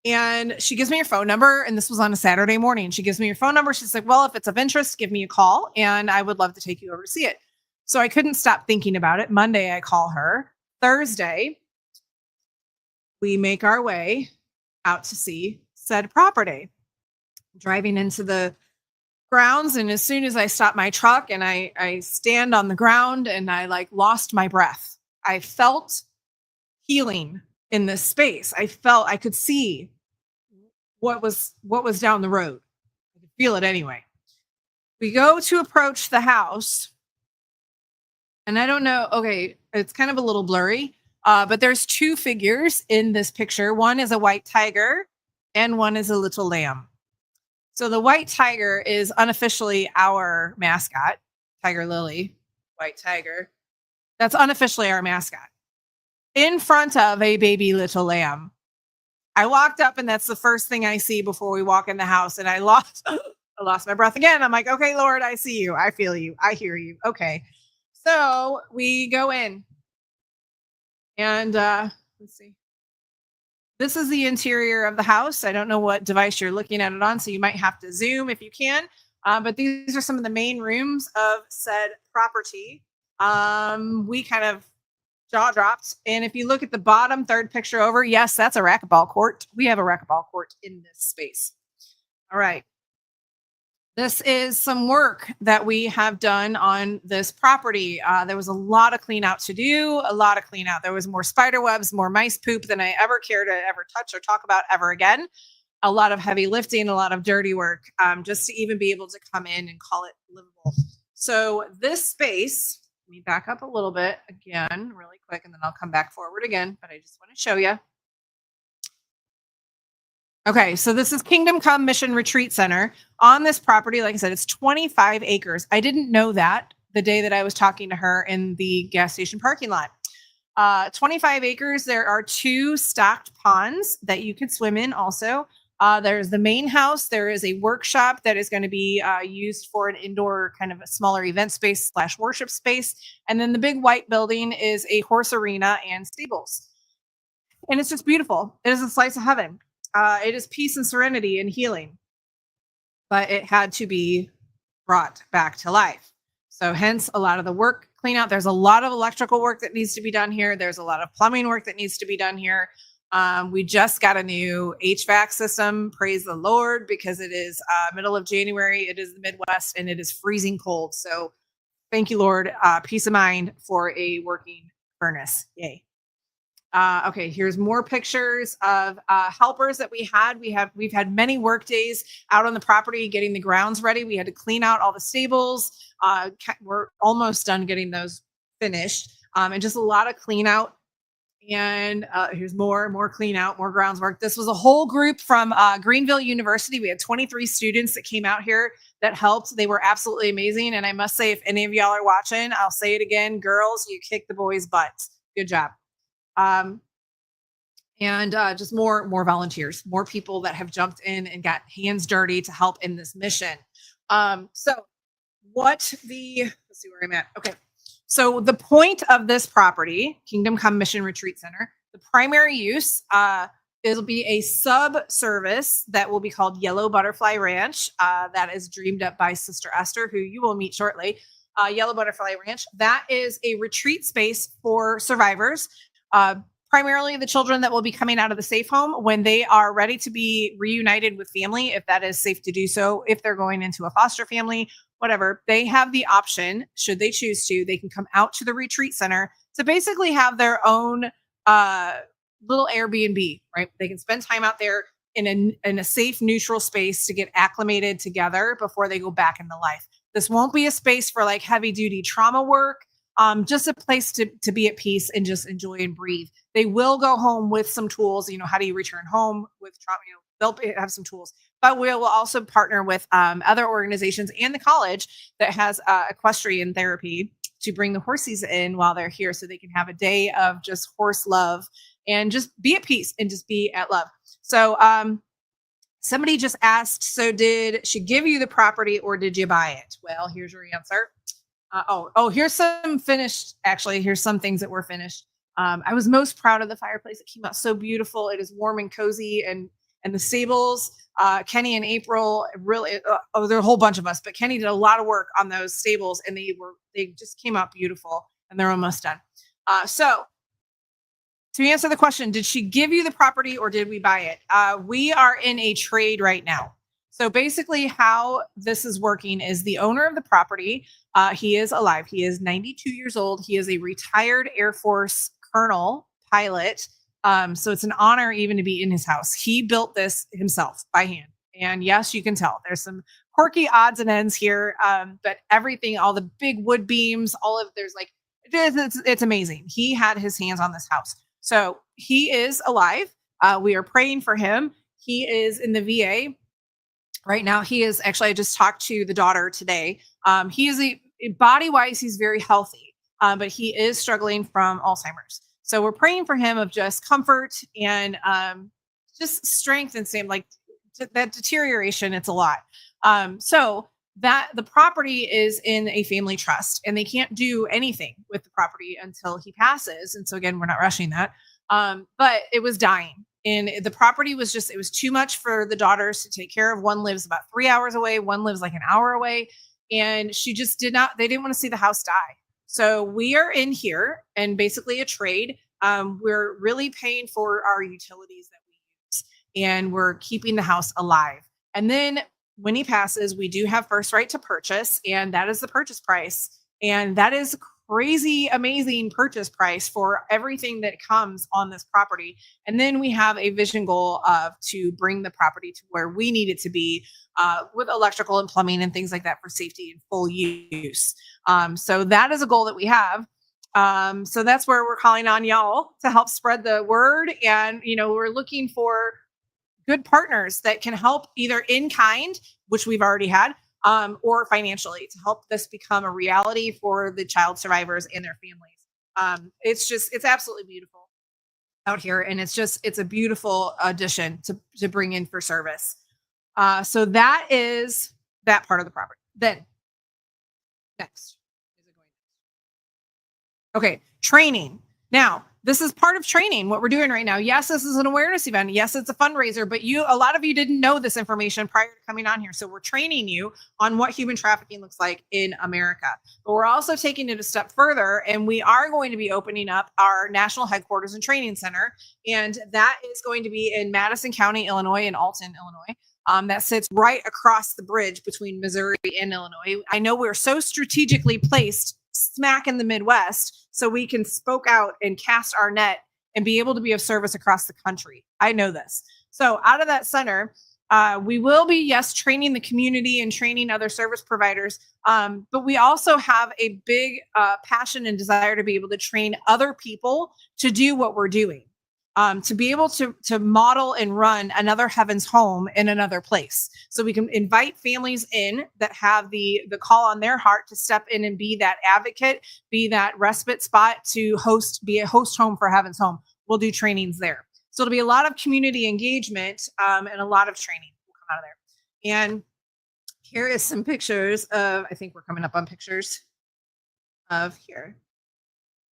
And she gives me her phone number. And this was on a Saturday morning. She gives me her phone number. She's like, well, if it's of interest, give me a call. And I would love to take you over to see it. So I couldn't stop thinking about it. Monday, I call her. Thursday, we make our way out to see said property. Driving into the grounds. And as soon as I stop my truck and I stand on the ground and I like lost my breath, I felt healing in this space. I could see what was down the road. I could feel it anyway. We go to approach the house and I don't know. Okay. It's kind of a little blurry, but there's 2 figures in this picture. One is a white tiger and one is a little lamb. So the white tiger is unofficially our mascot, Tiger Lily, white tiger. That's unofficially our mascot. In front of a baby little lamb. I walked up and that's the first thing I see before we walk in the house. And I lost my breath again. I'm like, okay, Lord, I see you. I feel you. I hear you. Okay. So we go in and let's see. This is the interior of the house. I don't know what device you're looking at it on, so you might have to zoom if you can. But these are some of the main rooms of said property. We kind of jaw dropped. And if you look at the bottom third picture over, yes, that's a racquetball court. We have a racquetball court in this space. All right. This is some work that we have done on this property. There was a lot of clean out to do, a lot of clean out. There was more spider webs, more mice poop than I ever care to ever touch or talk about ever again. A lot of heavy lifting, a lot of dirty work, just to even be able to come in and call it livable. So this space, let me back up a little bit again, really quick, and then I'll come back forward again, but I just want to show you. Okay, so this is Kingdom Come Mission Retreat Center. On this property, like I said, it's 25 acres. I didn't know that the day that I was talking to her in the gas station parking lot. 25 acres. There are 2 stocked ponds that you could swim in also. There's the main house. There is a workshop that is going to be used for an indoor kind of a smaller event space / worship space. And then the big white building is a horse arena and stables. And it's just beautiful. It is a slice of heaven. It is peace and serenity and healing, but it had to be brought back to life. So hence a lot of the work clean out. There's a lot of electrical work that needs to be done here. There's a lot of plumbing work that needs to be done here. We just got a new HVAC system. Praise the Lord, because it is middle of January. It is the Midwest and it is freezing cold. So thank you, Lord. Peace of mind for a working furnace. Yay. Okay, here's more pictures of helpers that we had. We've had many work days out on the property getting the grounds ready. We had to clean out all the stables. We're almost done getting those finished, and just a lot of clean out. And here's more clean out, more grounds work. This was a whole group from Greenville University. We had 23 students that came out here that helped. They were absolutely amazing. And I must say, if any of y'all are watching, I'll say it again, girls, you kicked the boys' butts. Good job. And just more volunteers, more people that have jumped in and got hands dirty to help in this mission. Let's see where I'm at. Okay. So the point of this property, Kingdom Come Mission Retreat Center, the primary use, it'll be a sub-service that will be called Yellow Butterfly Ranch. That is dreamed up by Sister Esther, who you will meet shortly. Yellow Butterfly Ranch. That is a retreat space for survivors. Primarily the children that will be coming out of the safe home when they are ready to be reunited with family, if that is safe to do so, if they're going into a foster family, whatever, they have the option, should they choose to, they can come out to the retreat center to basically have their own little Airbnb, right? They can spend time out there in a safe, neutral space to get acclimated together before they go back into life. This won't be a space for like heavy duty trauma work. Just a place to be at peace and just enjoy and breathe. They will go home with some tools. How do you return home with trauma? They'll have some tools, but we will also partner with other organizations and the college that has equestrian therapy to bring the horses in while they're here so they can have a day of just horse love and just be at peace and just be at love. So somebody just asked, so did she give you the property or did you buy it? Well, here's your answer. Here's some finished. Actually, here's some things that were finished. I was most proud of the fireplace. It came out so beautiful. It is warm and cozy, and the stables. Kenny and April really. There are a whole bunch of us, but Kenny did a lot of work on those stables, and they just came out beautiful, and they're almost done. So to answer the question, did she give you the property or did we buy it? We are in a trade right now. So basically how this is working is the owner of the property, he is alive. He is 92 years old. He is a retired Air Force colonel pilot. So it's an honor even to be in his house. He built this himself by hand. And yes, you can tell there's some quirky odds and ends here. But everything, all the big wood beams, it's amazing. He had his hands on this house. So he is alive. We are praying for him. He is in the VA. Right now, he is actually, I just talked to the daughter today. He is body-wise, he's very healthy, but he is struggling from Alzheimer's. So we're praying for him of just comfort and just strength and same, like that deterioration. It's a lot. So that the property is in a family trust and they can't do anything with the property until he passes. And so again, we're not rushing that. But it was dying. And the property was just, it was too much for the daughters to take care of. One lives about 3 hours away, one lives like an hour away. And she just they didn't want to see the house die. So we are in here and basically a trade. We're really paying for our utilities that we use and we're keeping the house alive. And then when he passes, we do have first right to purchase, and that is the purchase price. And that is crazy, amazing purchase price for everything that comes on this property. And then we have a vision goal of to bring the property to where we need it to be with electrical and plumbing and things like that for safety and full use. So that is a goal that we have. So that's where we're calling on y'all to help spread the word. And, we're looking for good partners that can help either in kind, which we've already had, or financially to help this become a reality for the child survivors and their families. It's absolutely beautiful out here. And it's a beautiful addition to bring in for service. So that is that part of the property. Then next. Okay, training. Now, this is part of training, what we're doing right now. Yes, this is an awareness event. Yes, it's a fundraiser, but a lot of you didn't know this information prior to coming on here. So we're training you on what human trafficking looks like in America. But we're also taking it a step further, and we are going to be opening up our national headquarters and training center. And that is going to be in Madison County, Illinois, and Alton, Illinois. That sits right across the bridge between Missouri and Illinois. I know we're so strategically placed smack in the Midwest, so we can spoke out and cast our net and be able to be of service across the country. I know this. So out of that center, we will be, yes, training the community and training other service providers. But we also have a big passion and desire to be able to train other people to do what we're doing. To be able to model and run another Heaven's Home in another place. So we can invite families in that have the call on their heart to step in and be that advocate, be that respite spot to be a host home for Heaven's Home. We'll do trainings there. So it'll be a lot of community engagement and a lot of training will come out of there. And here is some pictures of, I think we're coming up on pictures of here.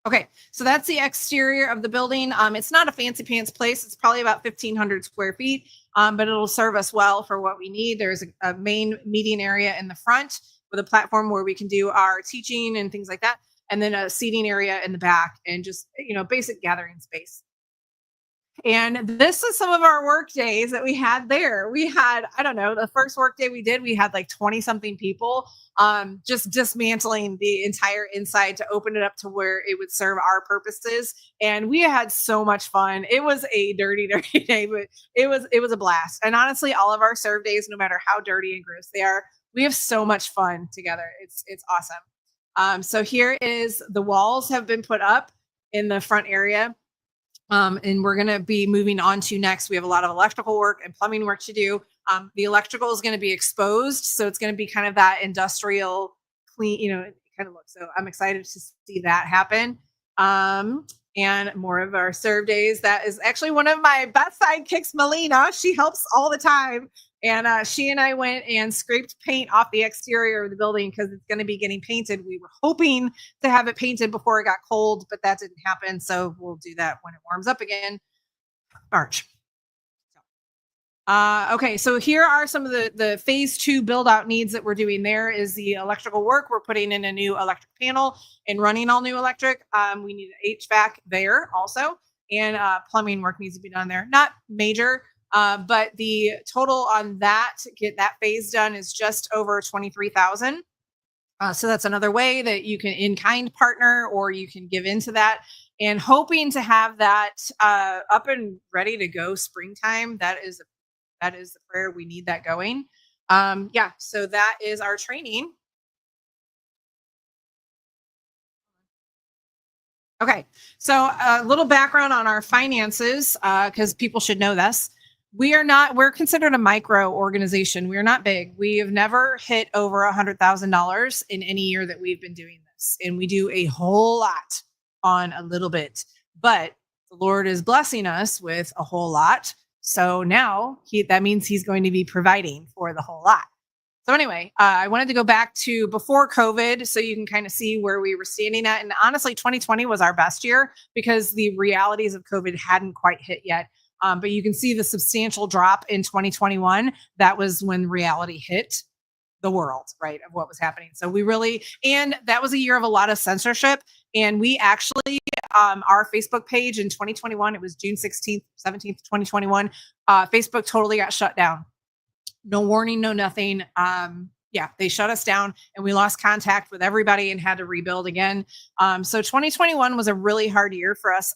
Okay, so that's the exterior of the building. It's not a fancy pants place. It's probably about 1,500 square feet, but it'll serve us well for what we need. There's a main meeting area in the front with a platform where we can do our teaching and things like that, and then a seating area in the back and just, basic gathering space. And this is some of our work days that we had there. We had, I don't know, the first work day we did, we had like 20 something people just dismantling the entire inside to open it up to where it would serve our purposes. And we had so much fun. It was a dirty day, but it was a blast. And honestly, all of our serve days, no matter how dirty and gross they are, we have so much fun together. It's awesome. So here is the walls have been put up in the front area. And we're going to be moving on to next. We have a lot of electrical work and plumbing work to do. The electrical is going to be exposed. So it's going to be kind of that industrial clean, kind of look. So I'm excited to see that happen. And more of our serve days. That is actually one of my best sidekicks, Melina. She helps all the time. And she and I went and scraped paint off the exterior of the building because it's going to be getting painted. We were hoping to have it painted before it got cold, but that didn't happen. So we'll do that when it warms up again. March. Okay, so here are some of the phase 2 build out needs that we're doing. There is the electrical work. We're putting in a new electric panel and running all new electric. We need an HVAC there also. And plumbing work needs to be done there. Not major. But the total on that to get that phase done is just over 23,000. So that's another way that you can in-kind partner or you can give into that, and hoping to have that up and ready to go springtime. That is the prayer. We need that going. So that is our training. Okay, so a little background on our finances, because people should know this. We're considered a micro organization. We are not big. We have never hit over $100,000 in any year that we've been doing this. And we do a whole lot on a little bit, but the Lord is blessing us with a whole lot. So now that means he's going to be providing for the whole lot. So anyway, I wanted to go back to before COVID so you can kind of see where we were standing at. And honestly, 2020 was our best year because the realities of COVID hadn't quite hit yet. But you can see the substantial drop in 2021. That was when reality hit the world, right, of what was happening. So and that was a year of a lot of censorship. And we actually, our Facebook page in 2021, it was June 16th, 17th, 2021, Facebook totally got shut down. No warning, no nothing. They shut us down and we lost contact with everybody and had to rebuild again. So 2021 was a really hard year for us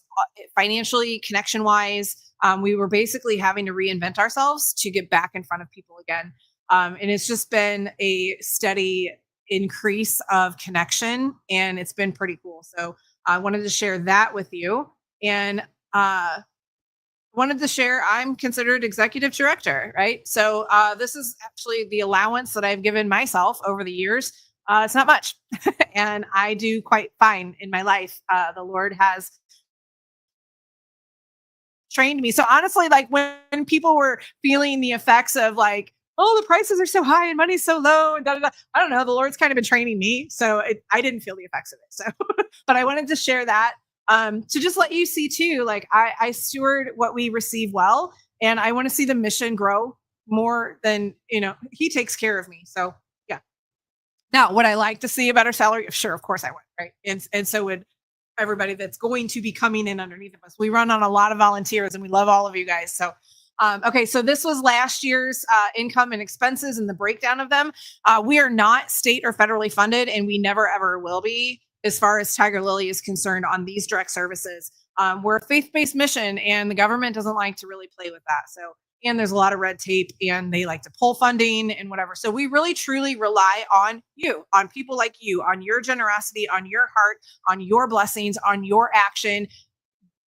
financially, connection wise. We were basically having to reinvent ourselves to get back in front of people again. And it's just been a steady increase of connection and it's been pretty cool. So I wanted to share that with you. And wanted to share, I'm considered executive director, right? So this is actually the allowance that I've given myself over the years. It's not much. And I do quite fine in my life. The Lord has trained me. So honestly, like when people were feeling the effects of like, oh, the prices are so high and money's so low and da da da. I don't know. The Lord's kind of been training me. So I didn't feel the effects of it. So, but I wanted to share that to just let you see too, like I steward what we receive well, and I want to see the mission grow more than, he takes care of me. So yeah. Now, would I like to see a better salary? Sure. Of course I would. Right. And so would everybody that's going to be coming in underneath of us. We run on a lot of volunteers and we love all of you guys. So okay, so this was last year's income and expenses and the breakdown of them. We are not state or federally funded, and we never ever will be as far as Tiger Lily is concerned on these direct services. We're a faith-based mission, and the government doesn't like to really play with that. So, and there's a lot of red tape, and they like to pull funding and whatever. So we really, truly rely on you, on people like you, on your generosity, on your heart, on your blessings, on your action.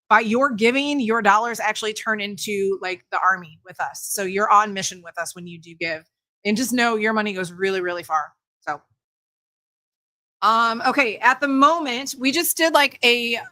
By your giving, your dollars actually turn into like the army with us. So you're on mission with us when you do give, and just know your money goes really, really far. So, okay. At the moment, we just did I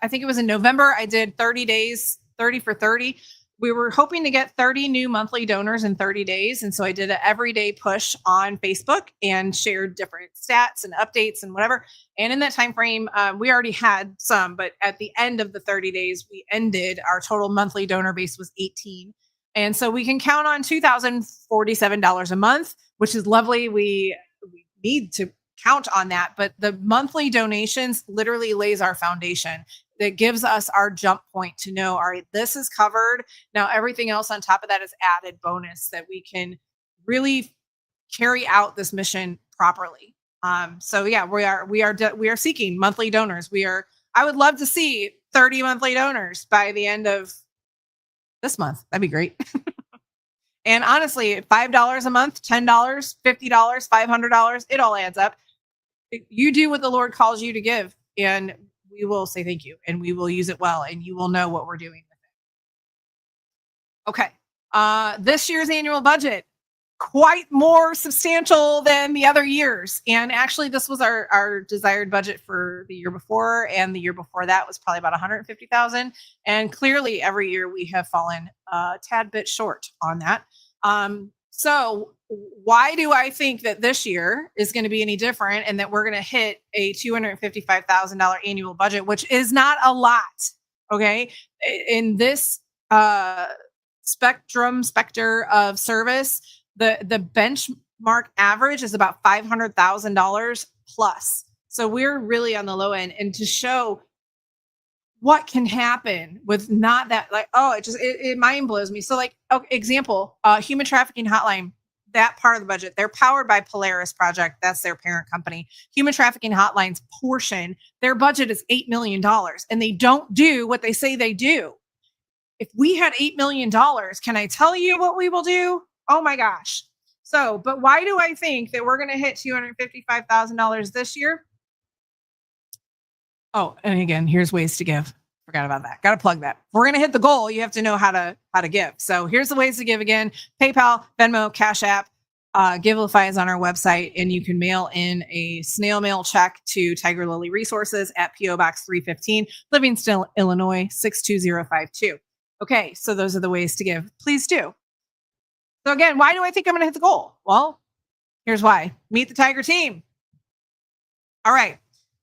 think it was in November. I did 30 days, 30 for 30. We were hoping to get 30 new monthly donors in 30 days. And so I did an everyday push on Facebook and shared different stats and updates and whatever. And in that time frame, we already had some, but at the end of the 30 days, we ended, our total monthly donor base was 18. And so we can count on $2,047 a month, which is lovely. We need to count on that, but the monthly donations literally lays our foundation. That gives us our jump point to know, all right, this is covered. Now, everything else on top of that is added bonus that we can really carry out this mission properly. So yeah, we are seeking monthly donors. I would love to see 30 monthly donors by the end of this month. That'd be great. And honestly, $5 a month, $10, $50, $500, it all adds up. You do what the Lord calls you to give, and we will say thank you, and we will use it well, and you will know what we're doing with it. Okay. This year's annual budget, quite more substantial than the other years. And actually, this was our desired budget for the year before, and the year before that was probably about $150,000. And clearly, every year we have fallen a tad bit short on that. So why do I think that this year is going to be any different, and that we're going to hit a $255,000 annual budget, which is not a lot? Okay. In this specter of service, the benchmark average is about $500,000 plus. So we're really on the low end, and to show what can happen with not that, it mind blows me. So example, human trafficking hotline, that part of the budget, they're powered by Polaris Project. That's their parent company. Human trafficking hotlines portion, their budget is $8 million, and they don't do what they say they do. If we had $8 million, can I tell you what we will do? Oh my gosh. So, but why do I think that we're going to hit $255,000 this year? Oh, and again, here's ways to give. Forgot about that. Got to plug that. If we're going to hit the goal, you have to know how to give. So here's the ways to give again: PayPal, Venmo, Cash App. Givelify is on our website, and you can mail in a snail mail check to Tiger Lily Resources at PO Box 315, Livingston, Illinois 62052. Okay, so those are the ways to give. Please do. So again, why do I think I'm going to hit the goal? Well, here's why. Meet the Tiger team. All right.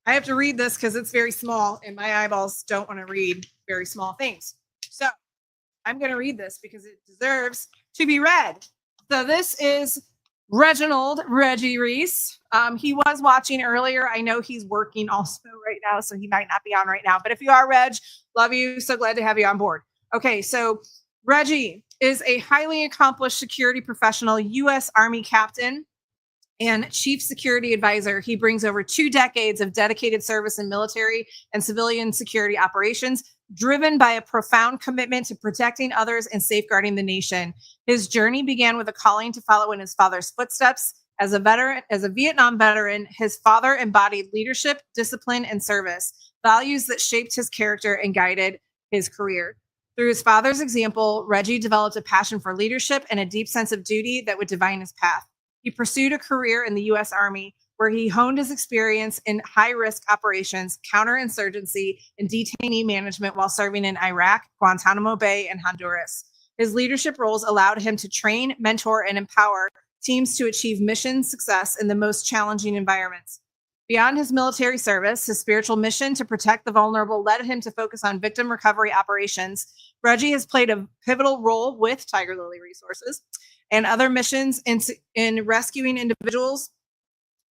I have to read this because it's very small, and my eyeballs don't want to read very small things. So I'm going to read this because it deserves to be read. So this is Reggie Reese. He was watching earlier. I know he's working also right now, so he might not be on right now. But if you are, Reg, love you. So glad to have you on board. Okay, so Reggie is a highly accomplished security professional, U.S. Army captain, and chief security advisor. He brings over 2 decades of dedicated service in military and civilian security operations, driven by a profound commitment to protecting others and safeguarding the nation. His journey began with a calling to follow in his father's footsteps. As a Vietnam veteran, his father embodied leadership, discipline, and service, values that shaped his character and guided his career. Through his father's example, Reggie developed a passion for leadership and a deep sense of duty that would define his path. He pursued a career in the U.S. Army, where he honed his experience in high-risk operations, counterinsurgency, and detainee management while serving in Iraq, Guantanamo Bay, and Honduras. His leadership roles allowed him to train, mentor, and empower teams to achieve mission success in the most challenging environments. Beyond his military service, his spiritual mission to protect the vulnerable led him to focus on victim recovery operations. Reggie has played a pivotal role with Tiger Lily Resources and other missions in rescuing individuals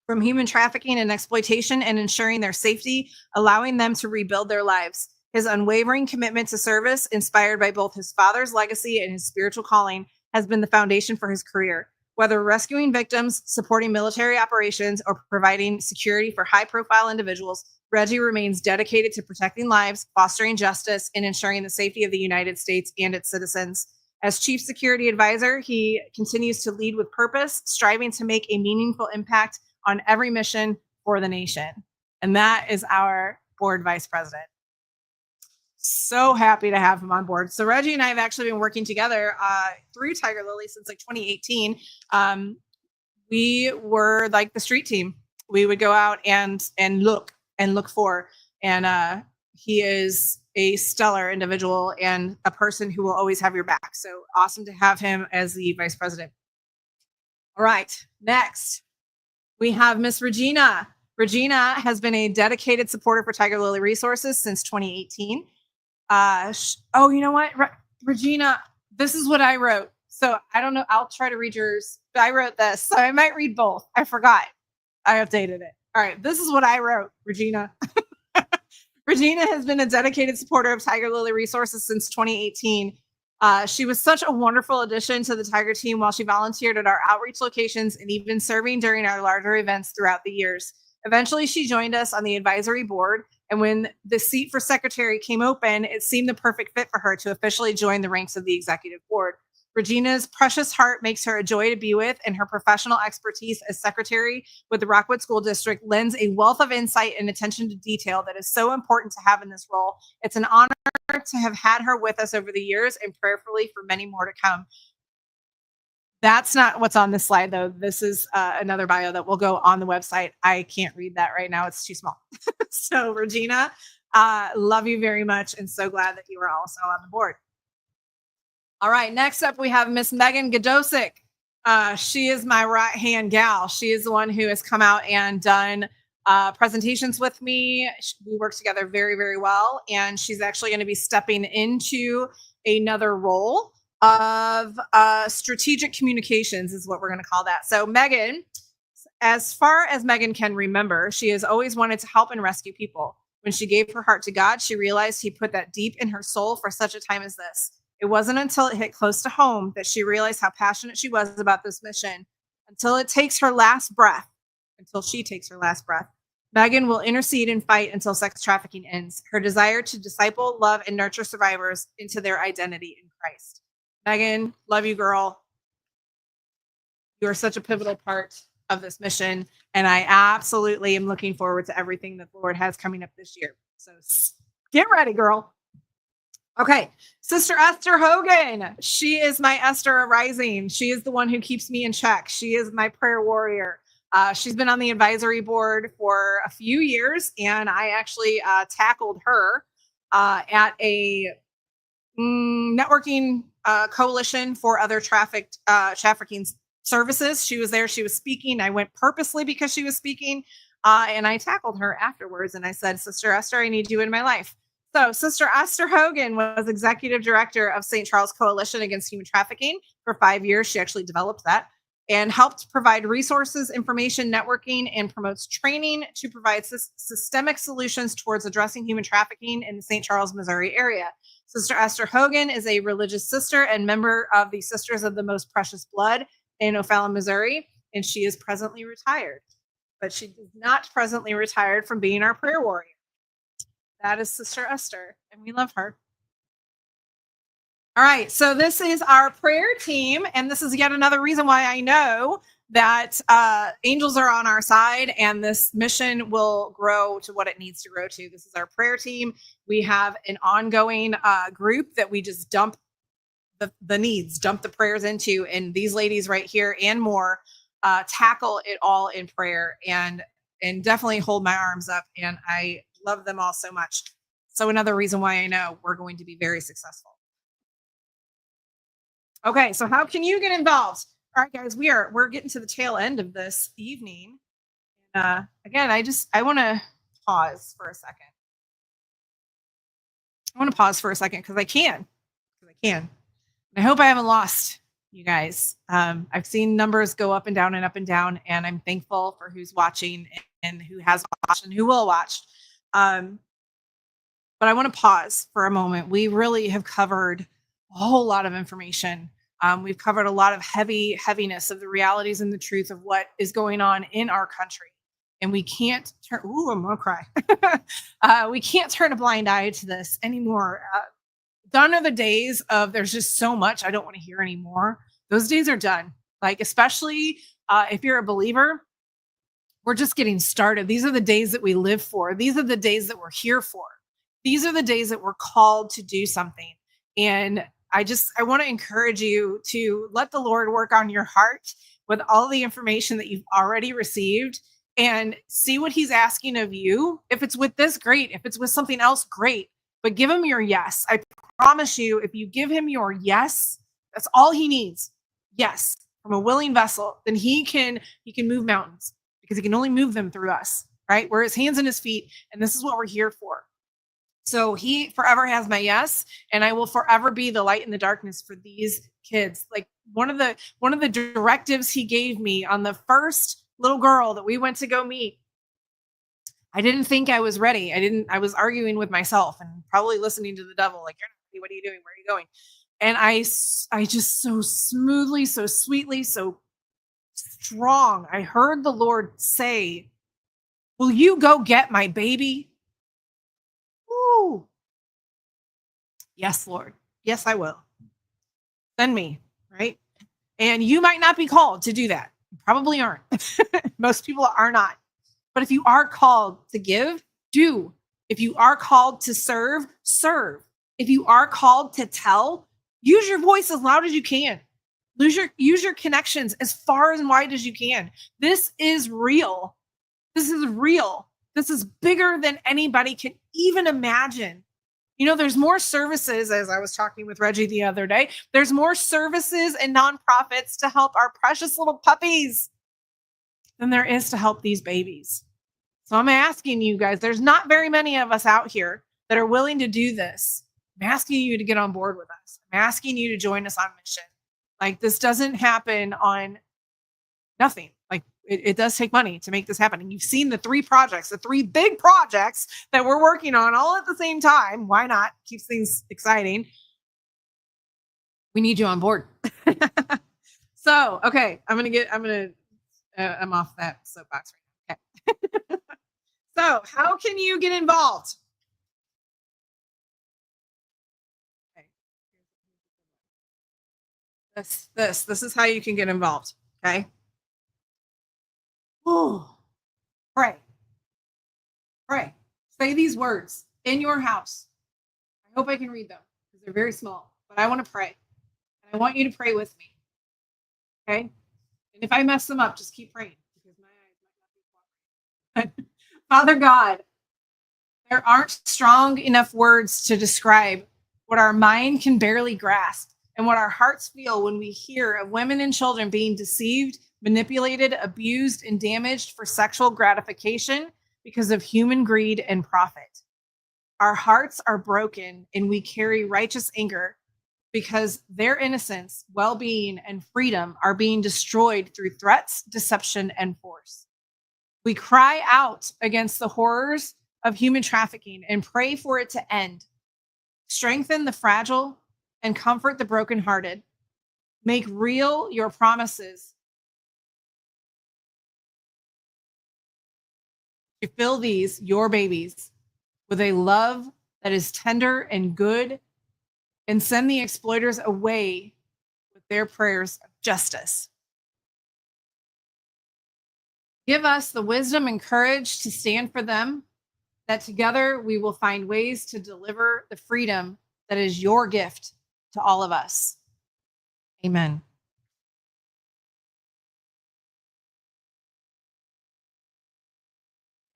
from human trafficking and exploitation and ensuring their safety, allowing them to rebuild their lives. His unwavering commitment to service, inspired by both his father's legacy and his spiritual calling, has been the foundation for his career. Whether rescuing victims, supporting military operations, or providing security for high-profile individuals, Reggie remains dedicated to protecting lives, fostering justice, and ensuring the safety of the United States and its citizens. As Chief Security Advisor, he continues to lead with purpose, striving to make a meaningful impact on every mission for the nation. And that is our board vice president. So happy to have him on board. So Reggie and I have actually been working together through Tiger Lily since like 2018. We were like the street team. We would go out and look for, and he is a stellar individual and a person who will always have your back. So awesome to have him as the vice president. All right, next we have Miss Regina. Regina has been a dedicated supporter for Tiger Lily Resources since 2018. Oh, you know what, Regina, this is what I wrote. So I don't know. I'll try to read yours. I wrote this, so I might read both. I forgot. I updated it. All right. This is what I wrote, Regina. Regina has been a dedicated supporter of Tiger Lily Resources since 2018. She was such a wonderful addition to the Tiger team while she volunteered at our outreach locations and even serving during our larger events throughout the years. Eventually, she joined us on the advisory board, and when the seat for secretary came open, it seemed the perfect fit for her to officially join the ranks of the executive board. Regina's precious heart makes her a joy to be with, and her professional expertise as secretary with the Rockwood School District lends a wealth of insight and attention to detail that is so important to have in this role. It's an honor to have had her with us over the years and prayerfully for many more to come. That's not what's on this slide, though. This is another bio that will go on the website. I can't read that right now. It's too small. So, Regina, love you very much and so glad that you are also on the board. All right, next up, we have Miss Megan Godosic. She is my right-hand gal. She is the one who has come out and done presentations with me. We work together very, very well, and she's actually going to be stepping into another role of strategic communications is what we're going to call that. So Megan, as far as Megan can remember, she has always wanted to help and rescue people. When she gave her heart to God, she realized he put that deep in her soul for such a time as this. It wasn't until it hit close to home that she realized how passionate she was about this mission. Until she takes her last breath, Megan will intercede and fight until sex trafficking ends. Her desire to disciple, love, and nurture survivors into their identity in Christ. Megan, love you, girl. You are such a pivotal part of this mission, and I absolutely am looking forward to everything that the Lord has coming up this year. So get ready, girl. Okay, Sister Esther Hogan. She is my Esther Arising. She is the one who keeps me in check. She is my prayer warrior. She's been on the advisory board for a few years, and I actually tackled her at a networking coalition for other trafficking services. She was there. She was speaking. I went purposely because she was speaking, and I tackled her afterwards. And I said, Sister Esther, I need you in my life. So Sister Esther Hogan was executive director of St. Charles Coalition Against Human Trafficking for 5 years. She actually developed that and helped provide resources, information, networking, and promotes training to provide systemic solutions towards addressing human trafficking in the St. Charles, Missouri area. Sister Esther Hogan is a religious sister and member of the Sisters of the Most Precious Blood in O'Fallon, Missouri, and she is presently retired. But she is not presently retired from being our prayer warrior. That is Sister Esther, and we love her. All right, so this is our prayer team, and this is yet another reason why I know that angels are on our side, and this mission will grow to what it needs to grow to. This is our prayer team. We have an ongoing group that we just dump the needs, dump the prayers into, and these ladies right here and more tackle it all in prayer and definitely hold my arms up, and I love them all so much. So another reason why I know we're going to be very successful. Okay, so how can you get involved? All right, guys, we're getting to the tail end of this evening. Again, I want to pause for a second. Because I can. I hope I haven't lost you guys. I've seen numbers go up and down, and I'm thankful for who's watching and who has watched and who will watch. But I want to pause for a moment. We really have covered a whole lot of information. We've covered a lot of heaviness of the realities and the truth of what is going on in our country. And we can't turn, I'm gonna cry. We can't turn a blind eye to this anymore. Done are the days of there's just so much I don't want to hear anymore. Those days are done. Like, especially if you're a believer, we're just getting started. These are the days that we live for. These are the days that we're here for. These are the days that we're called to do something. And I want to encourage you to let the Lord work on your heart with all the information that you've already received and see what he's asking of you. If it's with this, great. If it's with something else, great. But give him your yes. I promise you, if you give him your yes, that's all he needs. Yes, from a willing vessel, then he can move mountains because he can only move them through us, right? We're his hands and his feet, and this is what we're here for. So he forever has my yes, and I will forever be the light in the darkness for these kids. Like one of the directives he gave me on the first little girl that we went to go meet, I didn't think I was ready. I was arguing with myself and probably listening to the devil, like, you're not ready. What are you doing? Where are you going? And I just so smoothly, so sweetly, so strong, I heard the Lord say, will you go get my baby? Ooh. Yes, Lord. Yes, I will. Send me, right? And you might not be called to do that. You probably aren't. Most people are not. But if you are called to give, do. If you are called to serve, serve. If you are called to tell, use your voice as loud as you can. Use your connections as far and wide as you can. This is real. This is real. This is bigger than anybody can even imagine. You know, there's more services, as I was talking with Reggie the other day, there's more services and nonprofits to help our precious little puppies than there is to help these babies. So I'm asking you guys, there's not very many of us out here that are willing to do this. I'm asking you to get on board with us. I'm asking you to join us on mission. Like, this doesn't happen on nothing. Like, it does take money to make this happen. And you've seen the three big projects that we're working on all at the same time. Why not? Keeps things exciting. We need you on board. So, okay, I'm off that soapbox right now. Okay. So, how can you get involved? Okay. This is how you can get involved. Okay. Ooh. Pray. Say these words in your house. I hope I can read them because they're very small, but I want to pray. And I want you to pray with me. Okay. And if I mess them up, just keep praying because my eyes might not be cooperating. Father God, there aren't strong enough words to describe what our mind can barely grasp and what our hearts feel when we hear of women and children being deceived, manipulated, abused, and damaged for sexual gratification because of human greed and profit. Our hearts are broken and we carry righteous anger because their innocence, well-being, and freedom are being destroyed through threats, deception, and force. We cry out against the horrors of human trafficking and pray for it to end. Strengthen the fragile and comfort the brokenhearted. Make real your promises to fill these, your babies, with a love that is tender and good, and send the exploiters away with their prayers of justice. Give us the wisdom and courage to stand for them, that together we will find ways to deliver the freedom that is your gift to all of us. Amen.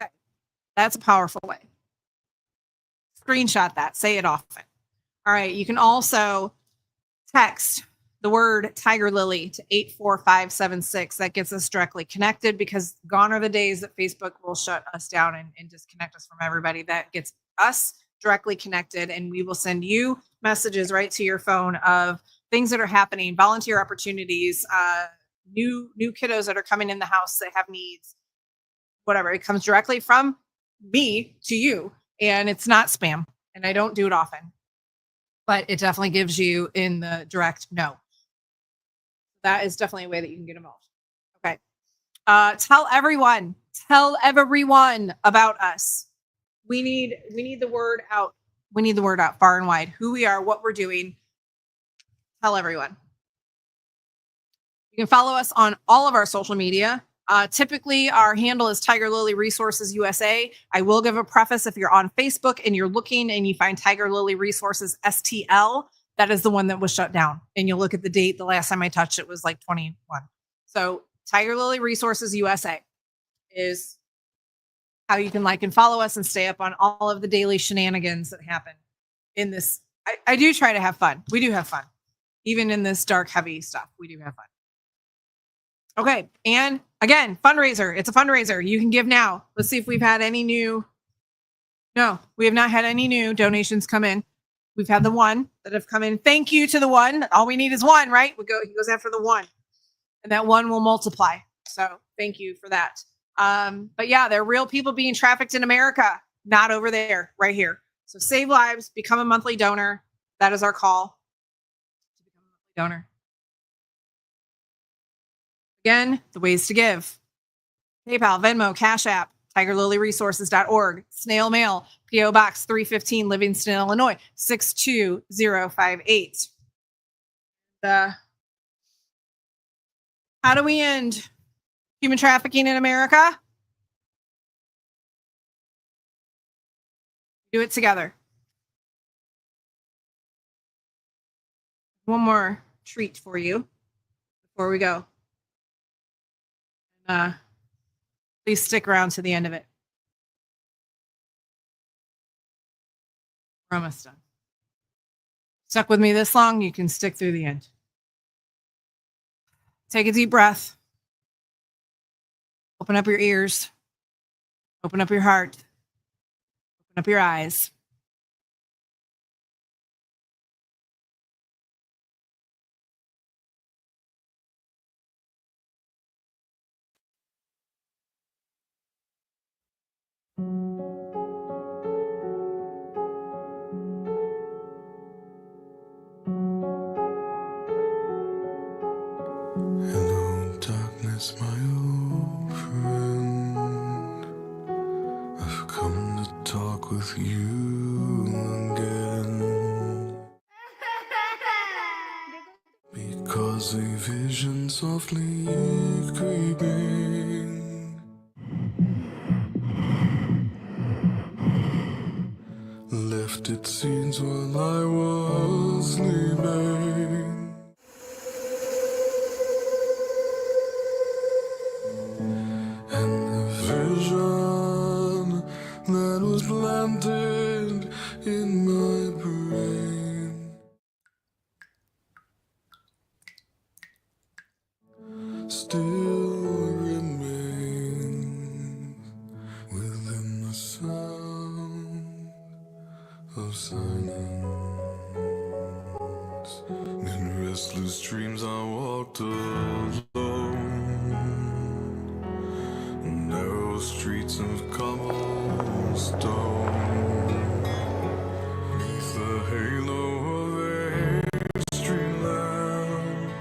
Okay. That's a powerful way. Screenshot that. Say it often. All right. You can also text the word Tiger Lily to 84576. That gets us directly connected, because gone are the days that Facebook will shut us down and disconnect us from everybody. That gets us directly connected, and we will send you messages right to your phone of things that are happening, volunteer opportunities, new kiddos that are coming in the house that have needs, whatever. It comes directly from me to you, and it's not spam, and I don't do it often, but it definitely gives you in the direct no. That is definitely a way that you can get involved. Okay. Tell everyone about us. We need the word out. We need the word out far and wide. Who we are, what we're doing. Tell everyone. You can follow us on all of our social media. Typically, our handle is Tiger Lily Resources USA. I will give a preface: if you're on Facebook and you're looking and you find Tiger Lily Resources STL, that is the one that was shut down. And you'll look at the date. The last time I touched it was like 21. So Tiger Lily Resources USA is how you can like and follow us and stay up on all of the daily shenanigans that happen in this. I do try to have fun. We do have fun. Even in this dark, heavy stuff, we do have fun. Okay. And again, fundraiser. It's a fundraiser. You can give now. Let's see if we've had any new. No, we have not had any new donations come in. We've had the one that have come in. Thank you to the one. All we need is one, right? He goes after the one, and that one will multiply. So thank you for that. But yeah, there are real people being trafficked in America, not over there, right here. So save lives, become a monthly donor. That is our call. Donor. Again, the ways to give: PayPal, Venmo, Cash App, TigerLilyResources.org, snail mail, P.O. Box 315, Livingston, Illinois, 62058. How do we end human trafficking in America? Do it together. One more treat for you before we go. Please stick around to the end of it. We're almost done. Stuck with me this long, you can stick through the end. Take a deep breath. Open up your ears. Open up your heart. Open up your eyes. Hello, darkness, my old friend. I've come to talk with you again. Because a vision softly creeping left its seeds while I was sleeping. And the vision that was planted in my brain still remains within the sound streets of cobblestone, neath the halo of a street lamp,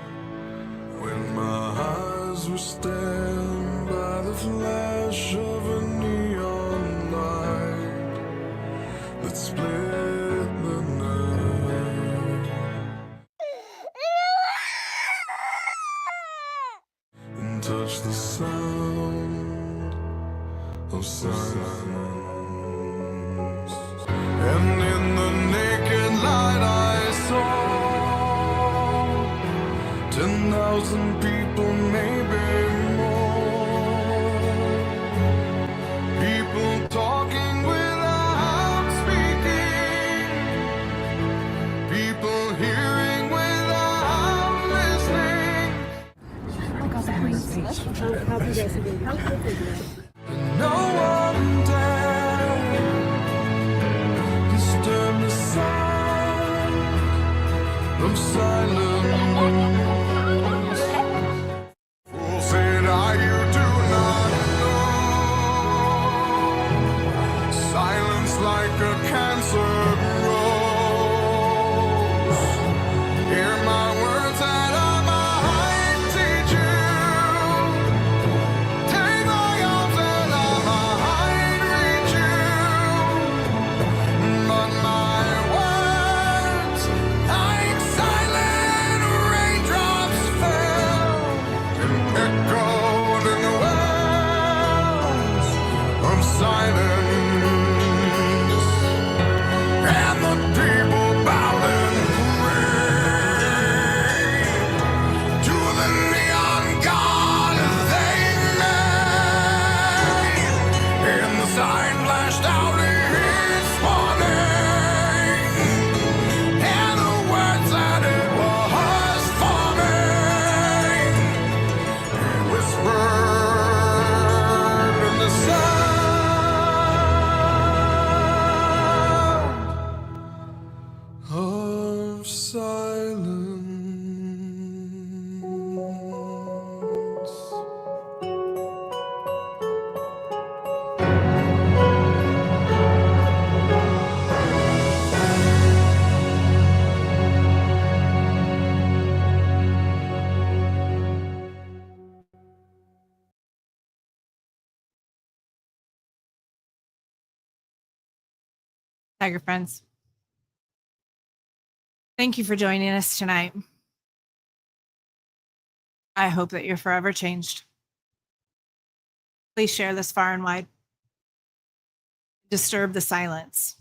when my eyes were stabbed by the flash of a neon light that split the night and touched the sound of silence. And in the naked light I saw 10,000 people, maybe more. People talking without speaking. People hearing without listening. Oh God, the police. How you guys doing? How quickly do And no one dared disturb the sound of silence. Fool said I, you do not know. Silence like a cancer grows. Hear my words and I might teach you. Take my arms and I might reach you. But my words, like silent raindrops, fell and echoed in the wells of silence. And the people bowed and prayed to the neon god they made. And the sign flashed out its warning, and the words that it was forming whispered in the sound of silence. Tiger friends, thank you for joining us tonight. I hope that you're forever changed. Please share this far and wide. Disturb the silence.